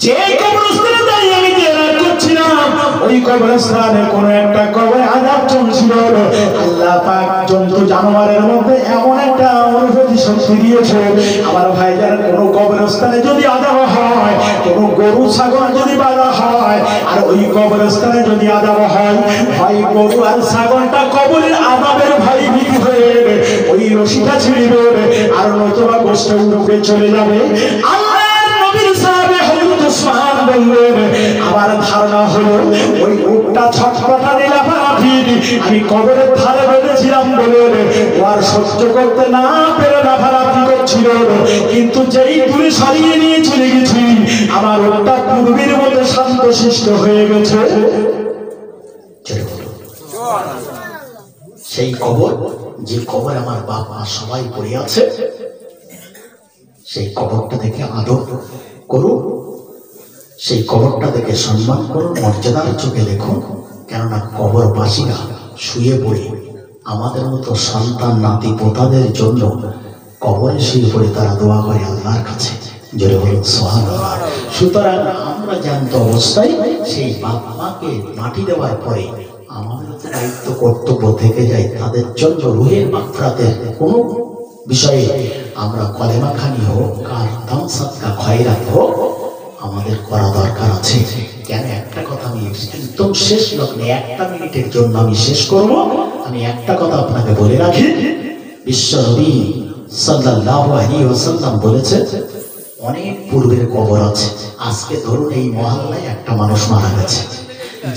Speaker 2: যে কবরস্থানে দাঁড়িয়ে আমি জিয়ারত করছিলাম, ওই কবরস্থানে কোন একটা কবরে আযাব চলছিল। আল্লাহ পাক জন্তু জানোয়ারের মধ্যে এমন একটা অনুভূতি শক্তি দিয়েছে। আমার ভাইজান, কোনো কবরস্থানে যদি আদাব হয়, কোনো গরু ছাগল যদি বাঁধা হয়, আর ওই কবরস্থানে যদি আদাব হয়, হয় গরু আর ছাগলটা কবরের আদাবের ভাই বিধি হয়ে ওই রশিটা ছিঁড়বে, আর নতুবা গোষ্ঠ উড়ে চলে যাবে। আল্লাহর নবীর সাহাবে হযরত উসমান বললেন, আমার ধারণা হলো ওই উটটা ছটফটানি লাফালাফি আমি কবরের ধারে বেঁধেছিলাম বলে ও আর সহ্য করতে না পেরে লাফালাফি করছিল, কিন্তু যেই দূরে সরিয়ে নিয়ে চলে গেছি, আমার উটটা পূর্বের মতো শান্তশিষ্ট হয়ে গেছে।
Speaker 1: সেই কবর, যে কবর আমার বাপ মা সবাই পড়ে আছে, সেই কবরটা দেখে আদর করুন, সেই কবরটা দেখে সম্মান করুন, মর্যাদার চোখে দেখুন। কেননা কবরবাসীরা শুয়ে পড়ে আমাদের মতো সন্তান নাতি পোতাদের জন্য কবরে শুয়ে পড়ে তারা দোয়া করে আল্লাহর কাছে, জোরে বলুন সুবহানাল্লাহ। সুতরাং আমরা জ্ঞাত অবস্থায় সেই বাপ মাকে মাটি দেওয়ার পরে আমাদের তো দায়িত্ব কর্তব্য থেকে যায় তাদের জন্য রুহের মাগফিরাতের কোনো বিষয়ে আমরা কলেমা খানি হোক আর দান সাদকা খয়রাত হোক আমাদের করা দরকার আছে। কেন, একটা কথা আমি একদম শেষ লগ্নে 1 মিনিটের জন্য আমি শেষ করব। আমি একটা কথা আপনাকে বলে রাখি, বিশ্ব নবী সাল্লাল্লাহু আলাইহি ওয়াসাল্লাম বলেছেন অনেক পূর্বের কবর আছে। আজকে ধরুন এই মহল্লায় একটা মানুষ মারা গেছে,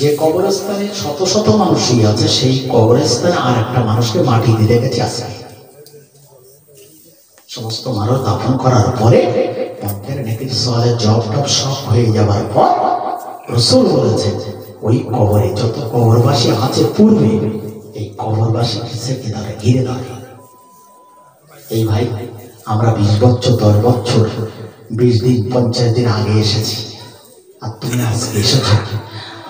Speaker 1: যে কবরস্থানে শত শত মানুষই আছে, সেই কবরস্থানে আর একটা মানুষকে মাটি দিতে গেছে আজকে। সমস্ত মানুষ দাফন করার পরে অন্তের নেকির সওয়ালের জবাব সব হয়ে যাবার পর রাসূল বলেছেন ওই কবরে যত কবরবাসী আছে পূর্বে, এই কবরবাসী ঘিরে দাঁড়ায়। এই ভাই, আমরা 20 বছর 10 বছর 20 দিন 50 দিন আগে এসেছি, আর তুমি আজকে এসেছো।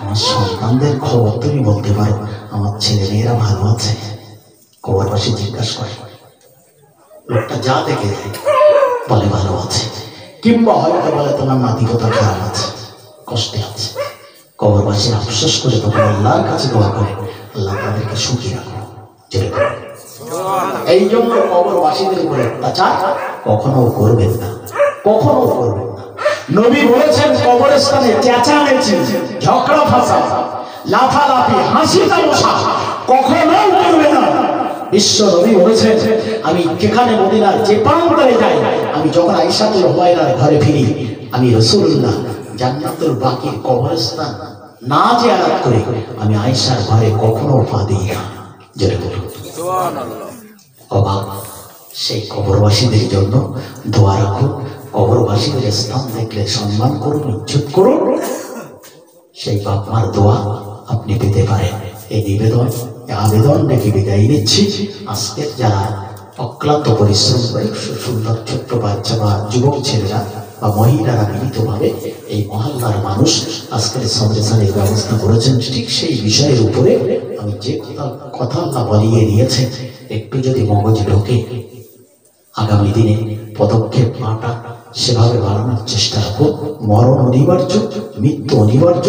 Speaker 1: আমার সন্তানদের খবর তুমি বলতে পারো, আমার ছেলে মেয়েরা ভালো আছে? কবরবাসী জিজ্ঞাসা করে, লোকটা যা দেখে বলে ভালো আছে, কিংবা হয়তো বলে তোমার নাতি পোতা খারাপ আছে, কষ্টে আছে। কবরবাসী আফসোস করে তখন আল্লাহর কাছে দোয়া করে, আল্লাহ তাদেরকে সুখী রাখো। এই জন্য কবরবাসীদের উপরে অত্যাচার কখনো করবেন না, কখনো করবেন না। নবী বলেছেন কবরস্থানে চেঁচামেচি, ঝগড়া ফাসাদ, লাফালাফি, হাসি তামাশা কখনো করবে না। বিশ্ব নবী বলেছেন আমি যেখানে মদিনার যে প্রান্তরে যাই, আমি যখন আয়েশাতুল হুমায়রার ঘরে ফিরি, আমি রাসূলুল্লাহ জান্নাতুল বাকির কবরস্থান না জিয়ারত করে আমি আয়েশার ঘরে কখনো পা দিই না। জোরে বলুন সুবহানাল্লাহ। অবাক সেই কবরবাসীদের জন্য দোয়া রাখুন, কবরবাসীদের স্থান দেখলে সম্মান করুন, ইজ্জত করুন। সেই বাপ মার দোয়া আপনি পেতে পারেন। এই নিবেদন, আবেদন রেখে বিদায় নিচ্ছি। আজকের যারা অক্লান্ত পরিশ্রম করে সুন্দর ছোট্ট বাচ্চা বা যুবক ছেলেরা বা মহিলারা মিলিতভাবে এই মহল্লার মানুষ আজকের সন্দেশানের ব্যবস্থা করেছেন, ঠিক সেই বিষয়ের উপরে আমি যে কথা আল্লাহ বলিয়ে দিয়েছে একটু যদি মগজে ঢোকে, আগামী দিনে পদক্ষেপ পাটা সেভাবে বাড়ানোর চেষ্টা রাখো। মরণ অনিবার্য, মৃত্যু অনিবার্য,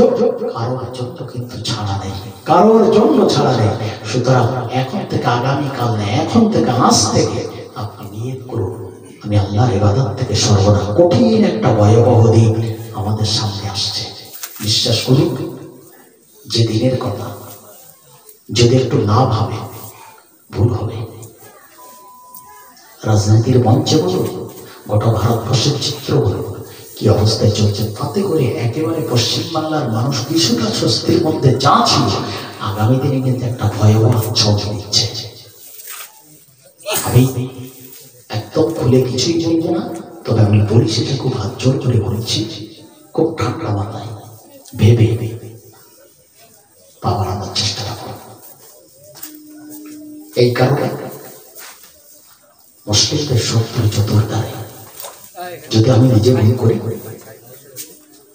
Speaker 1: কারোর জন্য কিন্তু ছাড়া নেই, কারোর জন্য ছাড়া নেই। সুতরাং এখন থেকে আগামীকাল নেই, এখন থেকে আজ থেকে আপনি নিয়ত করুন, আমি আল্লাহর ইবাদত থেকে সর্বদা। কঠিন একটা ভয়াবহ দিন আমাদের সামনে আসছে, বিশ্বাস করুন। যে দিনের কথা যদি একটু না ভাবে ভুল হবে। রাজনীতির মঞ্চে বলুন, গোটা ভারতবর্ষের চিত্র বলুন কি অবস্থায় চলছে, তাতে করে একেবারে পশ্চিমবাংলার মানুষ কিছুটা স্বস্তির মধ্যে যা ছিল, আগামী দিনে কিন্তু একটা ভয়াবহ ছক দিচ্ছে। আমি একদম খুলে কিছুই বলবো না, তবে আমি বলি সেটা খুব হাত জোর করে বলছি, খুব ঠান্ডা মাথায় ভেবে পা বাড়ানোর চেষ্টা রাখো। এই কারণে মুসলিমদের শত্রু চতুর্ধারে যদি আমি নিজে ভুল করি,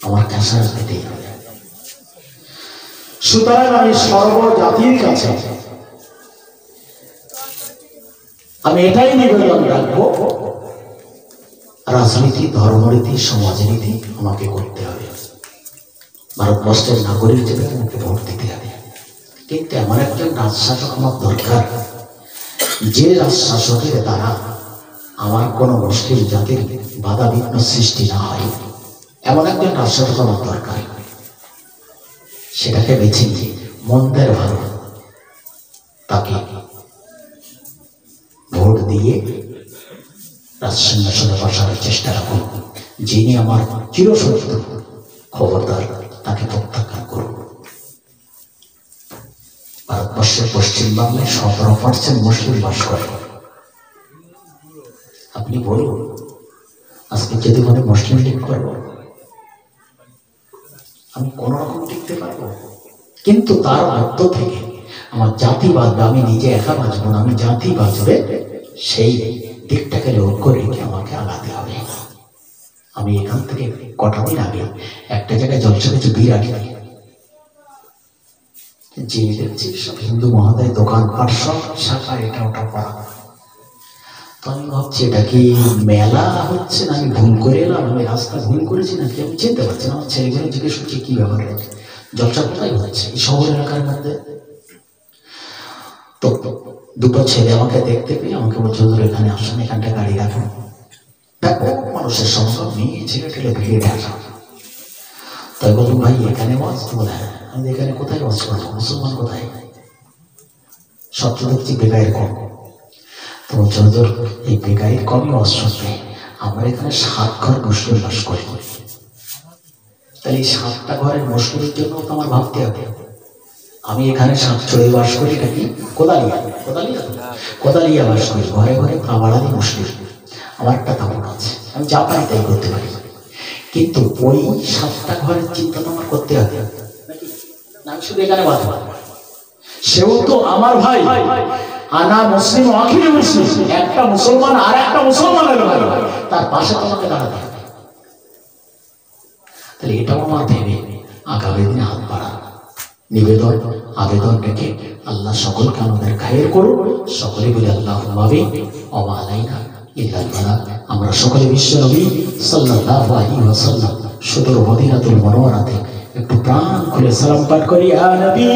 Speaker 1: আমার ক্যান্সার পেতেই হবে। সুতরাং আমি সর্বজাতির কাছে আমি এটাই নিবেদন রাখবো, রাজনীতি, ধর্মরীতি, সমাজনীতি আমাকে করতে হবে, ভারতবর্ষের নাগরিক হিসেবে আমাকে ভোট দিতে হবে। কিন্তু এমন একজন রাজশাসক আমার দরকার, যে রাজশাসকের দ্বারা আমার কোনো মুসলিম জাতির বাধা বিঘ্ন সৃষ্টি না হয় এমন একজন রাষ্ট্র আমার দরকার। সেটাকে বেছে নিয়ে মন্দের ভালো তাকে ভোট দিয়ে রাজসিংহাসনে বসার চেষ্টা রাখুন। যিনি আমার চিরশত্রু, খবরদার তাকে প্রত্যাখ্যান করুন। ভারতবর্ষের পশ্চিম বাংলায় 17% মুসলিম বাস করে। আপনি বলুন, আজকে যদি মনে মুসলিম লীগ করবো, আমি কোন রকম টিকতে পারবো? কিন্তু তার মধ্য থেকে আমার জাতি বাঁচবে, আমি নিজে একা বাঁচবো না, আমি জাতি বাঁচবে, সেই দিকটাকে লক্ষ্য রেখে আমাকে আগাতে হবে। আমি এখান থেকে কটা দিন আগে একটা জায়গায় জলসা কিছু বিরাটি যে দেখছি সব হিন্দু মহাদয় দোকানপাট সব শাখা এটা ওটা পড়া। তো আমি ভাবছি এটা কি মেলা হচ্ছে না, আমি ভুল করে এলাম, আমি রাস্তা ভুল করেছি নাকি আমি চিনতে পারছি না। আমার ছেলেগুলো জিজ্ঞেস করছি কি ব্যাপার, জলসা কোথায় হচ্ছে? এই শহর এলাকার মধ্যে। তো দুটো ছেলে আমাকে দেখতে পেয়ে আমাকে বলছে ধরে এখানে আসুন, এখানটা গাড়ি রাখুন। ব্যাপক মানুষের সঙ্গে মেয়ে ছেলে টেলে ভিড়ে দেখা। তাই বলুন ভাই এখানে ওয়াজ? বলে হ্যাঁ। আমি এখানে কোথায় ওয়াজ করবো? মুসলমান কোথায়? সবচেয়ে দেখছি বেকারের কম। তো যতদূর এই বেকারের কমই ওয়াজ শুনবে। আমরা এখানে 7 ঘর মুসলিম বাস করি। তাহলে এই 7টা ঘরের মুসলিমের জন্য তো আমার ভাবতে হবে। আমি এখানে 7 চড়ে বাস করি নাকি কোদালিয়া বাস করি, ঘরে ঘরে কাবাড়ালি মুসলিম। আমার একটা কাপড় আছে, আমি যা পারি তাই করতে পারি। কিন্তু ওই 7টা ঘরের চিন্তা তো আমার করতে হবে। আমি শুধু এখানে বাঁধবো, সেও তো আমার ভাই। আনা মুসলিম আখিরি মুসলিম, একটা মুসলমান আর একটা মুসলমানের ভাই, তার পাশে তোমাকে দাঁড়াতে হবে। তাহলে এটাও আমার ভেবে আগামী দিনে হাত বাড়া নিবেদন আবেদন রেখে আল্লাহ সকলকে আমাদের খায়ের করুন। সকলে বলে আল্লাহুম্মা আমিন ওয়া মা আলাইনা ইল্লাল বালাগ। আমরা সকলে বিশ্ব নবী সাল্লাল্লাহু আলাইহি ওয়াসাল্লাম সুদূর মদিনাতুল মুনাওয়ারাতে একটু প্রাণ খুলে সালাম পাঠ করি। ইয়া নবী